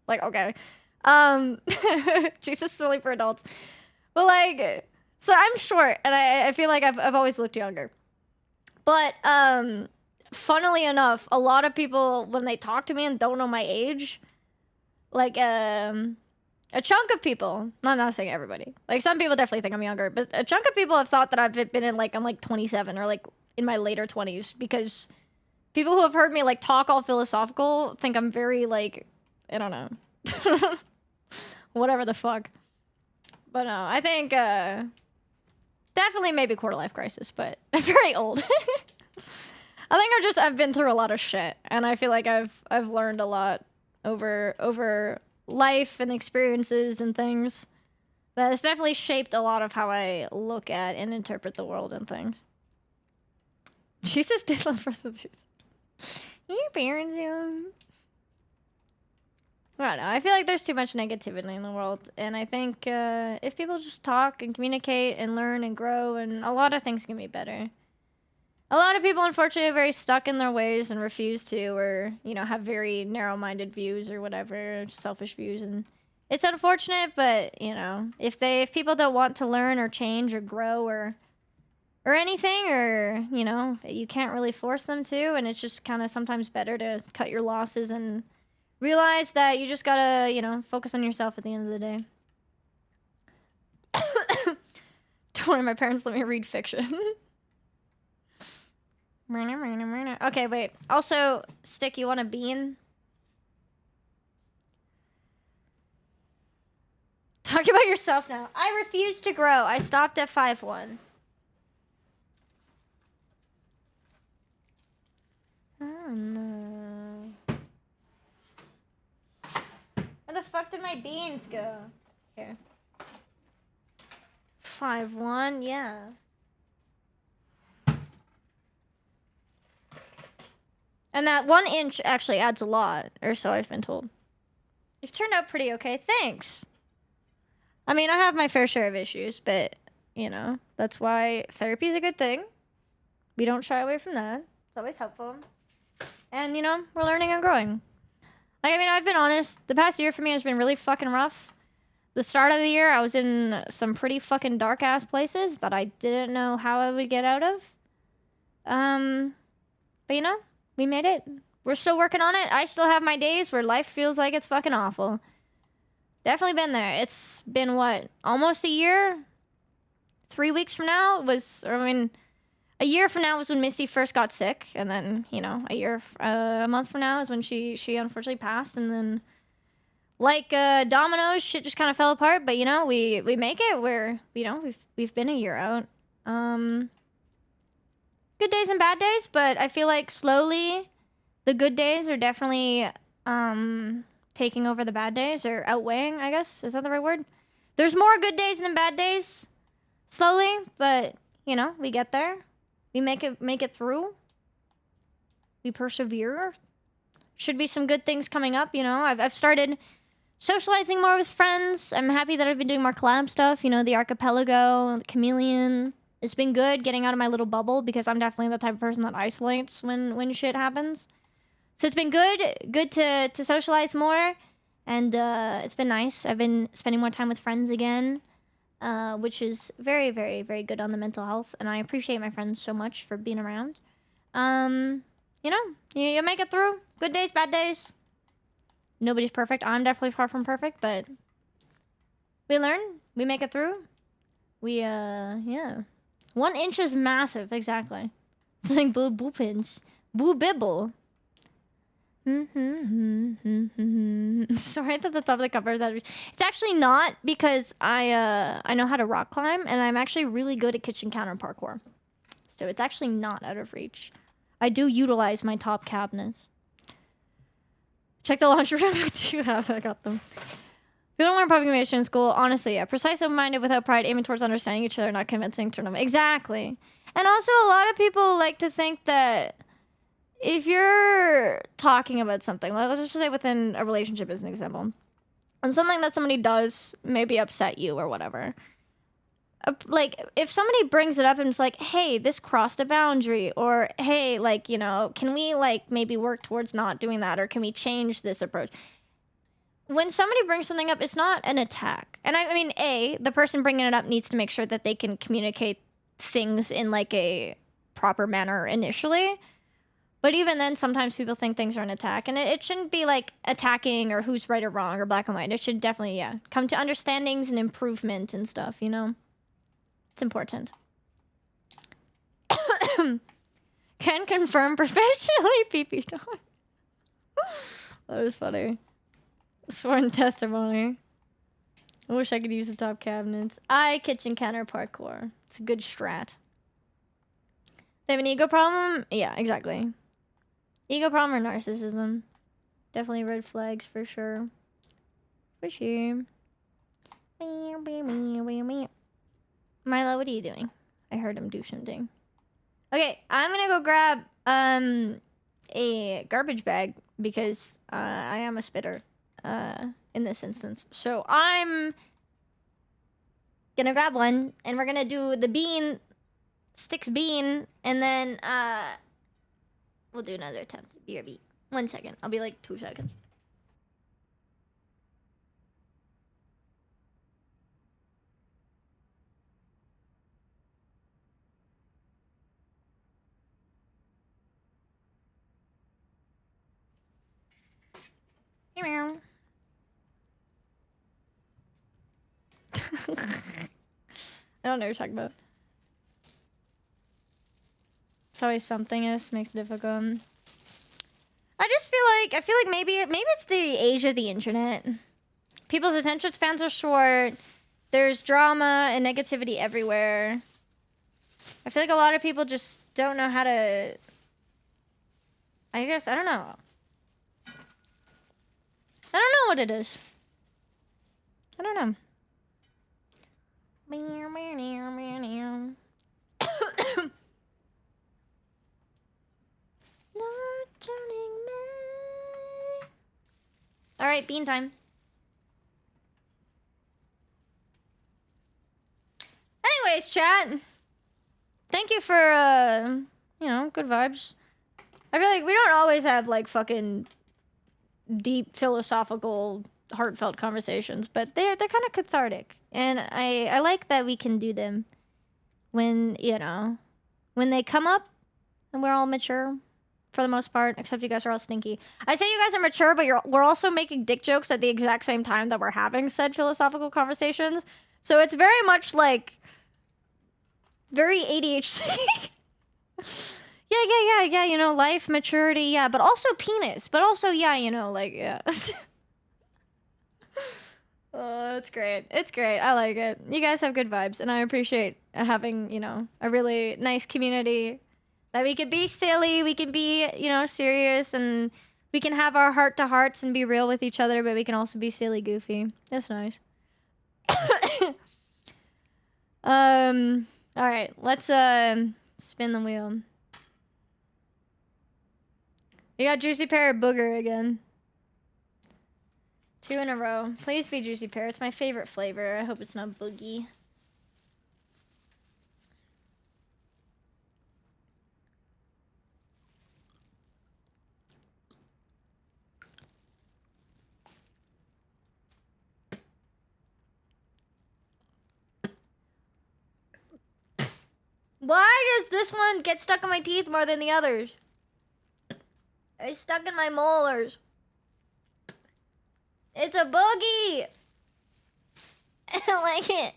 Okay. Jesus, silly for adults. But so I'm short, and I feel like I've always looked younger. But funnily enough, a lot of people, when they talk to me and don't know my age, a chunk of people, not saying everybody, some people definitely think I'm younger, but a chunk of people have thought that I've been in I'm 27 or in my later 20s, because people who have heard me talk all philosophical think I'm very I don't know, whatever the fuck. But no, I think definitely maybe quarter life crisis, but I'm very old. I think I've been through a lot of shit, and I feel like I've learned a lot over life and experiences and things that has definitely shaped a lot of how I look at and interpret the world and things. Jesus did love prostitutes. Your parents do. I don't know. I feel like there's too much negativity in the world, and I think if people just talk and communicate and learn and grow, and a lot of things can be better. A lot of people, unfortunately, are very stuck in their ways and refuse to, or, you know, have very narrow-minded views or whatever, selfish views, and it's unfortunate, but, you know, if people don't want to learn or change or grow or anything, or, you know, you can't really force them to, and it's just kind of sometimes better to cut your losses and realize that you just gotta, you know, focus on yourself at the end of the day. Don't worry, my parents let me read fiction. Okay, wait. Also, Stick, you want a bean? Talk about yourself now. I refuse to grow. I stopped at 5'1". Oh no. Where the fuck did my beans go? Here. 5'1", yeah. And that 1 inch actually adds a lot, or so I've been told. You've turned out pretty okay, thanks. I mean, I have my fair share of issues, but, you know, that's why therapy is a good thing. We don't shy away from that. It's always helpful. And, you know, we're learning and growing. Like, I mean, I've been honest. The past year for me has been really fucking rough. The start of the year, I was in some pretty fucking dark-ass places that I didn't know how I would get out of. But, you know, we made it. We're still working on it. I still have my days where life feels like it's fucking awful. Definitely been there. It's been, what, almost a year? 3 weeks from now a year from now was when Misty first got sick. And then, you know, a month from now is when she unfortunately passed. And then, like dominoes, shit just kind of fell apart. But, you know, we make it. You know, we've been a year out. Good days and bad days, but I feel like slowly the good days are definitely taking over the bad days, or outweighing, I guess. Is that the right word? There's more good days than bad days. Slowly, but, you know, we get there. We make it through. We persevere. Should be some good things coming up, you know. I've started socializing more with friends. I'm happy that I've been doing more collab stuff, you know, the Archipelago, the Chameleon. It's been good getting out of my little bubble, because I'm definitely the type of person that isolates when shit happens. So it's been good to socialize more, and it's been nice. I've been spending more time with friends again, which is very, very, very good on the mental health, and I appreciate my friends so much for being around. You know, you make it through. Good days, bad days. Nobody's perfect. I'm definitely far from perfect, but we learn. We make it through. Yeah. 1 inch is massive, exactly. Like boo pins. Boo bibble. Sorry that the top of the cover is it's actually not, because I know how to rock climb, and I'm actually really good at kitchen counter parkour. So it's actually not out of reach. I do utilize my top cabinets. Check the laundry room. I do have. I got them. We don't learn public communication in school. Honestly, yeah. Precise, open-minded, without pride, aiming towards understanding each other, not convincing. Turn them. Exactly. And also, a lot of people like to think that if you're talking about something, let's just say within a relationship as an example, and something that somebody does maybe upset you or whatever, like, if somebody brings it up and it's like, hey, this crossed a boundary, or hey, like, you know, can we, like, maybe work towards not doing that, or can we change this approach? When somebody brings something up, it's not an attack. And I mean, the person bringing it up needs to make sure that they can communicate things in, like, a proper manner initially. But even then, sometimes people think things are an attack. And it shouldn't be, like, attacking or who's right or wrong or black and white. It should definitely, yeah, come to understandings and improvement and stuff, you know? It's important. Can confirm professionally, PP Don. That was funny. Sworn testimony. I wish I could use the top cabinets. Kitchen counter parkour. It's a good strat. They have an ego problem? Yeah, exactly. Ego problem or narcissism? Definitely red flags for sure. For sure. Milo, what are you doing? I heard him do something. Okay, I'm gonna go grab a garbage bag because I am a spitter in this instance. So I'm gonna grab one and we're gonna do the bean, sticks bean, and then we'll do another attempt at BRB. 1 second. I'll be like 2 seconds. Meow. I don't know what you're talking about. It's always something else makes it difficult. I feel like maybe it's the age of the internet. People's attention spans are short. There's drama and negativity everywhere. I feel like a lot of people just don't know how to. I guess I don't know. I don't know what it is. I don't know. Not turning me. All right, bean time. Anyways, chat. Thank you for you know, good vibes. I feel like we don't always have like fucking deep philosophical heartfelt conversations, but they're kind of cathartic, and I like that we can do them when, you know, when they come up and we're all mature for the most part, except you guys are all stinky. I say you guys are mature, but we're also making dick jokes at the exact same time that we're having said philosophical conversations, so it's very much like very ADHD. Yeah, you know, life, maturity, yeah, but also penis, but also, yeah, you know, like, yeah. Oh, it's great. It's great. I like it. You guys have good vibes, and I appreciate having, you know, a really nice community that we can be silly, we can be, you know, serious, and we can have our heart-to-hearts and be real with each other, but we can also be silly, goofy. That's nice. All right, let's spin the wheel. We got Juicy Pear Booger again. 2 in a row. Please be Juicy Pear. It's my favorite flavor. I hope it's not Boogie. Why does this one get stuck in my teeth more than the others? It's stuck in my molars. It's a boogie. I don't like it.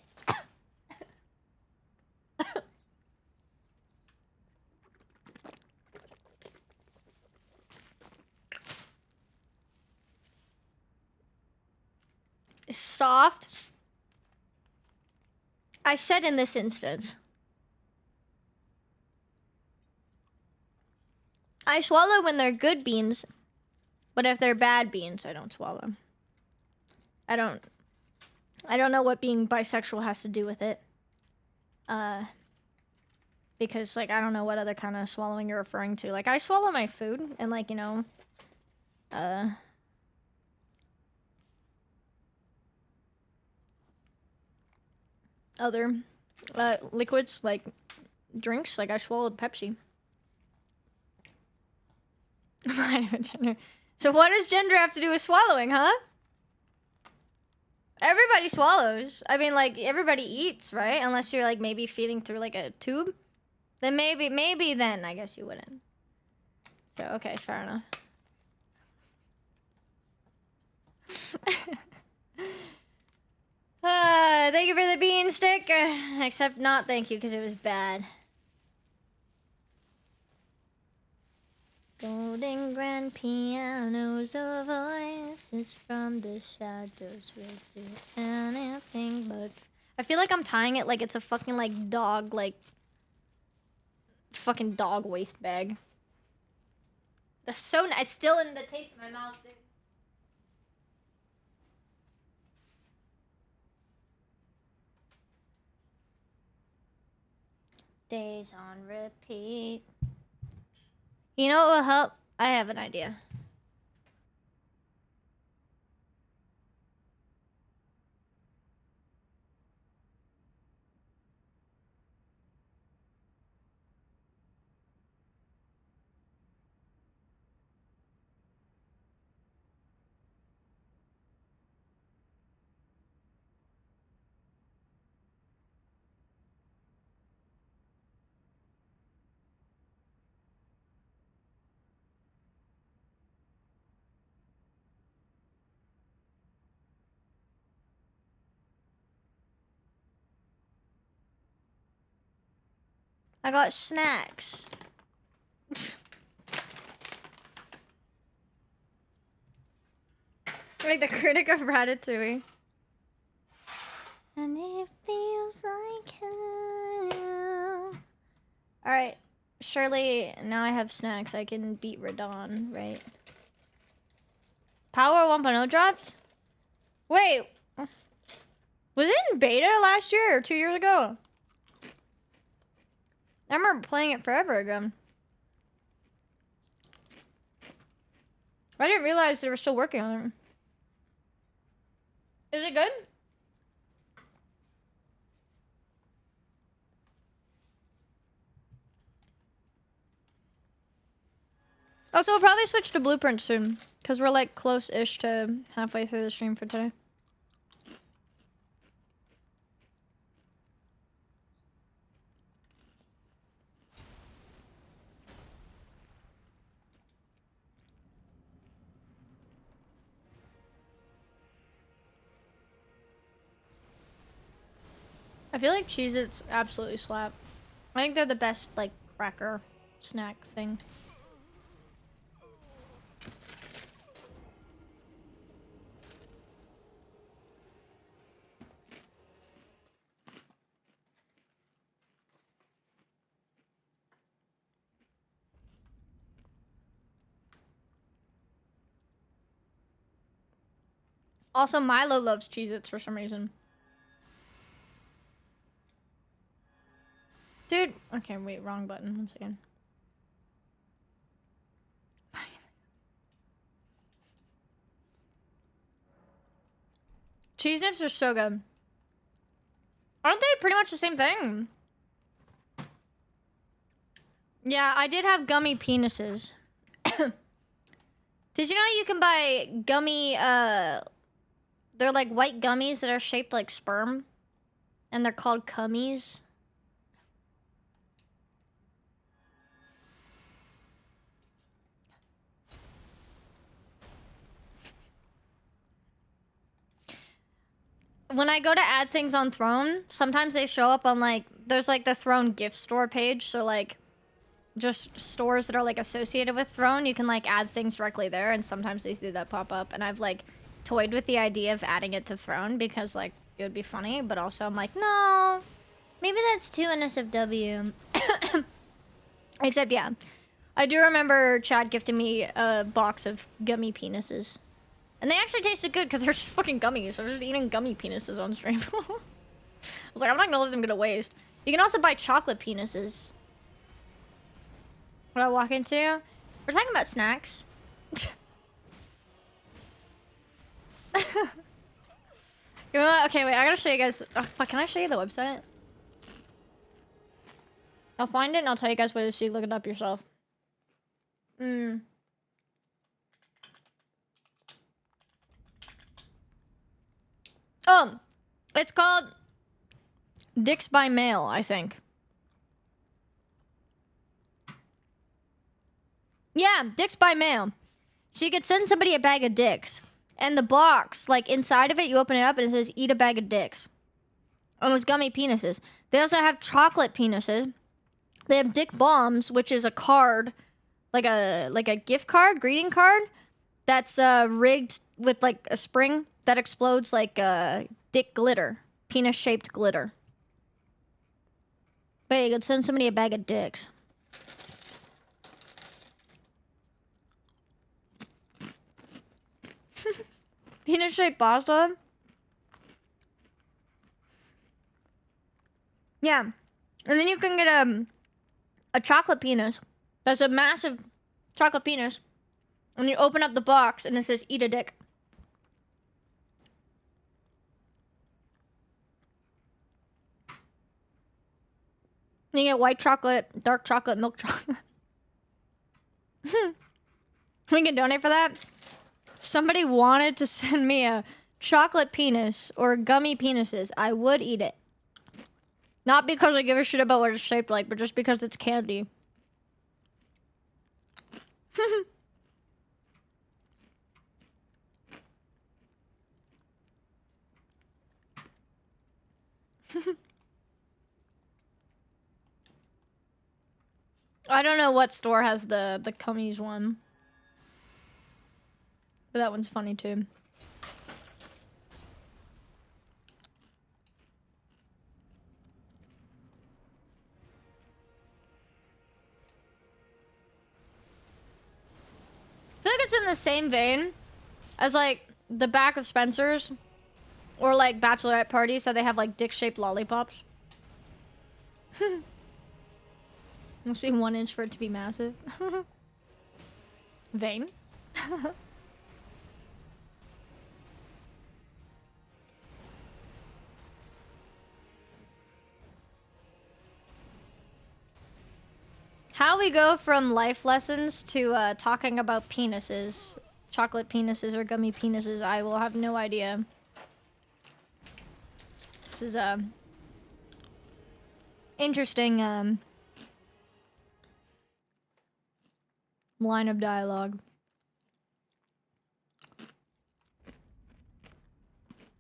It's soft. I said in this instance. I swallow when they're good beans, but if they're bad beans, I don't swallow. I don't know what being bisexual has to do with it. Because, like, I don't know what other kind of swallowing you're referring to. Like, I swallow my food, and, like, you know, other, liquids, like, drinks. Like, I swallowed Pepsi. So what does gender have to do with swallowing, huh? Everybody swallows. I mean, like, everybody eats, right? Unless you're, like, maybe feeding through, like, a tube. Then maybe then I guess you wouldn't. So, okay, fair enough. Thank you for the bean stick. Except not thank you, because it was bad. Golden grand pianos of voices from the shadows will do anything but... I feel like I'm tying it like it's a fucking like dog, like fucking dog waste bag. That's so nice. Still in the taste of my mouth, dude. Days on repeat. You know what will help? I have an idea. I got snacks. Like the critic of Ratatouille. And it feels like hell. Alright. Surely now I have snacks. I can beat Radon, right? Power 1.0 drops? Wait. Was it in beta last year or 2 years ago? I remember playing it forever ago. I didn't realize they were still working on it. Is it good? Also, we'll probably switch to Blueprint soon. Because we're like close-ish to halfway through the stream for today. I feel like Cheez-Its absolutely slap. I think they're the best, like, cracker snack thing. Also, Milo loves Cheez-Its for some reason. Dude, okay, wait, wrong button. One second. Cheese nips are so good. Aren't they pretty much the same thing? Yeah, I did have gummy penises. Did you know you can buy gummy, they're like white gummies that are shaped like sperm? And they're called cummies? When I go to add things on Throne, sometimes they show up on like, there's like the Throne gift store page. So like just stores that are like associated with Throne, you can like add things directly there. And sometimes they do that pop up. And I've like toyed with the idea of adding it to Throne because like it would be funny. But also I'm like, no, maybe that's too NSFW. Except yeah, I do remember Chad gifting me a box of gummy penises. And they actually tasted good because they're just fucking gummies. I was just eating gummy penises on stream. I was like, I'm not gonna let them go to waste. You can also buy chocolate penises. What I walk into? We're talking about snacks. Okay, wait, I gotta show you guys. Oh, fuck, can I show you the website? I'll find it and I'll tell you guys what it is so you look it up yourself. It's called Dicks by Mail, I think. Yeah, Dicks by Mail. So you could send somebody a bag of dicks. And the box, like inside of it, you open it up and it says, eat a bag of dicks. And it's gummy penises. They also have chocolate penises. They have dick bombs, which is a card like a gift card, greeting card that's rigged with like a spring that explodes like dick glitter, penis shaped glitter. But you could send somebody a bag of dicks. Penis shaped pasta. Yeah, and then you can get a chocolate penis. That's a massive chocolate penis. And you open up the box and it says eat a dick. You get white chocolate, dark chocolate, milk chocolate. We can donate for that. Somebody wanted to send me a chocolate penis or gummy penises. I would eat it. Not because I give a shit about what it's shaped like, but just because it's candy. I don't know what store has the cummies one. But that one's funny too. I feel like it's in the same vein as like the back of Spencer's or like bachelorette parties, so they have like dick-shaped lollipops. Must be 1 inch for it to be massive. Vein. How we go from life lessons to talking about penises, chocolate penises or gummy penises, I will have no idea. This is interesting line of dialogue.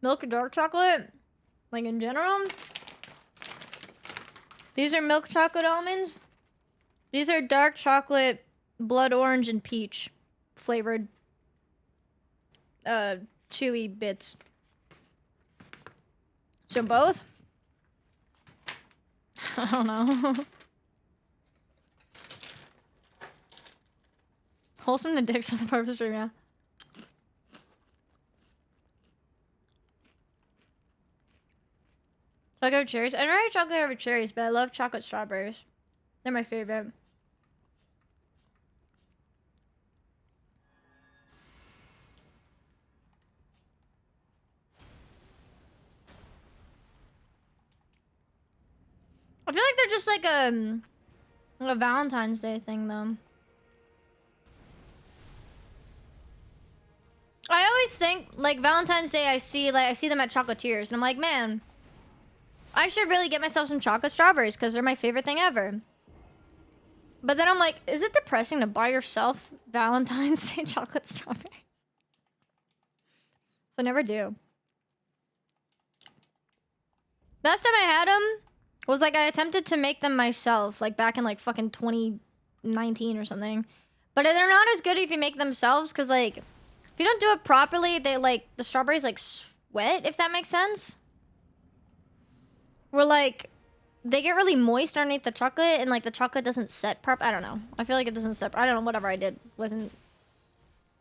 Milk and dark chocolate, like in general. These are milk chocolate almonds. These are dark chocolate, blood orange, and peach flavored chewy bits. So both? I don't know. Wholesome to dicks is the purpose stream, yeah. Chocolate cherries? I never had chocolate over cherries, but I love chocolate strawberries. They're my favorite. I feel like they're just like a Valentine's Day thing, though. I always think like Valentine's Day. I see them at chocolatiers, and I'm like, man, I should really get myself some chocolate strawberries because they're my favorite thing ever. But then I'm like, is it depressing to buy yourself Valentine's Day chocolate strawberries? So I never do. Last time I had them was like I attempted to make them myself, like back in like fucking 2019 or something. But they're not as good if you make them themselves, because like if you don't do it properly, they like the strawberries like sweat, if that makes sense. We're like they get really moist underneath the chocolate, and like the chocolate doesn't set properly. I don't know. I feel like it doesn't set. I don't know. Whatever I did wasn't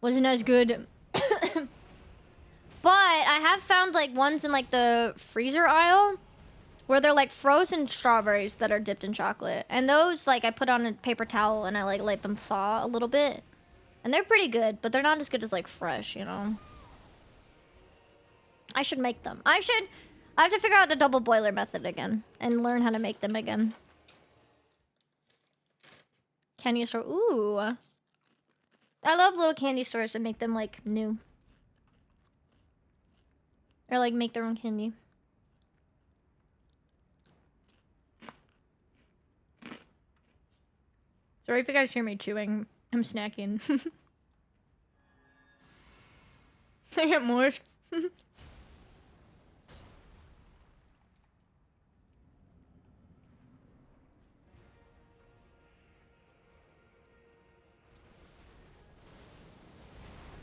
as good. But I have found like ones in like the freezer aisle where they're like frozen strawberries that are dipped in chocolate, and those like I put on a paper towel and I like let them thaw a little bit, and they're pretty good, but they're not as good as like fresh, you know. I should make them. I have to figure out the double boiler method again and learn how to make them again. Candy store. Ooh. I love little candy stores that make them like new. Or like make their own candy. Sorry if you guys hear me chewing. I'm snacking. I get moist.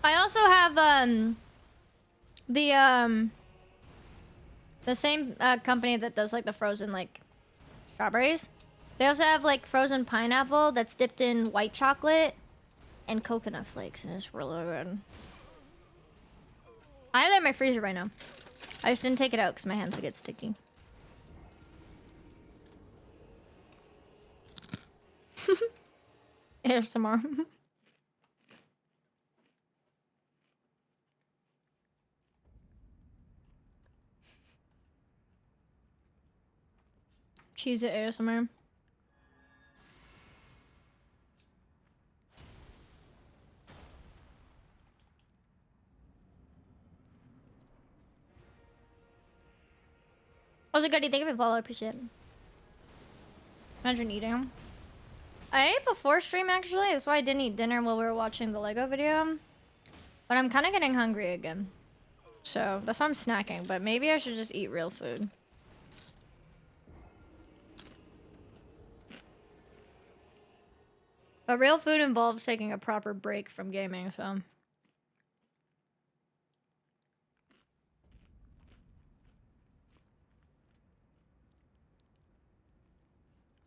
I also have the same company that does like the frozen like strawberries. They also have like frozen pineapple that's dipped in white chocolate and coconut flakes, and it's really good. I have that in my freezer right now. I just didn't take it out because my hands would get sticky. ASMR. Cheese it ASMR. Was it good? Thank you for the follow. I appreciate it. Imagine eating. I ate before stream actually. That's why I didn't eat dinner while we were watching the Lego video. But I'm kind of getting hungry again. So that's why I'm snacking. But maybe I should just eat real food. But real food involves taking a proper break from gaming, so.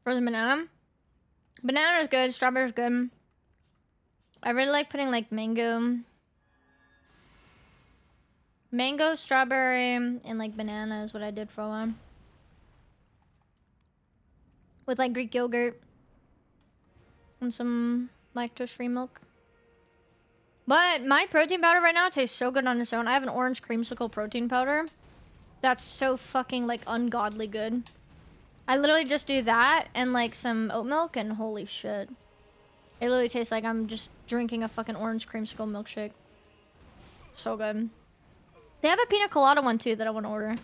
Frozen banana. Banana is good. Strawberry is good. I really like putting like mango, strawberry, and like banana is what I did for a while. With like Greek yogurt and some lactose-free milk. But my protein powder right now tastes so good on its own. I have an orange creamsicle protein powder. That's so fucking like ungodly good. I literally just do that and like some oat milk and holy shit. It literally tastes like I'm just drinking a fucking orange creamsicle milkshake. So good. They have a pina colada one too that I want to order.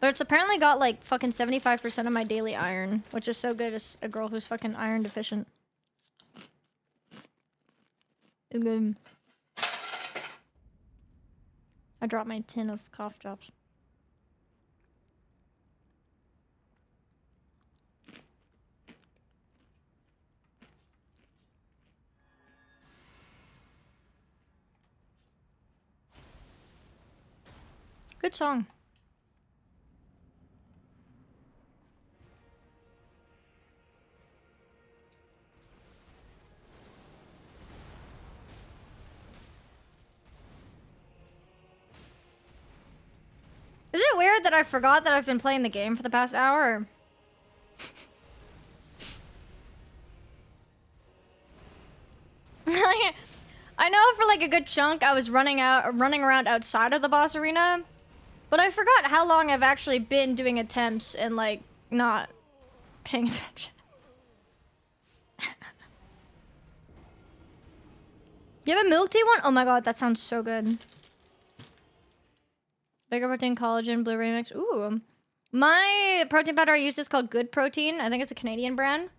But it's apparently got like fucking 75% of my daily iron, which is so good as a girl who's fucking iron deficient. It's good. I dropped my tin of cough drops. Good song. Is it weird that I forgot that I've been playing the game for the past hour? I know for like a good chunk I was running around outside of the boss arena, but I forgot how long I've actually been doing attempts and like not paying attention. You have a milk tea one? Oh my god, that sounds so good. Bigger protein, collagen, blueberry mix. Ooh. My protein powder I use is called Good Protein. I think it's a Canadian brand.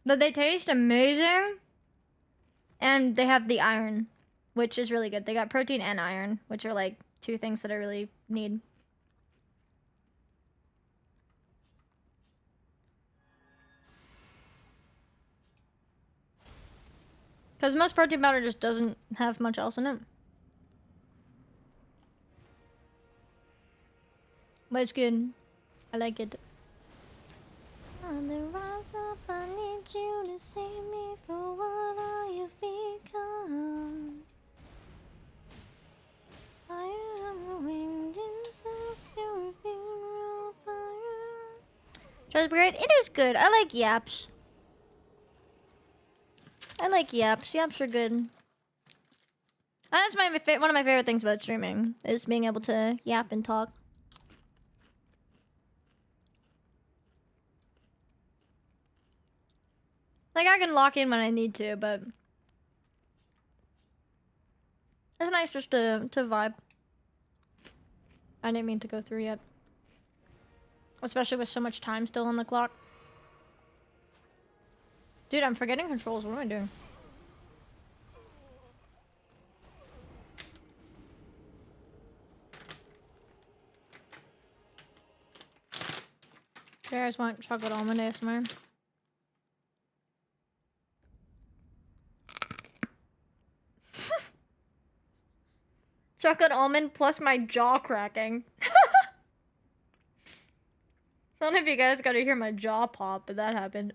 But they taste amazing. And they have the iron, which is really good. They got protein and iron, which are like two things that I really need. Because most protein powder just doesn't have much else in it. But it's good. I like it. On the rise up, I need you to see me for what I have become. I am winged inside your funeral fire. Just great. It is good. I like yaps. I like yaps. Yaps are good. That's one of my favorite things about streaming is being able to yap and talk. Like, I can lock in when I need to, but it's nice just to vibe. I didn't mean to go through yet. Especially with so much time still on the clock. Dude, I'm forgetting controls. What am I doing? There, I just want chocolate almond ASMR. Chocolate almond plus my jaw cracking. I don't know if you guys got to hear my jaw pop, but that happened.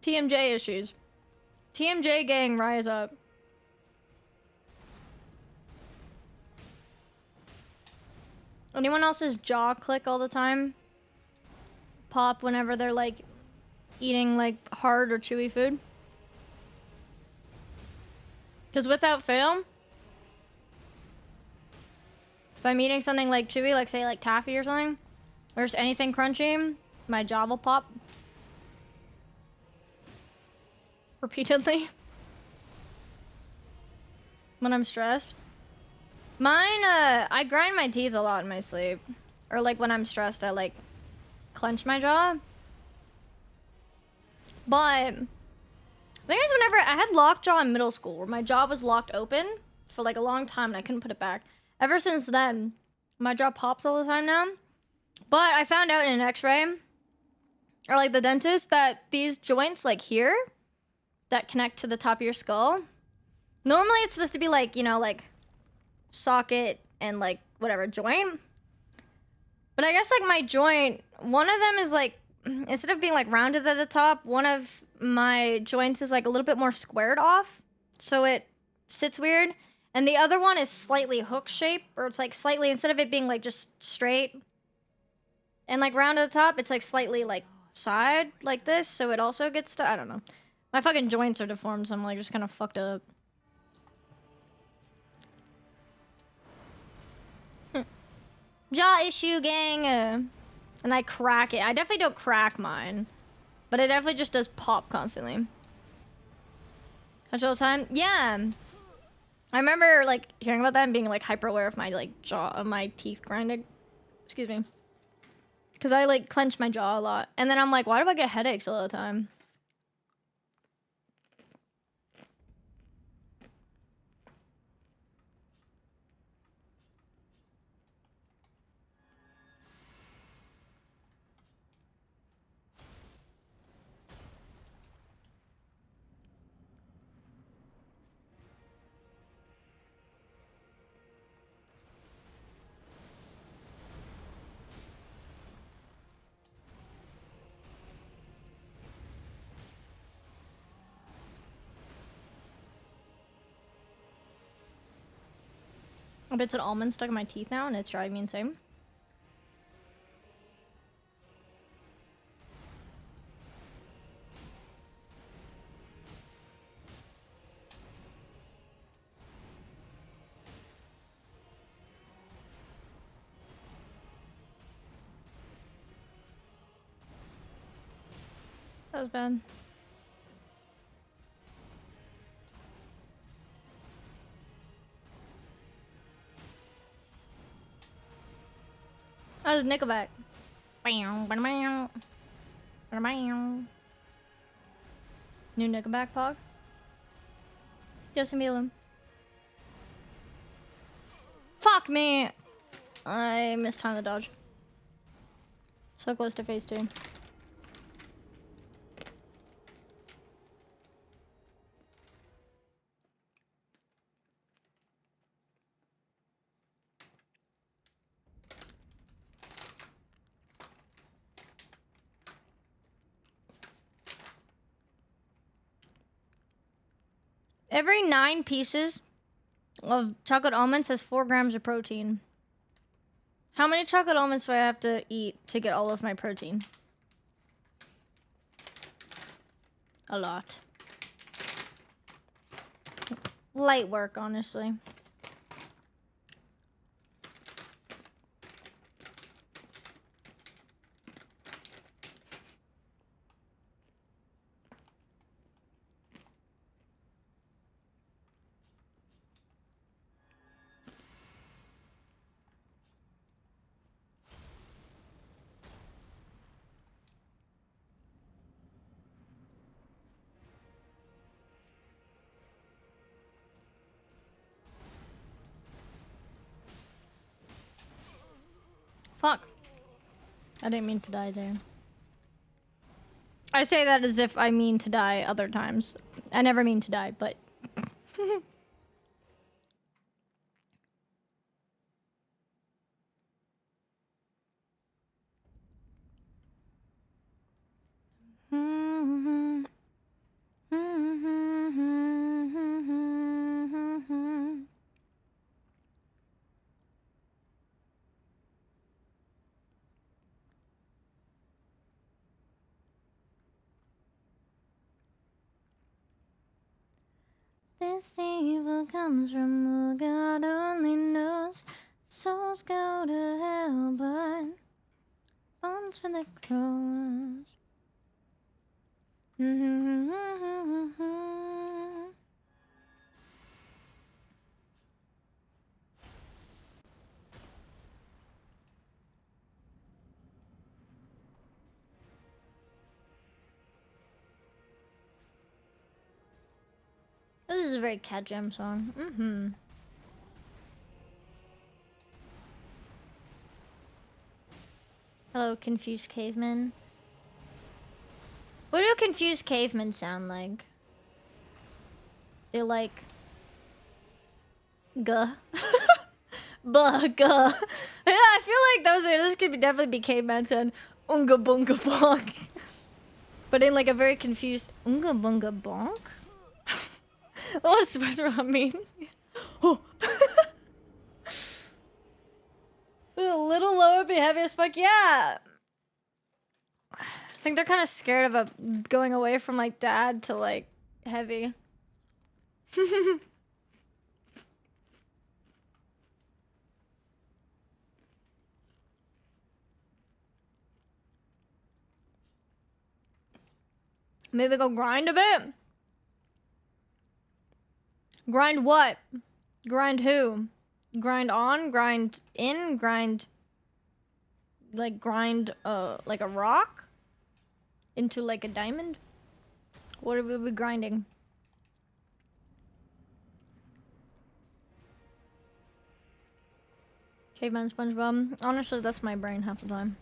TMJ issues. TMJ gang, rise up. Anyone else's jaw click all the time? Pop whenever they're like eating like hard or chewy food? Because without fail, if I'm eating something like chewy, like say like taffy or something, or just anything crunchy, my jaw will pop. Repeatedly. When I'm stressed. Mine, I grind my teeth a lot in my sleep. Or like when I'm stressed, I like clench my jaw. But the thing is, whenever I had lockjaw in middle school, where my jaw was locked open for like a long time and I couldn't put it back. Ever since then, my jaw pops all the time now. But I found out in an x-ray, or like the dentist, that these joints like here, that connect to the top of your skull, normally it's supposed to be like, you know, like socket and like whatever joint. But I guess like my joint, one of them is like, instead of being like rounded at the top, one of my joints is like a little bit more squared off, so it sits weird. And the other one is slightly hook shaped, or it's like slightly, instead of it being like just straight and like round at the top, it's like slightly like side like this, so it also gets to, I don't know. My fucking joints are deformed, so I'm like just kind of fucked up. Jaw issue, gang. And I crack it. I definitely don't crack mine, but it definitely just does pop constantly. Catch all the time? Yeah. I remember like hearing about that and being like hyper aware of my like jaw, of my teeth grinding. Excuse me. Because I like clench my jaw a lot. And then I'm like, why do I get headaches all the time? Bits of almond stuck in my teeth now, and it's driving me insane. That was bad. That was Nickelback. New Nickelback pog. Justin Bieber. Fuck me! I missed time to dodge. So close to phase 2. Every 9 pieces of chocolate almonds has 4 grams of protein. How many chocolate almonds do I have to eat to get all of my protein? A lot. Light work, honestly. Fuck. I didn't mean to die there. I say that as if I mean to die other times. I never mean to die, but... This evil comes from who God only knows. Souls go to hell, but bones for the crows. This is a very cat jam song. Hello, confused cavemen. What do confused cavemen sound like? They like... Guh. Buh, guh. Yeah, I feel like those could be definitely be cavemen saying unga bunga bonk. But in like a very confused unga bunga bonk? What's SpongeBob mean? Oh. A little lower, be heavy as fuck. Yeah. I think they're kind of scared of going away from like dad to like heavy. Maybe go grind a bit. Grind what? Grind who? Grind on? Grind in? Grind... Like grind like a rock? Into like a diamond? What are we grinding? Caveman SpongeBob. Honestly, that's my brain half the time.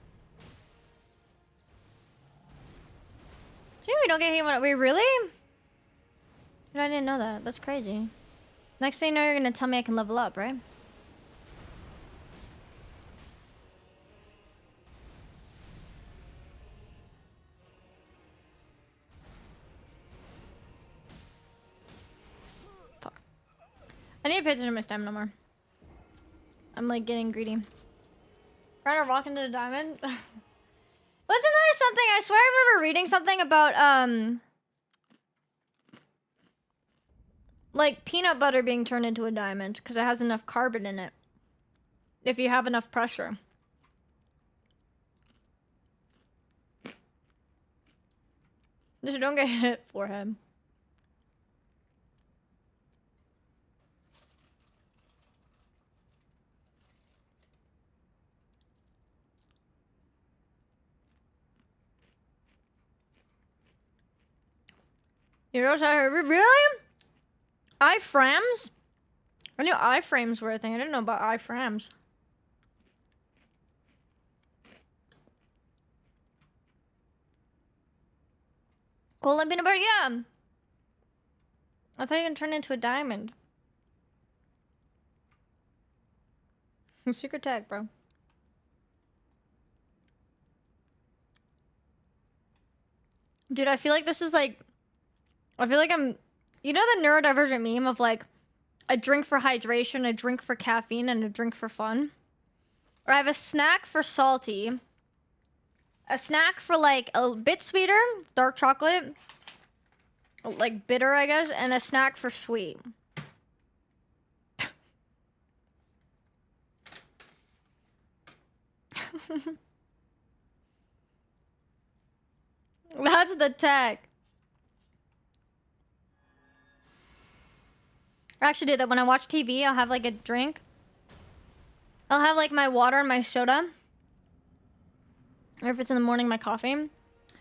See, we don't get hit when... Wait, really? Dude, I didn't know that. That's crazy. Next thing you know, you're gonna tell me I can level up, right? Fuck. I need to pay attention to my stamina more. I'm like getting greedy. Trying to walk into the diamond. Wasn't there something? I swear I remember reading something about like peanut butter being turned into a diamond because it has enough carbon in it. If you have enough pressure. Just don't get hit forehead. You know what I heard? Really? Iframes? I knew iframes were a thing. I didn't know about iframes. Cola peanut butter? Yeah. I thought you could turn into a diamond. Secret tag, bro. Dude, I feel like this is like... I feel like I'm... You know the neurodivergent meme of like a drink for hydration, a drink for caffeine, and a drink for fun? Or I have a snack for salty, a snack for like a bit sweeter, dark chocolate, like bitter, I guess, and a snack for sweet. That's the tag. I actually do that when I watch TV. I'll have like a drink. I'll have like my water and my soda. Or if it's in the morning, my coffee. And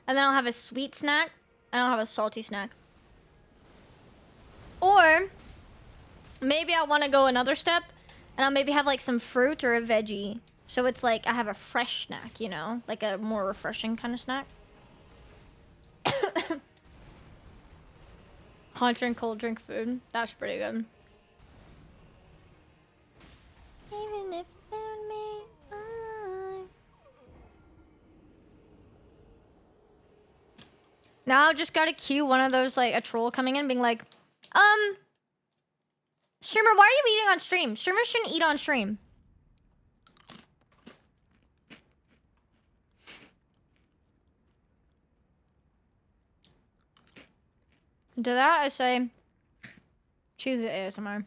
then I'll have a sweet snack. And I'll have a salty snack. Or maybe I want to go another step. And I'll maybe have like some fruit or a veggie So it's like I have a fresh snack, you know? Like a more refreshing kind of snack. Hot drink, cold drink, food. That's pretty good. Even if you found me alive. Now I just gotta cue one of those, like, a troll coming in being like, streamer, why are you eating on stream? Streamers shouldn't eat on stream. To that, I say, choose the ASMR.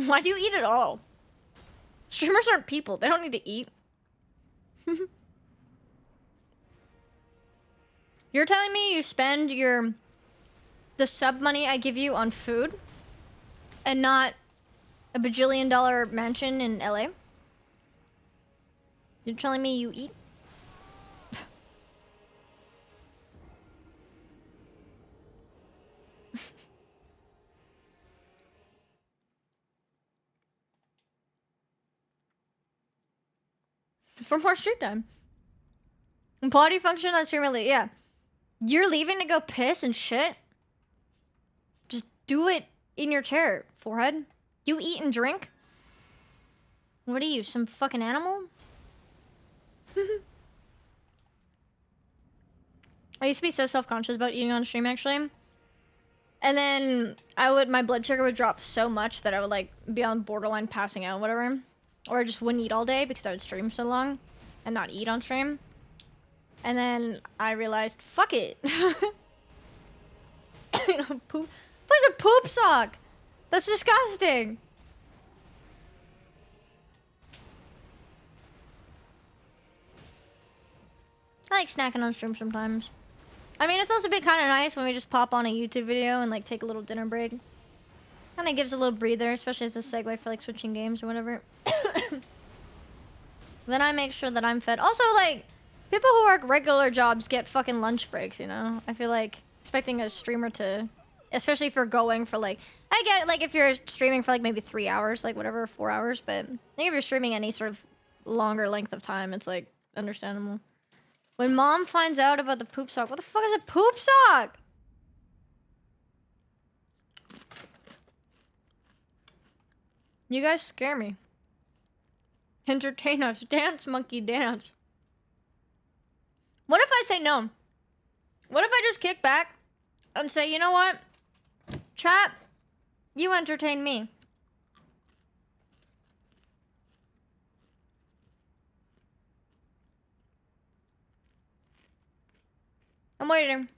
Why do you eat at all? Streamers aren't people. They don't need to eat. You're telling me you spend the sub money I give you on food and not a bajillion-dollar mansion in LA? You're telling me you eat? For more stream time. And potty function on stream early, yeah. You're leaving to go piss and shit? Just do it in your chair, forehead. You eat and drink? What are you, some fucking animal? I used to be so self-conscious about eating on stream, actually. And then my blood sugar would drop so much that I would, like, be on borderline passing out, whatever. Or I just wouldn't eat all day because I would stream so long and not eat on stream. And then I realized, fuck it. Poop. What's a poop sock? That's disgusting. I like snacking on stream sometimes. I mean, it's also been kind of nice when we just pop on a YouTube video and, like, take a little dinner break. Kind of gives a little breather, especially as a segue for, like, switching games or whatever. Then I make sure that I'm fed. Also, like, people who work regular jobs get fucking lunch breaks, you know? I feel like expecting a streamer to, especially for going for, like, I get, like, if you're streaming for, like, maybe 3 hours, like, whatever, 4 hours, but I think if you're streaming any sort of longer length of time, it's, like, understandable. When mom finds out about the poop sock, what the fuck is a poop sock? You guys scare me. Entertain us. Dance, monkey, dance. What if I say no? What if I just kick back and say, you know what? Chat, you entertain me. I'm waiting.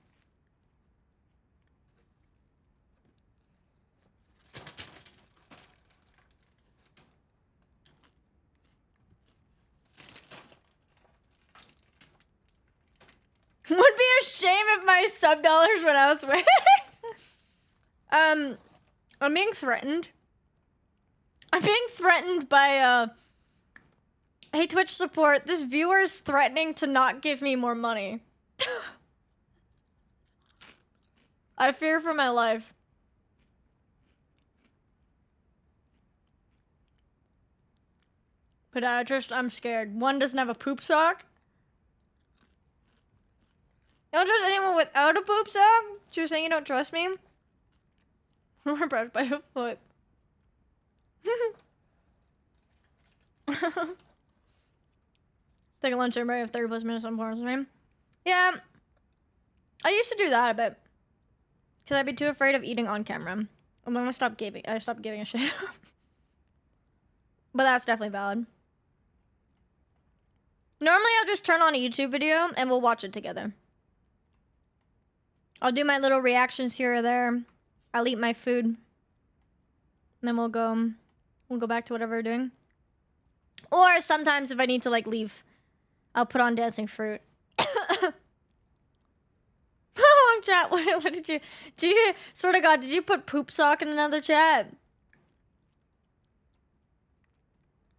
Would be a shame if my sub dollars went elsewhere. I'm being threatened. I'm being threatened by, hey, Twitch support, this viewer is threatening to not give me more money. I fear for my life. Podiatrist, I'm scared. One doesn't have a poop sock. You don't trust anyone without a poop sock? So you're saying you don't trust me? I'm impressed by a foot. Take a lunch everybody have 30 plus minutes on porn stream. Yeah. I used to do that a bit. Because I'd be too afraid of eating on camera. And then I stopped giving a shit. But that's definitely valid. Normally I'll just turn on a YouTube video and we'll watch it together. I'll do my little reactions here or there. I'll eat my food. And then we'll go back to whatever we're doing. Or sometimes if I need to, like, leave, I'll put on Dancing Fruit. Oh, chat, what did you... Swear to God, did you put poop sock in another chat?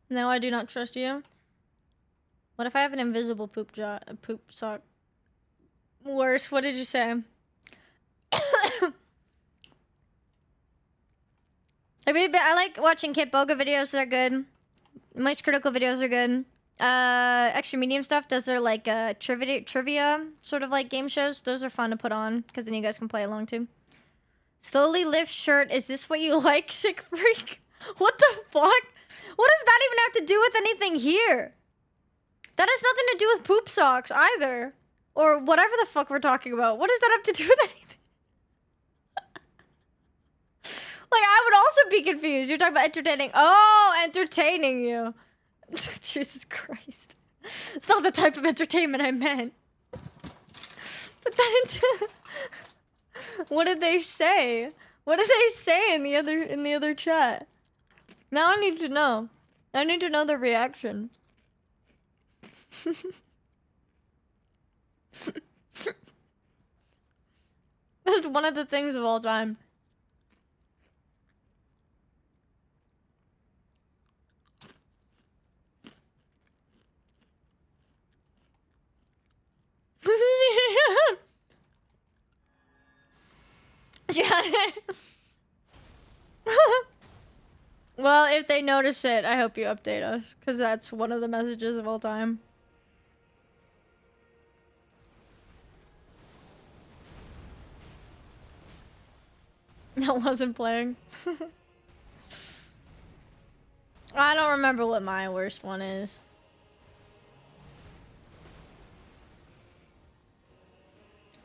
No, I do not trust you. What if I have an invisible poop sock? Worse, what did you say? I like watching Kit Boga videos. They're good. Mike's Critical videos are good. Extra Medium stuff does their like trivia sort of like game shows. Those are fun to put on because then you guys can play along too. Slowly lift shirt. Is this what you like, sick freak? What the fuck? What does that even have to do with anything here? That has nothing to do with poop socks either. Or whatever the fuck we're talking about. What does that have to do with anything? Like, I would also be confused. You're talking about entertaining. Oh, entertaining you. Jesus Christ. It's not the type of entertainment I meant. But then what did they say? What did they say in the other chat? Now I need to know. I need to know the reaction. That's one of the things of all time. Well, if they notice it, I hope you update us, because that's one of the messages of all time. I wasn't playing. I don't remember what my worst one is.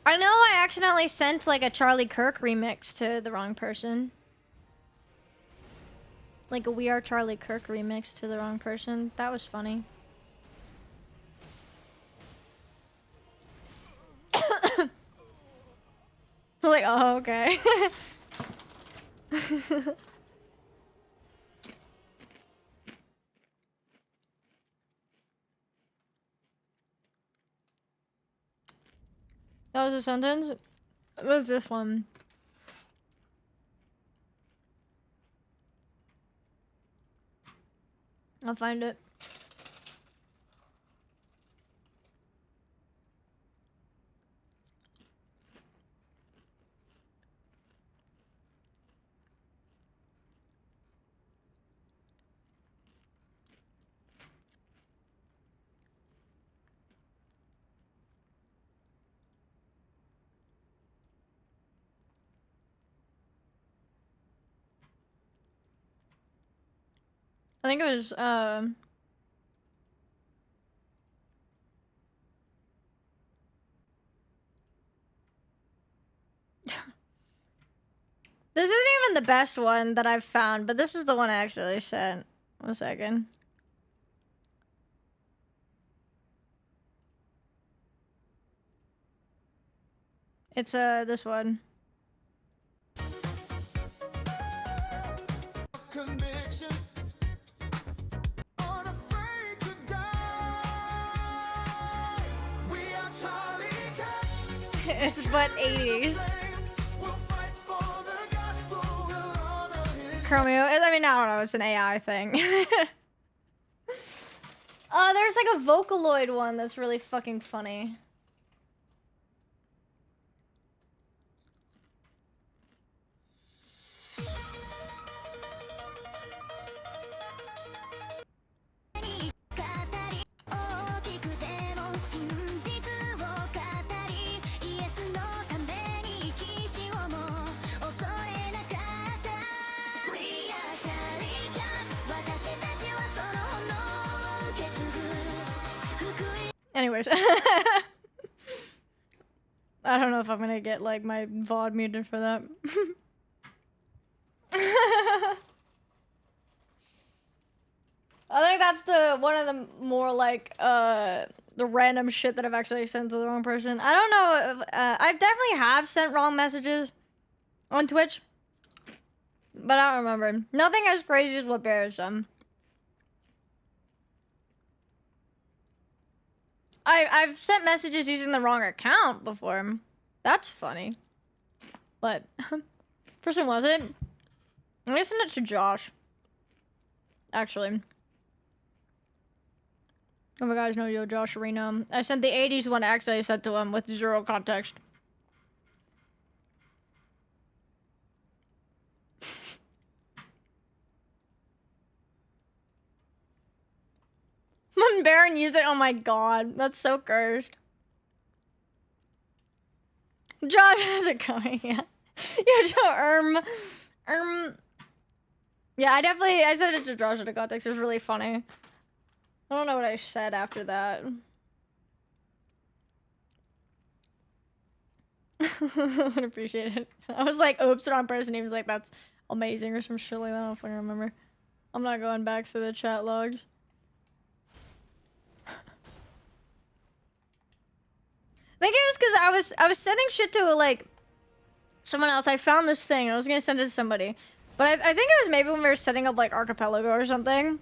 I know I accidentally sent like a Charlie Kirk remix to the wrong person. Like a We Are Charlie Kirk remix to the wrong person. That was funny. Like, oh, okay. That was a sentence? What was this one? I'll find it. I think it was, this isn't even the best one that I've found, but this is the one I actually sent. 1 second. It's, this one. It's but 80s. Chromio. I mean, I don't know. It's an AI thing. There's like a Vocaloid one that's really fucking funny. Anyways. I don't know if I'm gonna get like my VOD muted for that. I think that's the one of the more like the random shit that I've actually sent to the wrong person. I don't know if, I definitely have sent wrong messages on Twitch, but I don't remember. Nothing as crazy as what Bear has done. I've sent messages using the wrong account before. That's funny. But person was it? I sent it to Josh. Actually. Oh my guys, no, yo, Josh Reno. I sent the 80s one actually I sent to him with 0 context. When Baron used it, oh my god, that's so cursed. Josh, how's it going? Yeah. You're so, yeah, I said it to Josh in the context. It was really funny. I don't know what I said after that. I would appreciate it. I was like, oops, wrong person. He was like, that's amazing or some shit like that. I don't know if I remember. I'm not going back through the chat logs. I think it was because I was sending shit to like someone else. I found this thing and I was gonna send it to somebody, but I think it was maybe when we were setting up like Archipelago or something.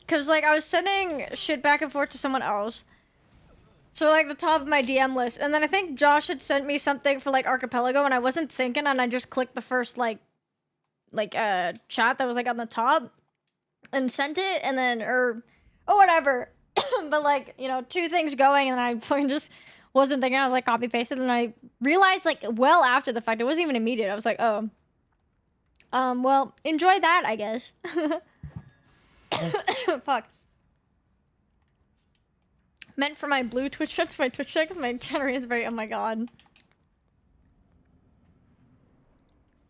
Cause like I was sending shit back and forth to someone else, so like the top of my DM list, and then I think Josh had sent me something for like Archipelago, and I wasn't thinking, and I just clicked the first like chat that was like on the top, and sent it, and then or whatever. But like, you know, two things going, and I fucking just wasn't thinking. I was like copy pasted, and I realized like well after the fact, it wasn't even immediate. I was like, oh, well, enjoy that, I guess. Fuck. Meant for my blue Twitch checks, my Twitch checks, my chat is very, oh my god.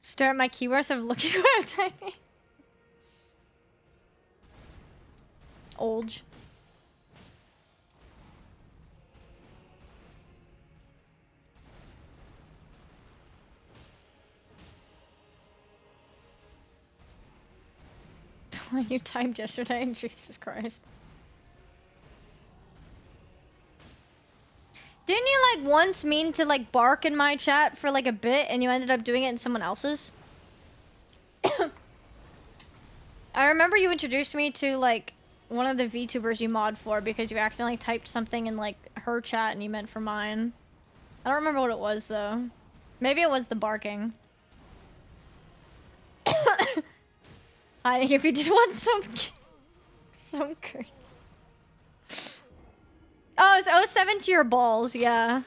Stare at my keywords of looking where I'm typing. Olge. You typed yesterday, Jesus Christ. Didn't you like once mean to like bark in my chat for like a bit and you ended up doing it in someone else's? I remember you introduced me to like one of the VTubers you mod for because you accidentally typed something in like her chat and you meant for mine. I don't remember what it was though. Maybe it was the barking. I if you did want some cream. Oh, it's 07 to your balls, yeah.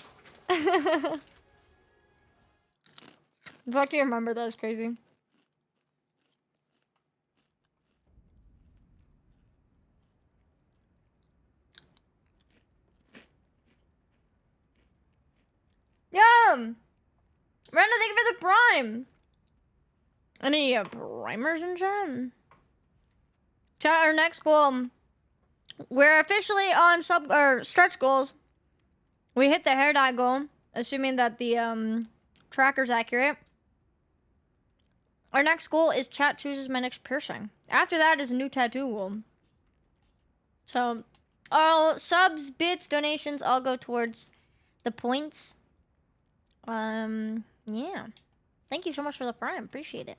Fuck, you remember that was crazy. Yeah! Miranda, thank you for the prime! Any primers in chat? Chat, our next goal. We're officially on stretch goals. We hit the hair dye goal, assuming that the tracker's accurate. Our next goal is chat chooses my next piercing. After that is a new tattoo goal. So, all subs, bits, donations all go towards the points. Yeah. Thank you so much for the prime. Appreciate it.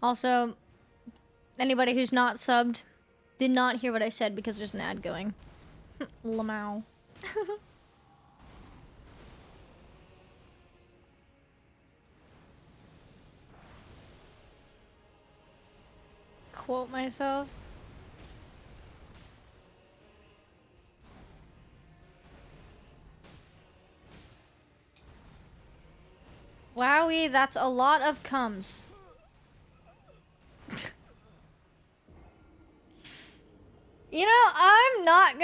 Also, anybody who's not subbed did not hear what I said because there's an ad going. Lamau. Quote myself. Wowie, that's a lot of cums. You know, I'm not even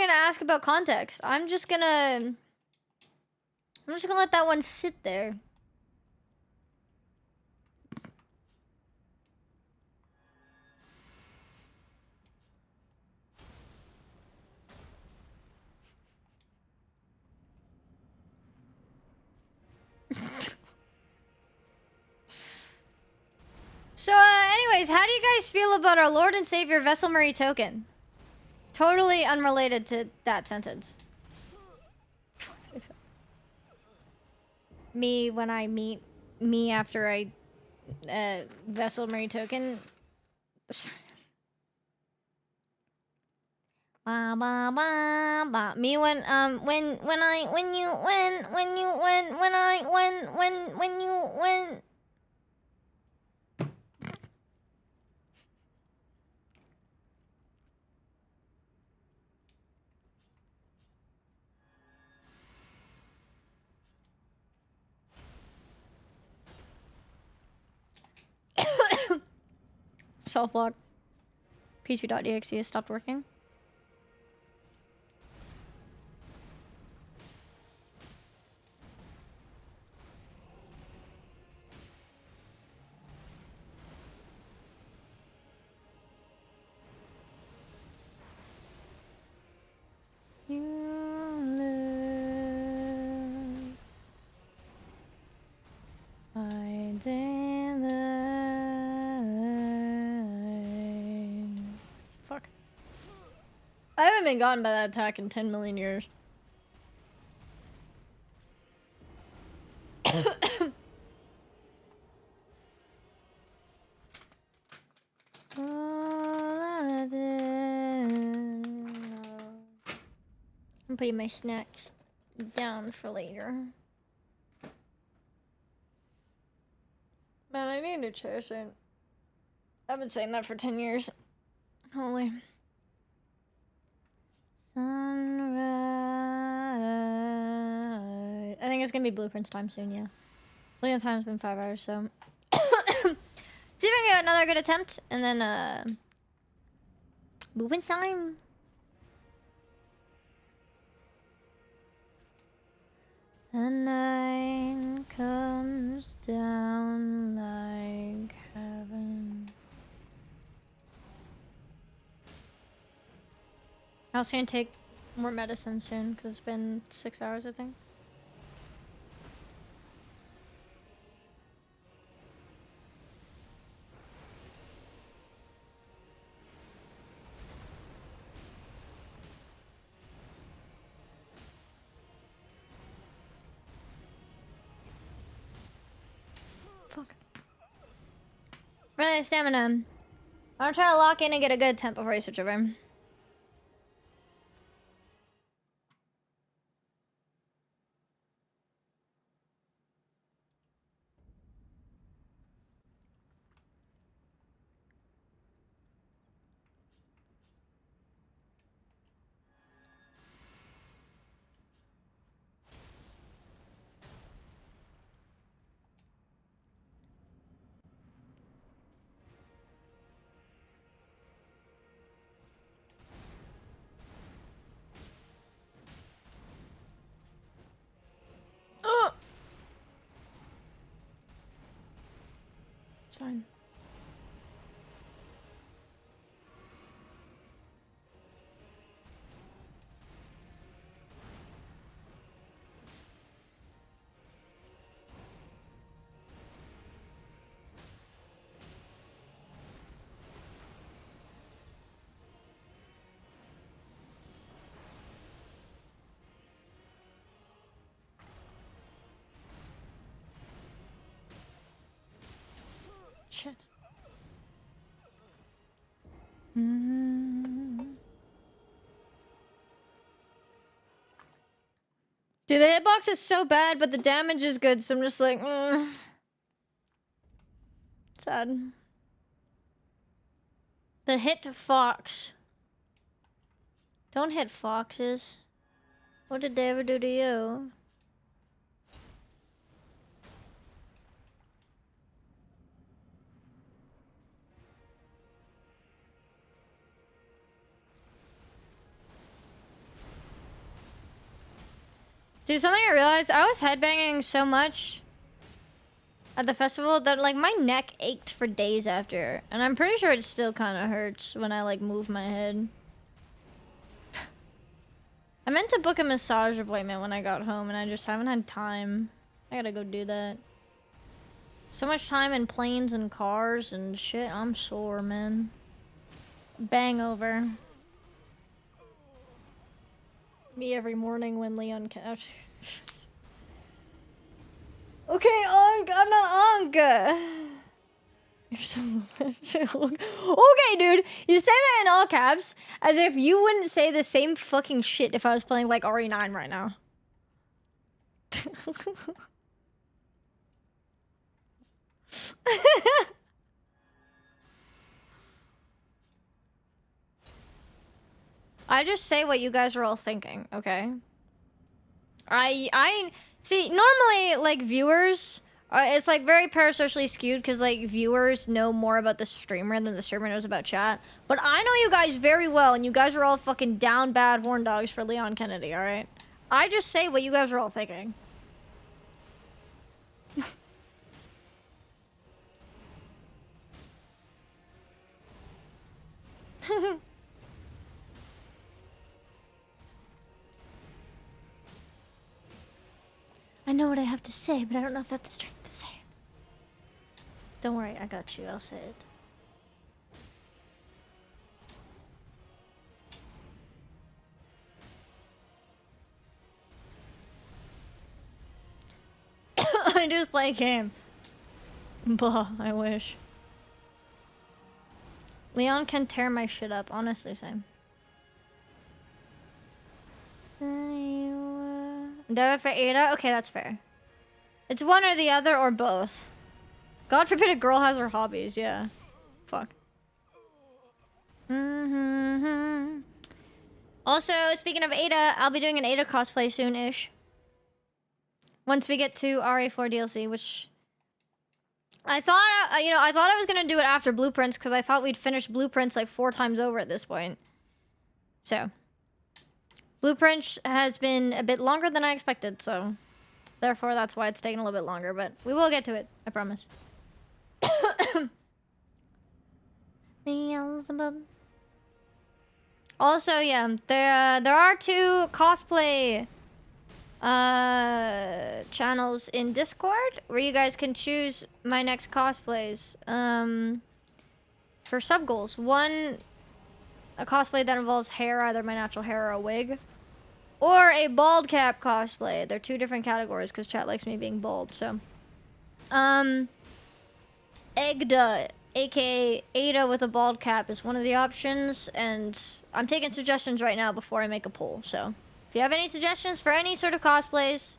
gonna ask about context. I'm just gonna let that one sit there. So, anyways, how do you guys feel about our Lord and Savior Vessel Marie token? Totally unrelated to that sentence. Me when I meet me after I Vessel Marie token. Ba, ba, ba, ba. Me when self-lock. Peachy.exe has stopped working. You live by daylight. Fuck. I haven't been gotten by that attack in 10 million years. I'm putting my snacks down for later. Man, I need a chair soon. I've been saying that for 10 years. Holy. Sunrise. I think it's gonna be blueprints time soon, yeah. Blueprints time's been 5 hours, so. See if I can get another good attempt, and then, blueprints time. The night comes down like heaven. I was gonna take more medicine soon because it's been 6 hours, I think. Fuck. Really, stamina. I'm gonna try to lock in and get a good temp before I switch over. It's fine. Shit. Dude, the hitbox is so bad, but the damage is good, so I'm just like, sad. The hit fox. Don't hit foxes. What did they ever do to you? Dude, something I realized, I was headbanging so much at the festival that, like, my neck ached for days after. And I'm pretty sure it still kind of hurts when I, like, move my head. I meant to book a massage appointment when I got home, and I just haven't had time. I gotta go do that. So much time in planes and cars and shit. I'm sore, man. Bang over. Me every morning when Leon couch. Okay, Onk, I'm not Onk. You're so okay, dude. You say that in all caps as if you wouldn't say the same fucking shit if I was playing like RE9 right now. I just say what you guys are all thinking, okay? I see, normally, like, viewers It's like very parasocially skewed because like viewers know more about the streamer than the streamer knows about chat. But I know you guys very well, and you guys are all fucking down bad horn dogs for Leon Kennedy. All right, I just say what you guys are all thinking. I know what I have to say, but I don't know if I have the strength to say it. Don't worry, I got you. I'll say it. I just play a game. Bah, I wish. Leon can tear my shit up, honestly, same. Dev for Ada? Okay, that's fair. It's one or the other or both. God forbid a girl has her hobbies, yeah. Fuck. Also, speaking of Ada, I'll be doing an Ada cosplay soon-ish. Once we get to RA4 DLC, which... I thought, I thought I was gonna do it after Blueprints, because I thought we'd finish Blueprints like 4 times over at this point. So... Blueprints has been a bit longer than I expected, so... Therefore, that's why it's taking a little bit longer, but we will get to it, I promise. Beelzebub. Also, yeah, there are 2 cosplay channels in Discord where you guys can choose my next cosplays for sub goals. One, a cosplay that involves hair, either my natural hair or a wig, or a bald cap cosplay. They're 2 different categories because chat likes me being bald. So, Egda, aka Ada with a bald cap, is one of the options, and I'm taking suggestions right now before I make a poll. So, if you have any suggestions for any sort of cosplays,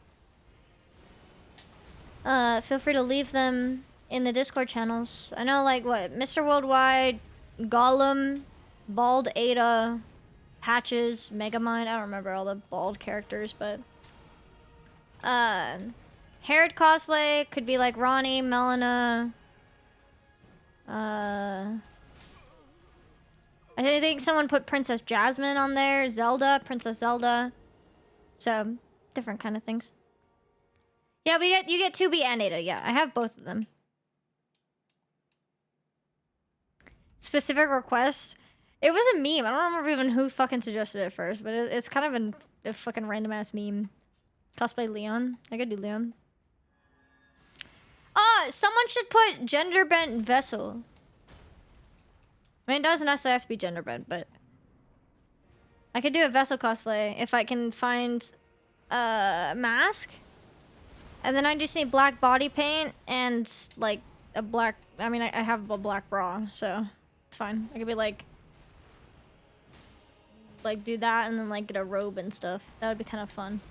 feel free to leave them in the Discord channels. I know, like, what, Mr. Worldwide, Gollum, Bald Ada, Patches, Megamind. I don't remember all the bald characters, but haired cosplay could be like Ronnie, Melina. I think someone put Princess Jasmine on there, Zelda, Princess Zelda. So different kind of things. Yeah, you get 2B and Ada. Yeah, I have both of them. Specific request. It was a meme. I don't remember even who fucking suggested it first, but it's kind of a fucking random ass meme. Cosplay Leon. I could do Leon. Someone should put gender bent vessel. I mean, it doesn't necessarily have to be gender bent, but I could do a vessel cosplay if I can find a mask. And then I just need black body paint and like a black, I mean, I have a black bra, so it's fine. I could be like do that and then like get a robe and stuff. That would be kind of fun.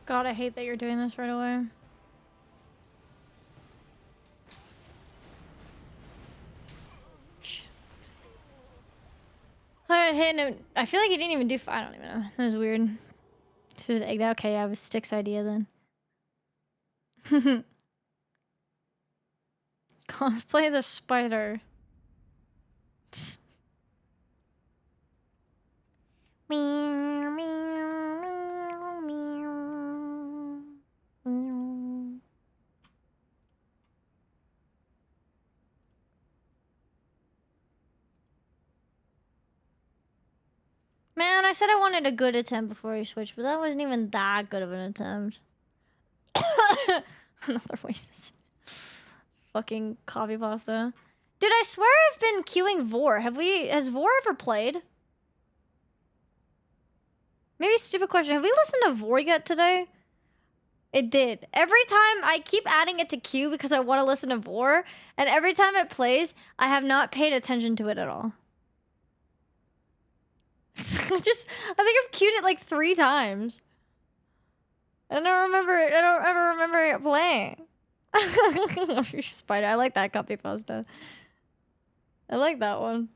God, I hate that you're doing this right away. I hate didn't. I feel like he didn't even do. I don't even know. That was weird. Should have egged out. Okay, yeah, it was Stick's idea then. Cosplay the spider. Meow, meow, meow, meow. Man, I said I wanted a good attempt before you switched, but that wasn't even that good of an attempt. Another wasted. Fucking coffee pasta. Dude, I swear I've been queuing Vor. Has Vor ever played? Maybe stupid question. Have we listened to Vor yet today? It did. Every time I keep adding it to queue because I want to listen to Vor, and every time it plays, I have not paid attention to it at all. I think I've queued it like 3 times. I don't ever remember it playing. Spider, I like that copy pasta. I like that one.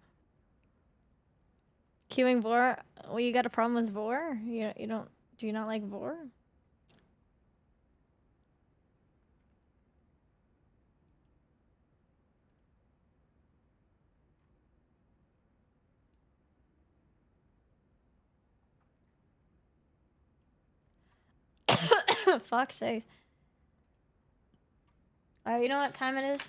Queuing Vor. Well, you got a problem with Vor? You don't. Do you not like Vor? Fuck's sake. Alright, you know what time it is?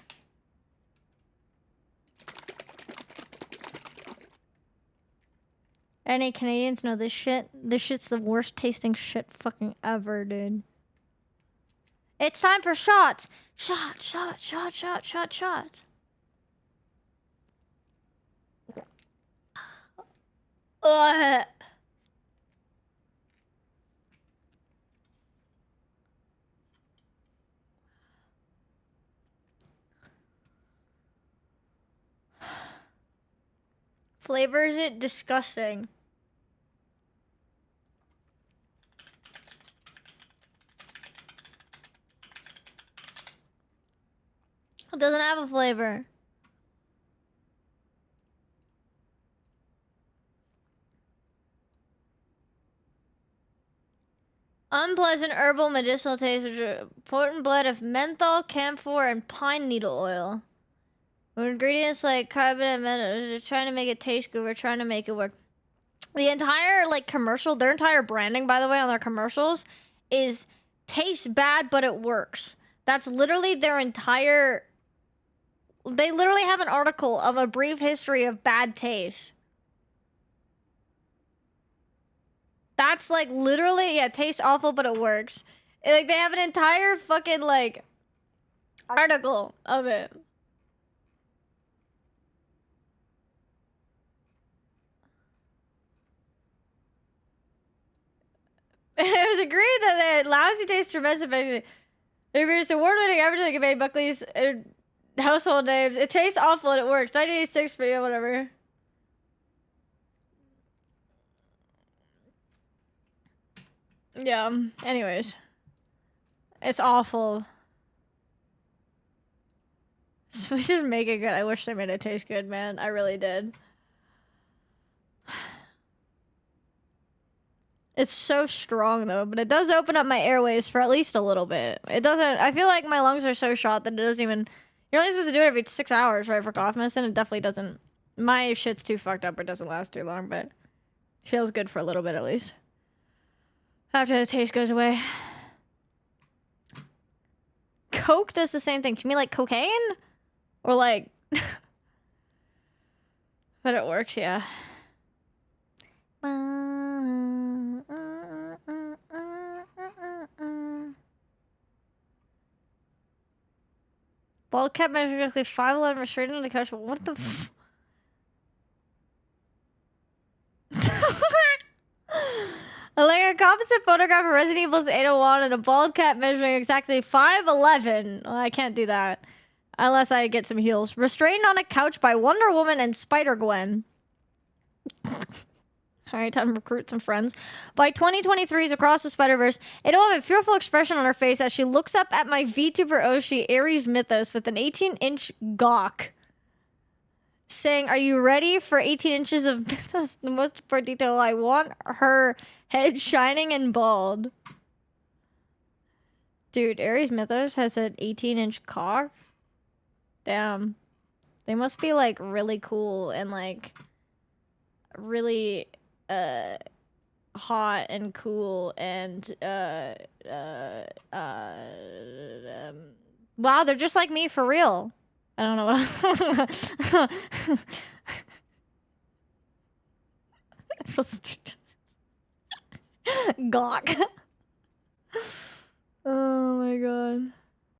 Any Canadians know this shit? This shit's the worst tasting shit fucking ever, dude. It's time for shots! Shot, shot, shot, shot, shot, shot. Ugh. Flavors it disgusting. It doesn't have a flavor. Unpleasant herbal medicinal taste, which is a potent blend of menthol, camphor, and pine needle oil. With ingredients like carbon and menthol, they're trying to make it taste good. We're trying to make it work. The entire like commercial, their entire branding, by the way, on their commercials, is tastes bad, but it works. That's literally their entire. They literally have an article of a brief history of bad taste. That's like literally, yeah, tastes awful, but it works. Like they have an entire fucking like article of it. It was agreed that the lousy taste tremendous effect. They produced award-winning advertising campaign, Buckley's household names. It tastes awful and it works. 1986 for you, whatever. Yeah, anyways. It's awful. So we should make it good. I wish they made it taste good, man. I really did. It's so strong though, but it does open up my airways for at least a little bit. It doesn't. I feel like my lungs are so shot that it doesn't even. You're only supposed to do it every 6 hours, right, for cough medicine. It definitely doesn't. My shit's too fucked up. It doesn't last too long, but it feels good for a little bit at least. After the taste goes away. Coke does the same thing. To me, like cocaine, or like. But it works, yeah. Bald cap measuring exactly 5'11", restrained on the couch. What the f- like a composite photograph of Resident Evil's 801 and a bald cat measuring exactly 5'11". Well, I can't do that. Unless I get some heels. Restrained on a couch by Wonder Woman and Spider-Gwen. Alright, time to recruit some friends. By 2023's Across the Spider-Verse, it'll have a fearful expression on her face as she looks up at my VTuber Oshi, Ares Mythos, with an 18-inch gawk. saying, "Are you ready for 18 inches of mythos? The most important detail I want her head shining and bald." Dude, Ares Mythos has an 18-inch cock. Damn. They must be like really cool and like really hot and cool and wow, they're just like me for real. I don't know what I feel stupid. Gawk.